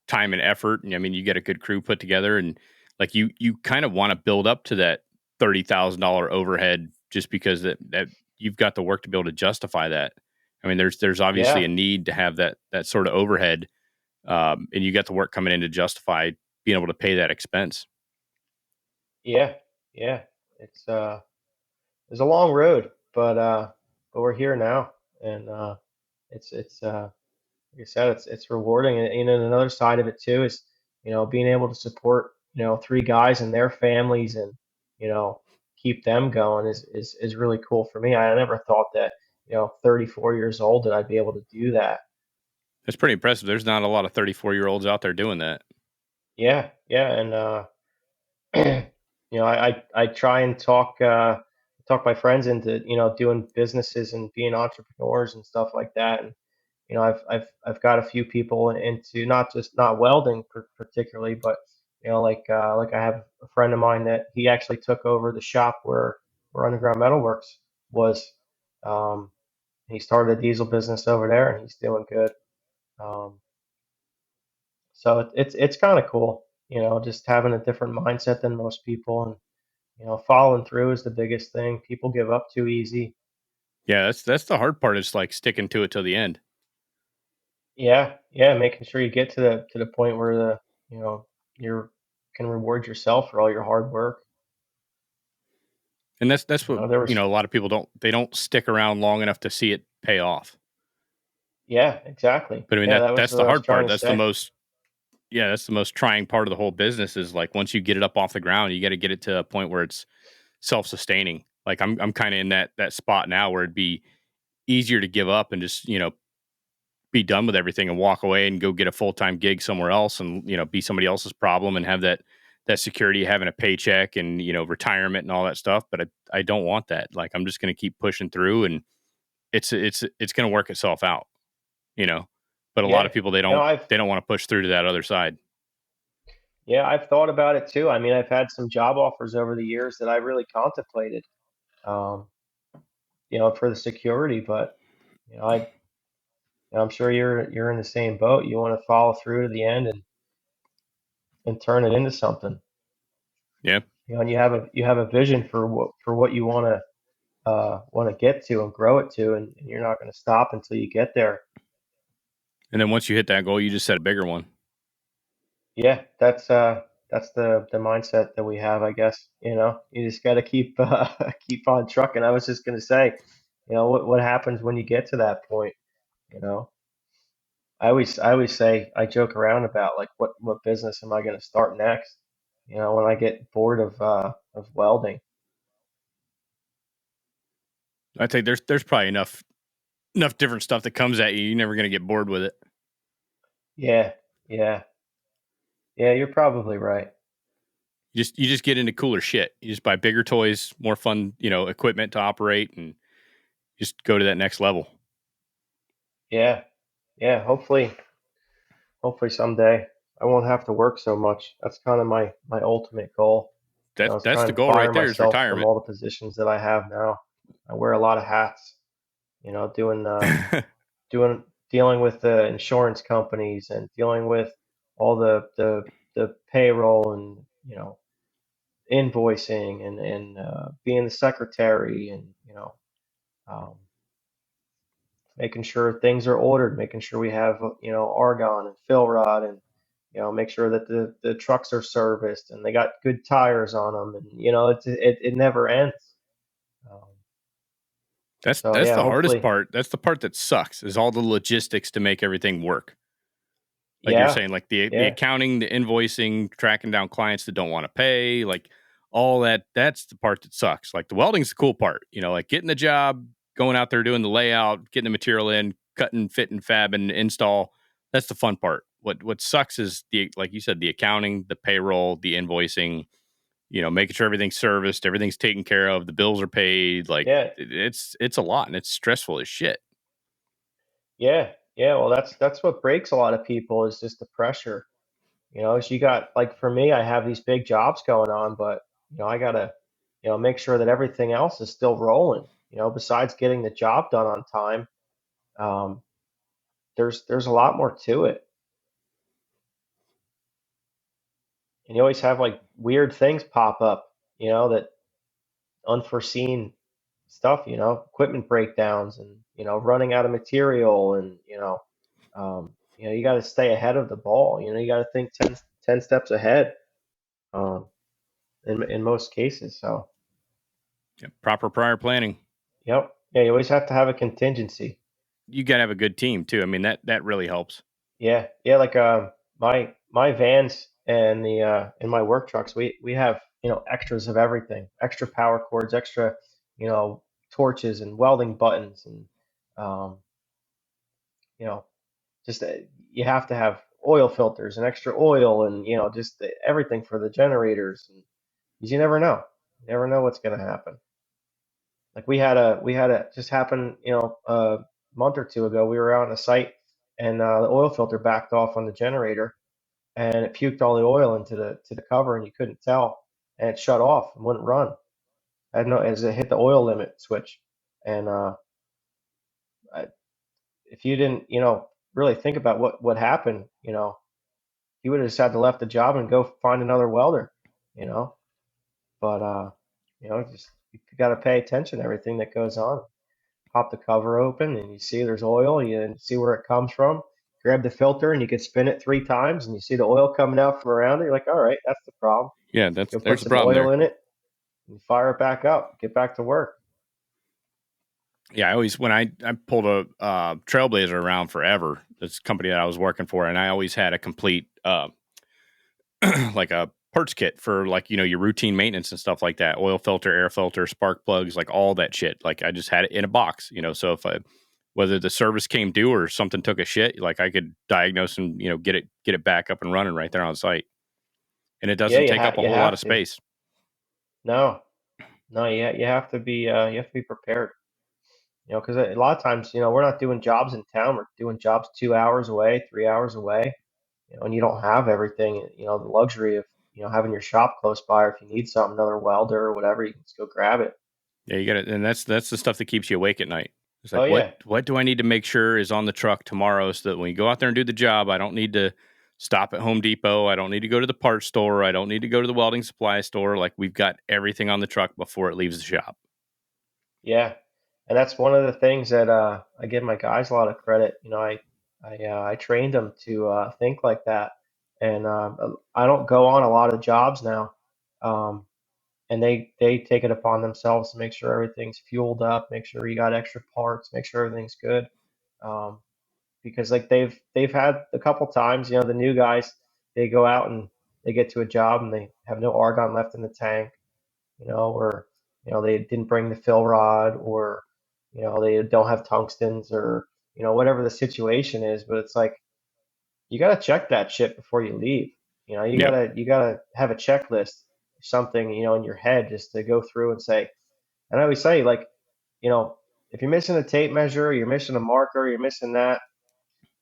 time and effort, and I mean you get a good crew put together, and like you kind of want to build up to that $30,000 overhead just because that you've got the work to be able to justify that. I mean, there's obviously Yeah, a need to have that sort of overhead, and you got the work coming in to justify being able to pay that expense. yeah, yeah. It's a long road, but we're here now, and it's like I said, it's rewarding. And another side of it too is, being able to support, three guys and their families, and you know, keep them going is really cool for me. I never thought that, 34 years old, that I'd be able to do that. That's pretty impressive. There's not a lot of 34-year-olds out there doing that. Yeah, yeah, and I try and talk my friends into, doing businesses and being entrepreneurs and stuff like that. And I've got a few people into not welding particularly, but like I have a friend of mine that he actually took over the shop where Underground Metalworks was. Um, he started a diesel business over there, and he's doing good. Um, so it's kind of cool, just having a different mindset than most people, and following through is the biggest thing. People give up too easy. Yeah, that's the hard part is like sticking to it till the end. Yeah, yeah, making sure you get to the point where you know you can reward yourself for all your hard work. And that's what, There was a lot of people don't stick around long enough to see it pay off. Yeah, exactly. But I mean Yeah, that was that's what the I was hard part. trying to say. That's the most trying part of the whole business is like once you get it up off the ground, you got to get it to a point where it's self-sustaining. Like I'm kind of in that spot now where it'd be easier to give up and just, be done with everything and walk away and go get a full-time gig somewhere else and, be somebody else's problem and have that security of having a paycheck and, retirement and all that stuff, but I don't want that. Like I'm just going to keep pushing through and it's going to work itself out, you know. But a lot Yeah, of people no, I've they don't want to push through to that other side. yeah, I've thought about it too. I mean, I've had some job offers over the years that I really contemplated, um, for the security, but you know, I I'm sure you're in the same boat. You want to follow through to the end and turn it into something. Yeah. And you have a vision for what you want to get to and grow it to, and you're not going to stop until you get there. And then once you hit that goal, you just set a bigger one. Yeah, that's the mindset that we have, I guess. You just got to keep keep on trucking. I was just gonna say, what happens when you get to that point. You know, I always say, I joke around about, like, what business am I gonna start next? When I get bored of welding. I think there's probably enough different stuff that comes at you. You're never going to get bored with it. Yeah, yeah, yeah. You're probably right. You just get into cooler shit. You just buy bigger toys, more fun, equipment to operate, and just go to that next level. Yeah, yeah. Hopefully someday I won't have to work so much. That's kind of my ultimate goal. I was That's the trying to goal right fire there is myself from retirement. all the positions that I have now. I wear a lot of hats, doing dealing with the insurance companies, and dealing with all the payroll, and invoicing, and being the secretary, and um, making sure things are ordered, making sure we have argon and fill rod, and make sure that the trucks are serviced and they got good tires on them, and it never ends. Um, so That's yeah, the hardest hopefully. part. That's the part that sucks is all the logistics to make everything work. Like you're Yeah, saying, like the yeah, accounting, the invoicing, tracking down clients that don't want to pay, like all that. That's the part that sucks. Like the welding's the cool part, like getting the job, going out there doing the layout, getting the material in, cutting, fitting, fab, and install. That's the fun part. What sucks is like you said, the accounting, the payroll, the invoicing. Making sure everything's serviced, everything's taken care of, the bills are paid. Like yeah, it's a lot and it's stressful as shit. yeah, yeah. Well, that's what breaks a lot of people is just the pressure. Is you got like for me, I have these big jobs going on, but I gotta, make sure that everything else is still rolling. Besides getting the job done on time, um, there's a lot more to it, and you always have like weird things pop up, that unforeseen stuff, equipment breakdowns and running out of material and you got to stay ahead of the ball. You got to think 10 steps ahead. Um, in most cases. So, Yeah, proper prior planning. yep. Yeah, you always have to have a contingency. You got to have a good team too. I mean, that really helps. Yeah. Yeah, like my vans and the in my work trucks, we have, extras of everything. Extra power cords, extra, you know, torches and welding buttons and um, you know, just you have to have oil filters and extra oil and, just everything for the generators and 'cause you never know. You never know what's going to happen. Like we had a just happen, a month or two ago. We were out on a site, and the oil filter backed off on the generator, and it puked all the oil into the cover, and you couldn't tell, and it shut off and wouldn't run. I had no as it hit the oil limit switch, and I, if you didn't, really think about what happened, you would have just had to left the job and go find another welder, you know. But just you got to pay attention to everything that goes on. Pop the cover open and you see there's oil, you see where it comes from. Grab the filter and you can spin it 3 times and you see the oil coming out from around it. You're like, all right, that's the problem. Yeah, Go put there's a some problem oil there. in it and fire it back up. Get back to work. Yeah, I always when I pulled a Trailblazer around forever, this company that I was working for, and I always had a complete like a parts kit for like your routine maintenance and stuff like that. Oil filter, air filter, spark plugs, like all that shit. Like I just had it in a box, so if whether the service came due or something took a shit, like I could diagnose and get it back up and running right there on site, and it Yeah, doesn't take up a you whole lot of have to. space. No, no, you have to be prepared. Because a lot of times, we're not doing jobs in town. We're doing jobs 2 hours away, 3 hours away. And you don't have everything. The luxury of having your shop close by, or if you need something, another welder or whatever, you can just go grab it. Yeah, you got it, and that's the stuff that keeps you awake at night. It's Oh like yeah, what do I need to make sure is on the truck tomorrow so that when you go out there and do the job, I don't need to stop at Home Depot. I don't need to go to the parts store. I don't need to go to the welding supply store. Like we've got everything on the truck before it leaves the shop. yeah, and that's one of the things that I give my guys a lot of credit. I trained them to think like that, and I don't go on a lot of jobs now, um, and they take it upon themselves to make sure everything's fueled up, make sure you got extra parts, make sure everything's good, um, because like they've had a couple times, the new guys they go out and they get to a job and they have no argon left in the tank, or they didn't bring the fill rod, or they don't have tungstens, or whatever the situation is. But it's like you got to check that shit before you leave. You Yep. gotta have a checklist or something, in your head just to go through and say. And I always say, like, you know, if you're missing a tape measure, you're missing a marker, you're missing that,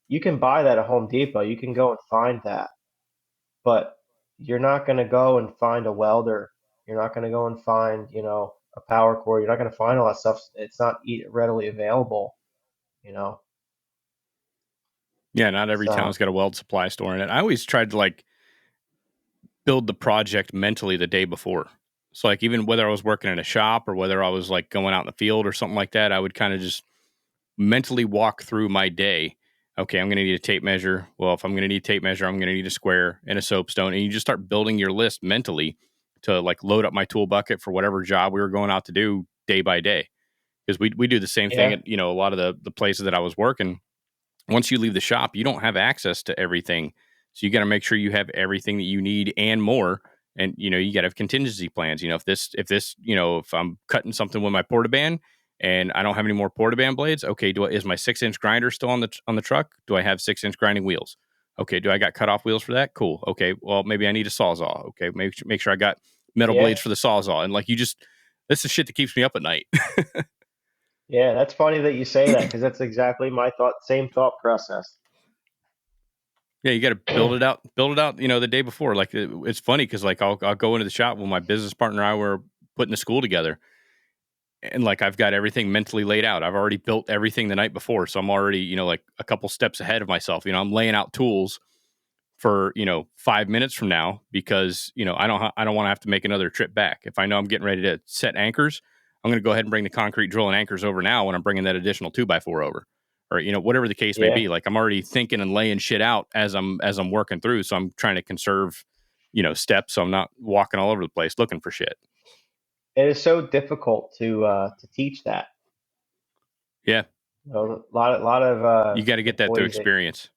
you can buy that at Home Depot. You can go and find that, but you're not going to go and find a welder. You're not going to go and find, a power cord. You're not going to find all that stuff. It's not readily available, you know. Yeah, not every So town's got a weld supply store in it. I always tried to like build the project mentally the day before. So like even whether I was working in a shop or whether I was like going out in the field or something like that, I would kind of just mentally walk through my day. Okay, I'm going to need a tape measure. Well, if I'm going to need a tape measure, I'm going to need a square and a soapstone. And you just start building your list mentally to like load up my tool bucket for whatever job we were going out to do day by day. Because we do the same thing yeah, at, a lot of the places that I was working. once you leave the shop, you don't have access to everything. So you got to make sure you have everything that you need and more. And, you got to have contingency plans. If I'm cutting something with my portaband and I don't have any more portaband blades, okay, is my 6-inch grinder still on the truck? Do I have 6-inch grinding wheels? Okay, do I got cutoff wheels for that? Cool. Okay, well, maybe I need a Sawzall. Okay, make sure I got metal Yeah. blades for the Sawzall. And that's the shit that keeps me up at night. Yeah, that's funny that you say that because that's exactly my same thought process. Yeah, you got to build it out, the day before. Like it's funny because like I'll go into the shop when my business partner and I were putting the school together, and like I've got everything mentally laid out. I've already built everything the night before, so I'm already like a couple steps ahead of myself. I'm laying out tools for 5 minutes from now because I don't want to have to make another trip back. If I know I'm getting ready to set anchors, I'm going to go ahead and bring the concrete drill and anchors over now when I'm bringing that additional 2x4 over, or whatever the case may Yeah. be. Like I'm already thinking and laying shit out as I'm working through, so I'm trying to conserve steps, so I'm not walking all over the place looking for shit. It is so difficult to teach that. Yeah, A lot of you got to get that through employees experience.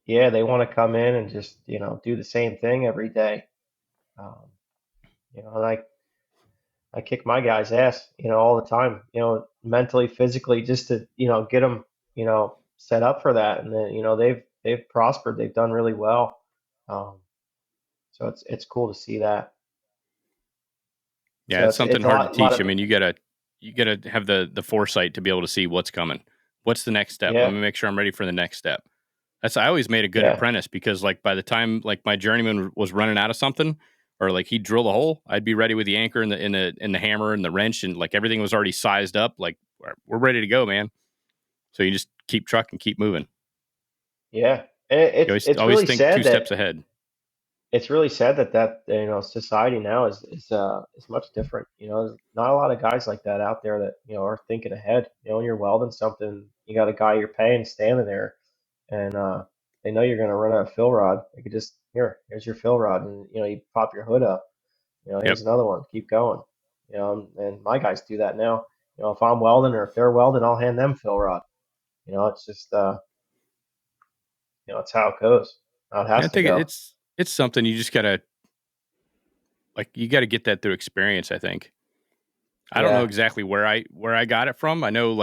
they want to come in and just do the same thing every day. Um, like I kick my guys' ass, all the time, mentally, physically, just to, get them, set up for that. And then, they've prospered. They've done really well. Um, so it's cool to see that. Yeah, So it's it's something a hard to lot teach. I of, mean, you gotta have the foresight to be able to see what's coming. What's the next step? Let yeah, me make sure I'm ready for the next step. I always made a good yeah, apprentice because like by the time like my journeyman was running out of something or like he'd drill a hole, I'd be ready with the anchor and the hammer and the wrench and like everything was already sized up. Like we're ready to go, man. So you just keep trucking, keep moving. yeah. And You it's always really think two sad steps ahead. society now is much different. There's not a lot of guys like that out there that are thinking ahead. When you're welding something, you got a guy you're paying standing there, and they know you're going to run out of fill rod. They could just here's your fill rod, and you pop your hood up. Yep. Here's another one. Keep going. And my guys do that now. If I'm welding or if they're welding, I'll hand them fill rod. It's just it's how it goes. How it Yeah, I has to think go. it's something you just gotta you gotta get that through experience, I think. I don't know Yeah. exactly where I got it from. I know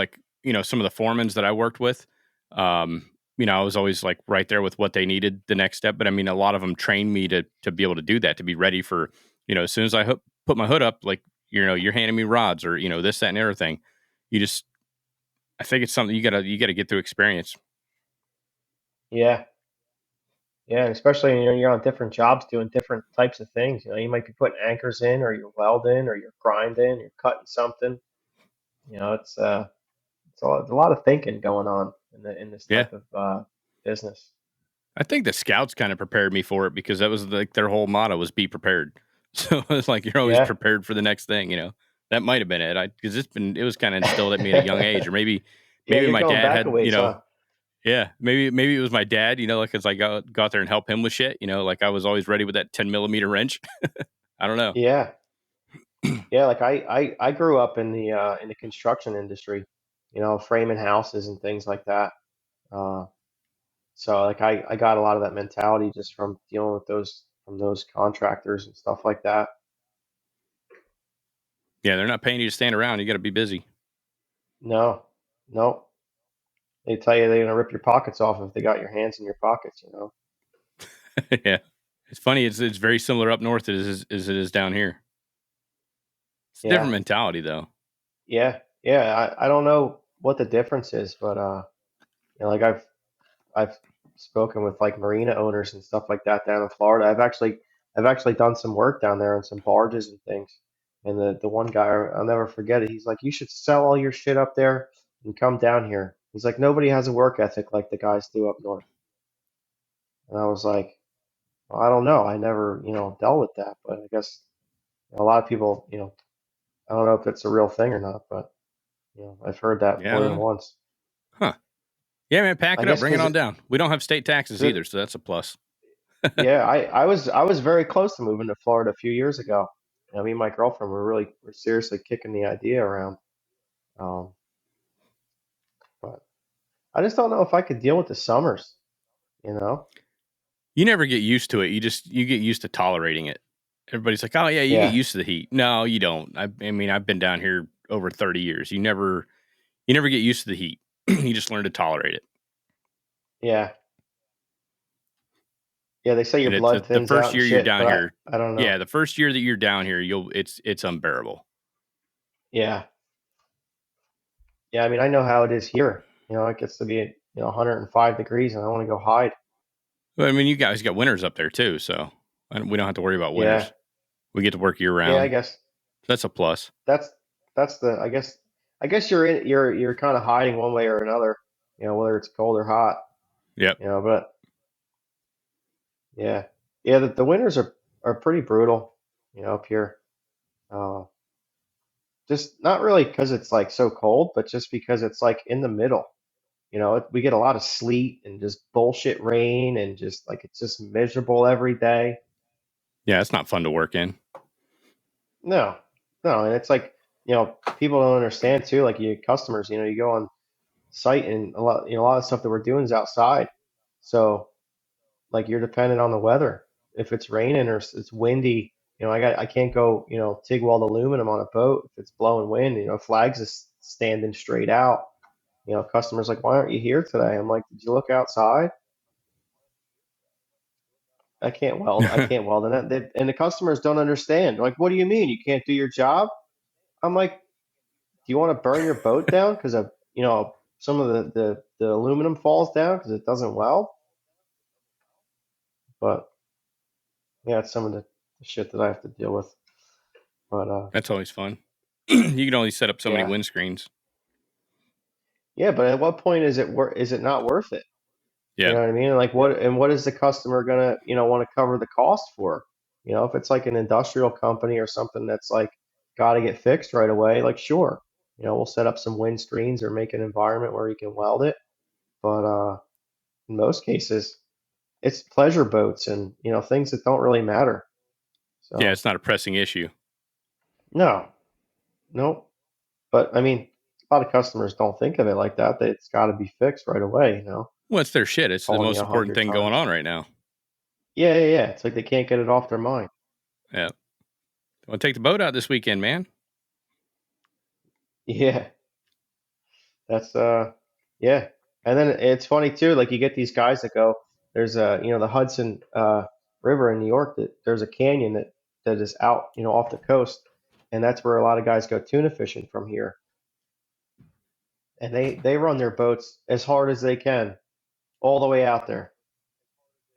some of the foremans that I worked with, I was always like right there with what they needed the next step. But I mean, a lot of them trained me to be able to do that, to be ready for, as soon as I put my hood up, like, you're handing me rods or, this, that, and everything. You just, I think it's something you gotta get through experience. Yeah. Yeah, and especially you're on different jobs doing different types of things. You might be putting anchors in, or you're welding, or you're grinding, you're cutting something. It's a lot of thinking going on in this Yeah. type of business. I think the scouts kind of prepared me for it because that was like their whole motto was be prepared. So it's like you're always Yeah. prepared for the next thing. That might have been it. Because it was kind of instilled at me at a young age, or maybe Yeah, maybe you're my going dad back a had, ways, huh? yeah, maybe it was my dad, like as I got there and help him with shit, like I was always ready with that 10 millimeter wrench. I don't know. Yeah. Yeah, like I grew up in the construction industry, framing houses and things like that. Uh, so like I got a lot of that mentality just from dealing with those contractors and stuff like that. Yeah, they're not paying you to stand around. You got to be busy. No, no. They tell you they're gonna rip your pockets off if they got your hands in your pockets. Yeah, it's funny. It's very similar up north as it is down here. It's a different Yeah, mentality though. yeah. I don't know what the difference is, but like I've spoken with like marina owners and stuff like that down in Florida. I've actually done some work down there on some barges and things. And the one guy, I'll never forget it. He's like, you should sell all your shit up there and come down here. He's like, nobody has a work ethic like the guys do up north. And I was like, well, I don't know. I never, dealt with that, but I guess a lot of people, I don't know if it's a real thing or not, but I've heard that more than Yeah, once. huh? Yeah, man, pack I it up, guess bring it because on down. We don't have state taxes it, either, so that's a plus. yeah, I was very close to moving to Florida a few years ago. Me and my girlfriend were seriously kicking the idea around. Um, but I just don't know if I could deal with the summers, you know? You never get used to it. You get used to tolerating it. Everybody's like, oh yeah, you get Yeah, used to the heat. No, you don't. I mean, I've been down here over 30 years. You never get used to the heat. You just learn to tolerate it. yeah, yeah. They say your And it's blood the thins out first and year you're shit, down but here. I don't know. Yeah, the first year that you're down here, it's unbearable. Yeah, yeah. I mean, I know how it is here. It gets to be 105 degrees, and I want to go hide. But I mean, you guys got winters up there too, so we don't have to worry about Yeah, winters. We get to work year yeah. I round. guess That's a plus. that's that's the. I guess you're kind of hiding one way or another. Whether it's cold or hot. Yep. But yeah, yeah. The winters are pretty brutal. Up here. Uh, just not really because it's like so cold, but just because it's like in the middle. We get a lot of sleet and just bullshit rain and just like it's just miserable every day. Yeah, it's not fun to work in. No, no, and it's like people don't understand too. Like you customers, you go on site and a lot of stuff that we're doing is outside. So like you're dependent on the weather. If it's raining or it's windy, I can't go TIG weld aluminum on a boat if it's blowing wind. Flags is standing straight out. Customers like, why aren't you here today? I'm like, did you look outside? I can't weld. I can't weld. And the customers don't understand. Like, what do you mean you can't do your job? I'm like, do you want to burn your boat down because of some of the aluminum falls down because it doesn't weld? But yeah, it's some of the shit that I have to deal with. But That's always fun. You can only set up so many yeah, windscreens. yeah. But at what point is it not worth it? You Yeah. know what I mean? And like what is the customer gonna want to cover the cost for? If it's like an industrial company or something that's like got to get fixed right away, like sure, we'll set up some wind screens or make an environment where you can weld it. But in most cases, it's pleasure boats and things that don't really matter. Yeah, So it's not a pressing issue. no, nope. But I mean, a lot of customers don't think of it like that. That it's got to be fixed right away. Well, it's their shit. It's the Calling you most a important hundred thing going times. on right now. Yeah, yeah, yeah. It's like they can't get it off their mind. Yeah. Want to take the boat out this weekend, man? Yeah. That's yeah. And then it's funny too, like you get these guys that go, there's the Hudson River in New York that there's a canyon that is out, off the coast, and that's where a lot of guys go tuna fishing from here. And they run their boats as hard as they can all the way out there.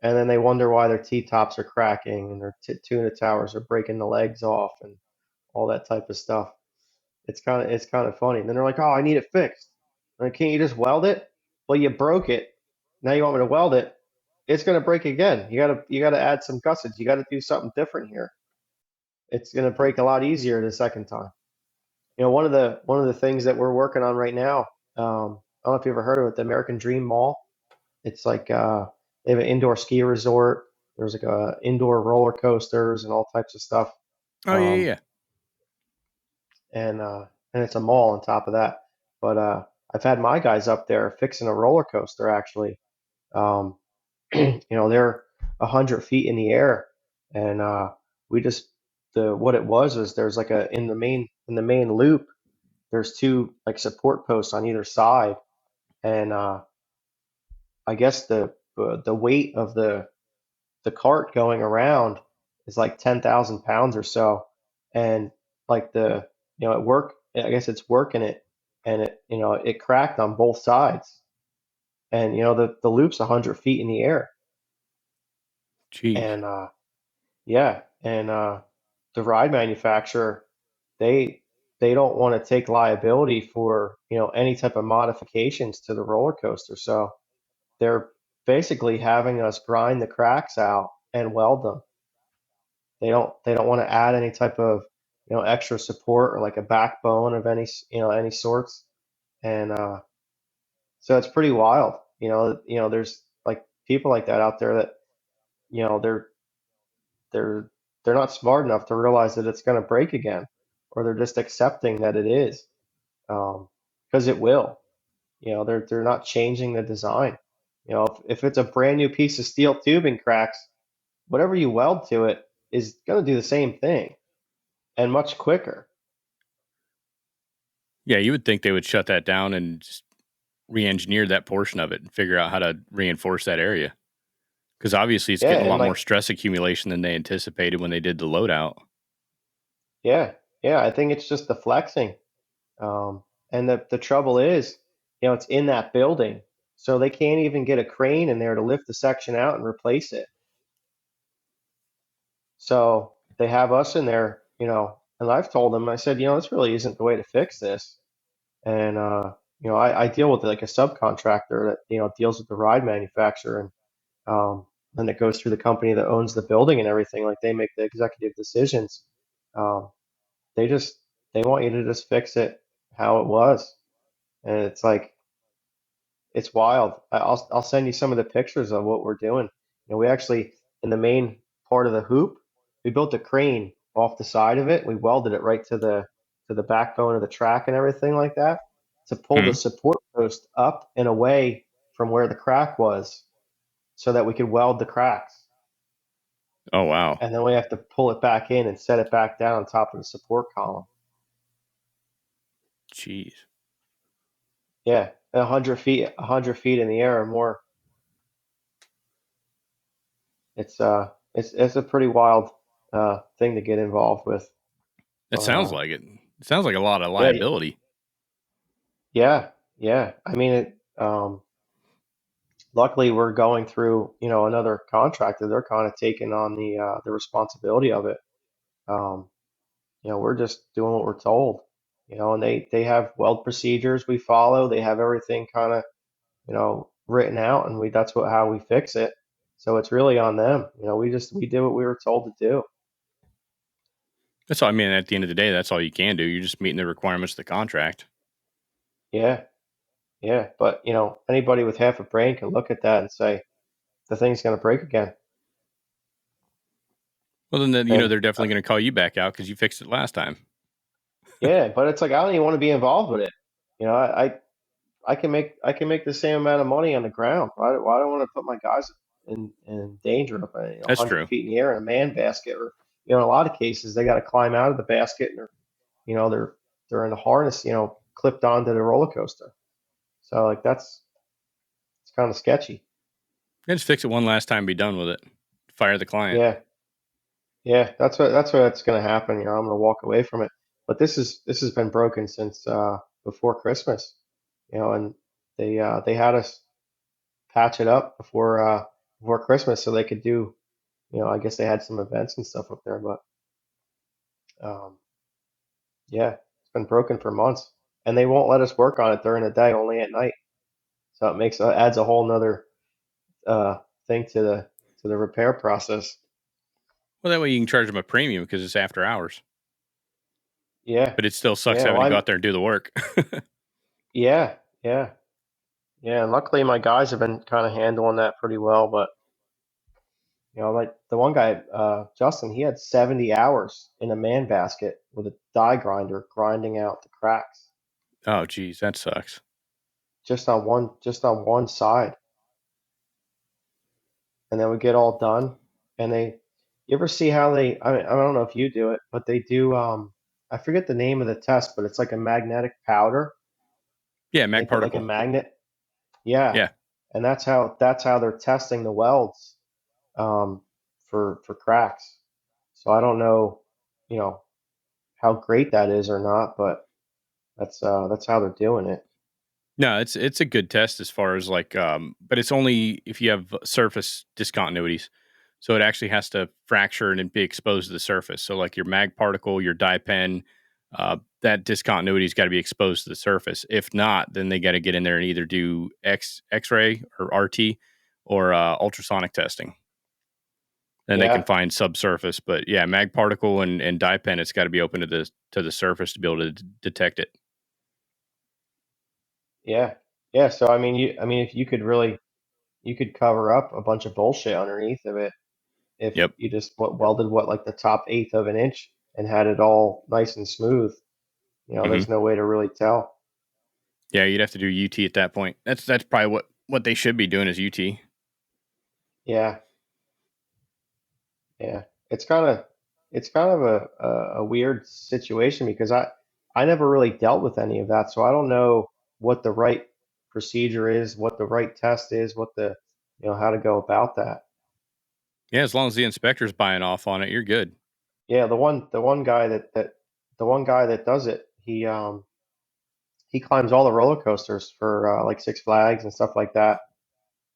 And then they wonder why their T-tops are cracking and their tuna towers are breaking the legs off and all that type of stuff. It's kind of funny. And then they're like, "Oh, I need it fixed." Like, can't you just weld it? Well, you broke it. Now you want me to weld it? It's gonna break again. You gotta add some gussets. You gotta do something different here. It's gonna break a lot easier the second time. One of the things that we're working on right now. I don't know if you ever heard of it, the American Dream Mall. It's like they have an indoor ski resort. There's like indoor roller coasters and all types of stuff. Oh, yeah, Um, yeah. and it's a mall on top of that. But I've had my guys up there fixing a roller coaster actually. Um, they're 100 feet in the air, and we just the what it was is there's like a in the main loop. There's two like support posts on either side, and I guess the weight of the cart going around is like 10,000 pounds or so. And like at work, I guess it's working it and it cracked on both sides. And, the loop's 100 feet in the air. Jeez. And, yeah. And, the ride manufacturer, they, they don't want to take liability for, any type of modifications to the roller coaster. So they're basically having us grind the cracks out and weld them. They don't want to add any type of extra support or like a backbone of any sorts. And so it's pretty wild. There's like people like that out there that you know they're they're they're not smart enough to realize that it's going to break again, or they're just accepting that it is because it will. They're not changing the design. If it's a brand new piece of steel tubing cracks, whatever you weld to it is going to do the same thing and much quicker. Yeah, you would think they would shut that down and just re-engineer that portion of it and figure out how to reinforce that area. Because obviously it's Yeah, getting a and lot more like, stress accumulation than they anticipated when they did the loadout. yeah, yeah, I think it's just the flexing. And the trouble is, it's in that building, so they can't even get a crane in there to lift the section out and replace it. So they have us in there, and I've told them, I said, this really isn't the way to fix this. And I deal with like a subcontractor that deals with the ride manufacturer, and then it goes through the company that owns the building and everything. Like they make the executive decisions. Um, they just they want you to just fix it how it was, and it's like it's wild. I'll send you some of the pictures of what we're doing. We actually, in the main part of the hoop, we built a crane off the side of it. We welded it right to the backbone of the track and everything like that to pull the Hmm. support post up and away from where the crack was, so that we could weld the cracks. Oh, wow. And then we have to pull it back in and set it back down on top of the support column. Jeez. Yeah, 100 feet in the air or more. It's a pretty wild thing to get involved with. That But sounds like it. It sounds like a lot of yeah, liability. yeah, yeah. I mean, luckily we're going through, another contractor. They're kind of taking on the responsibility of it. Um, we're just doing what we're told. And they have weld procedures we follow. They have everything kind of, written out, and that's how we fix it. So it's really on them. We did what we were told to do. That's all. I mean, at the end of the day, that's all you can do. You're just meeting the requirements of the contract. Yeah, yeah. But anybody with half a brain can look at that and say the thing's going to break again. Well, then, And they're definitely going to call you back out because you fixed it last time. yeah, but it's like I don't even want to be involved with it. I can make the same amount of money on the ground. Why do I want to put my guys in danger of That's 100 true. feet in the air in a man basket, or in a lot of cases they got to climb out of the basket, and they're in a harness, clipped onto the roller coaster. So like it's kind of sketchy. Just fix it one last time, be done with it. Fire the client. Yeah, yeah, that's what's going to happen. I'm going to walk away from it. But this has been broken since before Christmas. And they had us patch it up before Christmas so they could do, I guess they had some events and stuff up there. But um, yeah, it's been broken for months, and they won't let us work on it during the day, only at night. So adds a whole nother uh, thing to the repair process. Well, that way you can charge them a premium because it's after hours. Yeah, But it still sucks yeah, having well, to go out there and do the work. yeah, yeah, yeah. And luckily, my guys have been kind of handling that pretty well. But like the one guy, Justin, he had 70 hours in a man basket with a die grinder grinding out the cracks Oh, geez, that sucks. just on one side. And then we get all done. And you ever see how I mean, I don't know if you do it, but they do, I forget the name of the test, but it's like a magnetic powder. Yeah, They mag put like a particle. magnet. Yeah. Yeah. And that's how they're testing the welds, um, for cracks. So I don't know, you know, how great that is or not, but that's how they're doing it. No, it's a good test as far as like, but it's only if you have surface discontinuities. So it actually has to fracture and be exposed to the surface. So like your mag particle, your dye pen, that discontinuity's got to be exposed to the surface. If not, then they got to get in there and either do X-ray or RT or ultrasonic testing. Then they can Yeah, find subsurface. But yeah, mag particle and dye pen, it's got to be open to the surface to be able to detect it. yeah, yeah. So I mean, if you could cover up a bunch of bullshit underneath of it if Yep. you just welded like the top eighth of an inch and had it all nice and smooth. Hmm. There's no way to really tell. Yeah, you'd have to do UT at that point. That's probably what they should be doing is UT. Yeah, yeah. It's kind of a weird situation because I never really dealt with any of that, so I don't know what the right procedure is, what the right test is, what the how to go about that. Yeah, as long as the inspector's buying off on it, you're good. Yeah, the one guy the one guy that does it, he climbs all the roller coasters for like Six Flags and stuff like that.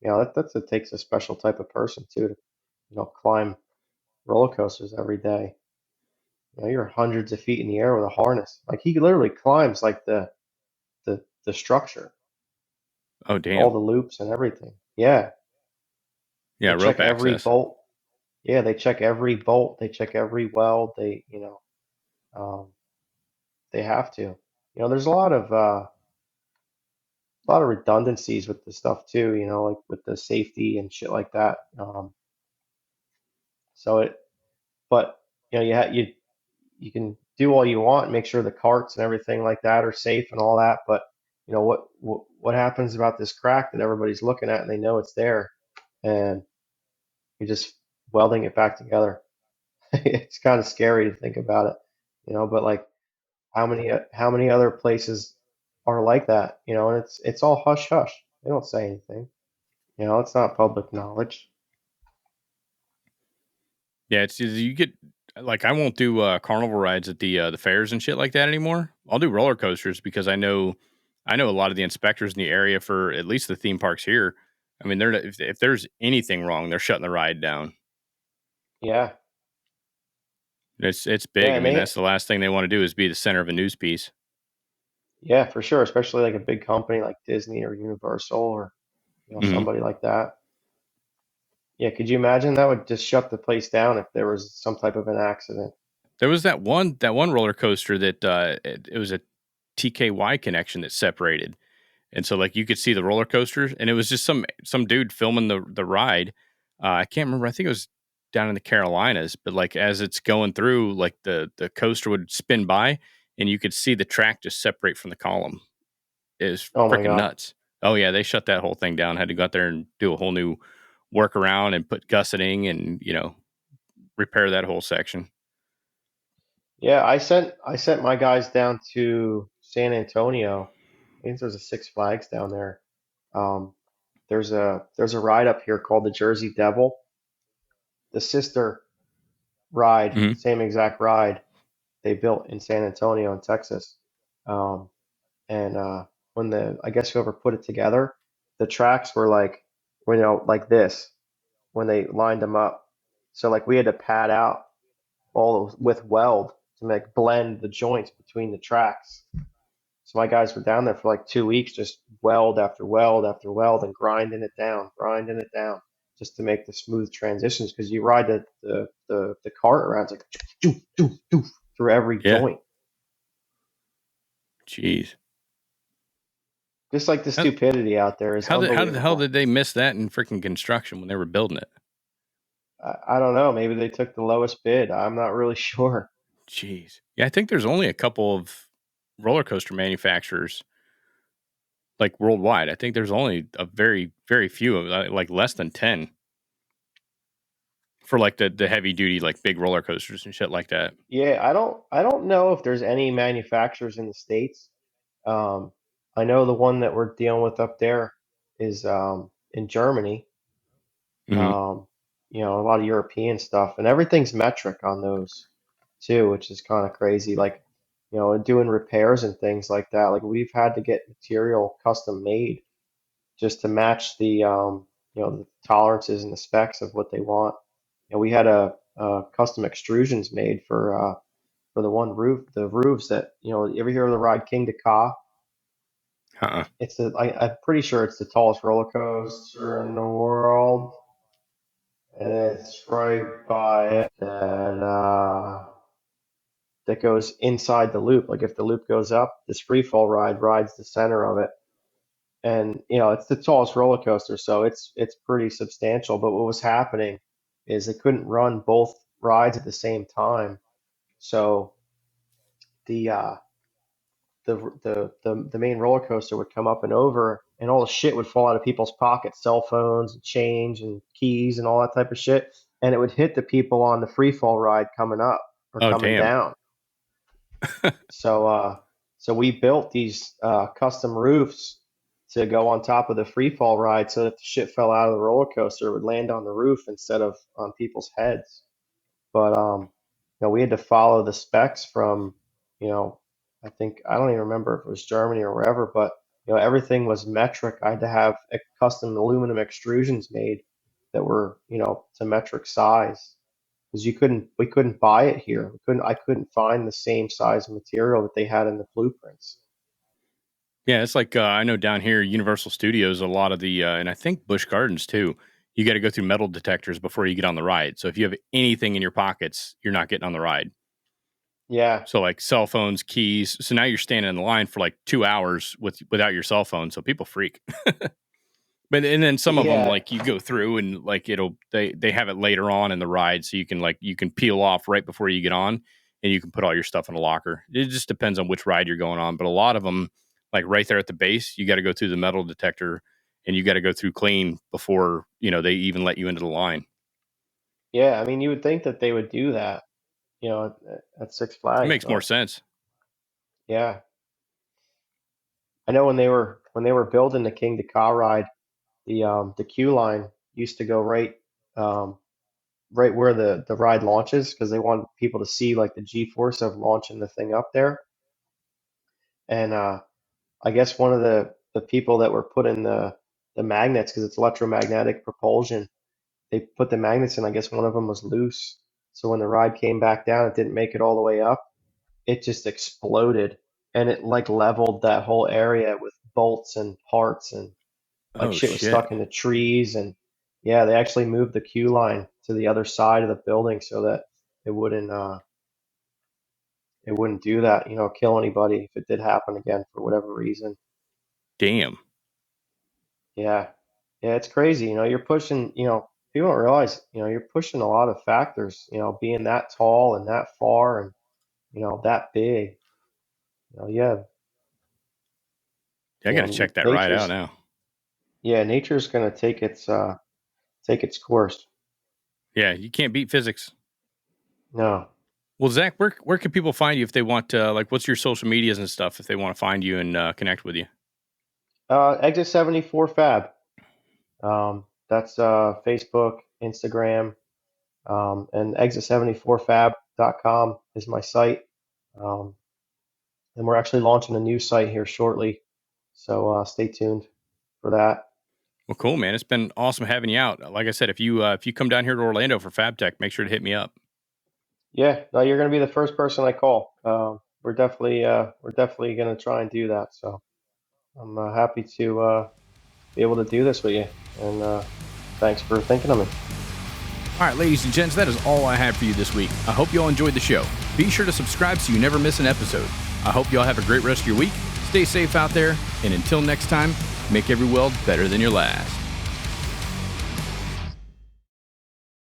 It takes a special type of person too to climb roller coasters every day. You're hundreds of feet in the air with a harness. Like he literally climbs like the structure, Oh, all damn. the loops and everything. Yeah, Yeah, they rope check every access. bolt. Yeah, they check every bolt. They check every weld. Um, they have to. There's a lot of redundancies with the stuff too. Like with the safety and shit like that. So it, but you can do all you want, make sure the carts and everything like that are safe and all that. But what happens about this crack that everybody's looking at and they know it's there, and you're just welding it back together. It's kind of scary to think about it, But like, how many other places are like that, And it's all hush hush. They don't say anything, It's not public knowledge. Yeah, it's you get like I won't do carnival rides at the fairs and shit like that anymore. I'll do roller coasters because I know a lot of the inspectors in the area for at least the theme parks here. I mean, if there's anything wrong, they're shutting the ride down. Yeah, It's yeah, big. I and mean, that's the last thing they want to do is be the center of a news piece. yeah, for sure, especially like a big company like Disney or Universal or Hmm. somebody like that. Yeah, could you imagine that would just shut the place down if there was some type of an accident? There was that one roller coaster that it was a TKY connection that separated. And so like you could see the roller coasters, and it was just some dude filming the ride. I can't remember. I think it was down in the Carolinas, but like as it's going through, like the coaster would spin by, and you could see the track just separate from the column. It was Oh my freaking God. nuts. Oh yeah, they shut that whole thing down. Had to go out there and do a whole new workaround and put gusseting and repair that whole section. Yeah, I sent my guys down to San Antonio. I think there's a Six Flags down there. Um, there's a ride up here called the Jersey Devil. The sister ride, Hmm. same exact ride they built in San Antonio in Texas. Um, and when I guess whoever put it together, the tracks were like, like this when they lined them up. So like we had to pad out all with weld to make blend the joints between the tracks. So my guys were down there for like 2 weeks, just weld after weld after weld and grinding it down, just to make the smooth transitions. Because you ride the cart around, it's like doof, doof, doof, through every Yeah. joint. Jeez. Just like the How, stupidity out there is how the hell unbelievable. did they miss that in freaking construction when they were building it? I don't know. Maybe they took the lowest bid. I'm not really sure. Jeez. Yeah, I think there's only a couple of roller coaster manufacturers like worldwide. I think there's only a very, very few of like less than 10 for like the heavy duty, like big roller coasters and shit like that. Yeah, I don't know if there's any manufacturers in the States. Um, I know the one that we're dealing with up there is in Germany. Hmm. Um, a lot of European stuff, and everything's metric on those too, which is kind of crazy. Like, doing repairs and things like that. Like we've had to get material custom made just to match the tolerances and the specs of what they want. We had a custom extrusions made for the one roof, the roofs that you ever hear of the ride King to Ka? Uh-uh. I'm pretty sure it's the tallest roller coaster in the world, and it's right by it that goes inside the loop. Like if the loop goes up, this free fall ride rides the center of it, and it's the tallest roller coaster, so it's pretty substantial. But what was happening is they couldn't run both rides at the same time, so the the main roller coaster would come up and over, and all the shit would fall out of people's pockets, cell phones, and change, and keys, and all that type of shit, and it would hit the people on the free fall ride coming up or Oh, coming damn. down. So we built these custom roofs to go on top of the free fall ride, so that the shit fell out of the roller coaster, it would land on the roof instead of on people's heads. But we had to follow the specs from, I think I don't even remember if it was Germany or wherever, but everything was metric. I had to have custom aluminum extrusions made that were to metric size, because we couldn't buy it here. I couldn't find the same size material that they had in the blueprints. Yeah, it's like I know down here, Universal Studios, a lot of the, and I think Busch Gardens too, you got to go through metal detectors before you get on the ride. So if you have anything in your pockets, you're not getting on the ride. Yeah. So like cell phones, keys. So now you're standing in the line for like 2 hours without your cell phone. So people freak. But and then some of them, like you go through and like they have it later on in the ride, so you can peel off right before you get on, and you can put all your stuff in a locker. It just depends on which ride you're going on. But a lot of them, like right there at the base, you got to go through the metal detector, and you got to go through clean before they even let you into the line. Yeah, I mean, you would think that they would do that, at Six Flags. It makes more sense. Yeah, I know when they were building the King to Ka ride, the queue line used to go right where the ride launches, because they wanted people to see like the G-force of launching the thing up there. And I guess one of the people that were putting the magnets, because it's electromagnetic propulsion, they put the magnets in. I guess one of them was loose, so when the ride came back down, it didn't make it all the way up. It just exploded, and it like leveled that whole area with bolts and parts, and like shit was stuck in the trees. And yeah, they actually moved the queue line to the other side of the building so that it wouldn't do that, kill anybody if it did happen again for whatever reason. Damn. Yeah, it's crazy. You're pushing. People don't realize. You're pushing a lot of factors. Being that tall and that far and that big. Yeah. I got to check that ride out now. Yeah, nature's gonna take its course. Yeah, you can't beat physics. No. Well, Zach, where can people find you if they want to, like, what's your social medias and stuff if they want to find you and connect with you? Exit 74 Fab. That's Facebook, Instagram, and exit74fab.com is my site. And we're actually launching a new site here shortly, so stay tuned for that. Well, cool, man. It's been awesome having you out. Like I said, if you come down here to Orlando for FabTech, make sure to hit me up. Yeah, no, you're going to be the first person I call. We're definitely going to try and do that. So I'm happy to be able to do this with you, and thanks for thinking of me. All right, ladies and gents, that is all I have for you this week. I hope you all enjoyed the show. Be sure to subscribe so you never miss an episode. I hope you all have a great rest of your week. Stay safe out there, and until next time, make every weld better than your last.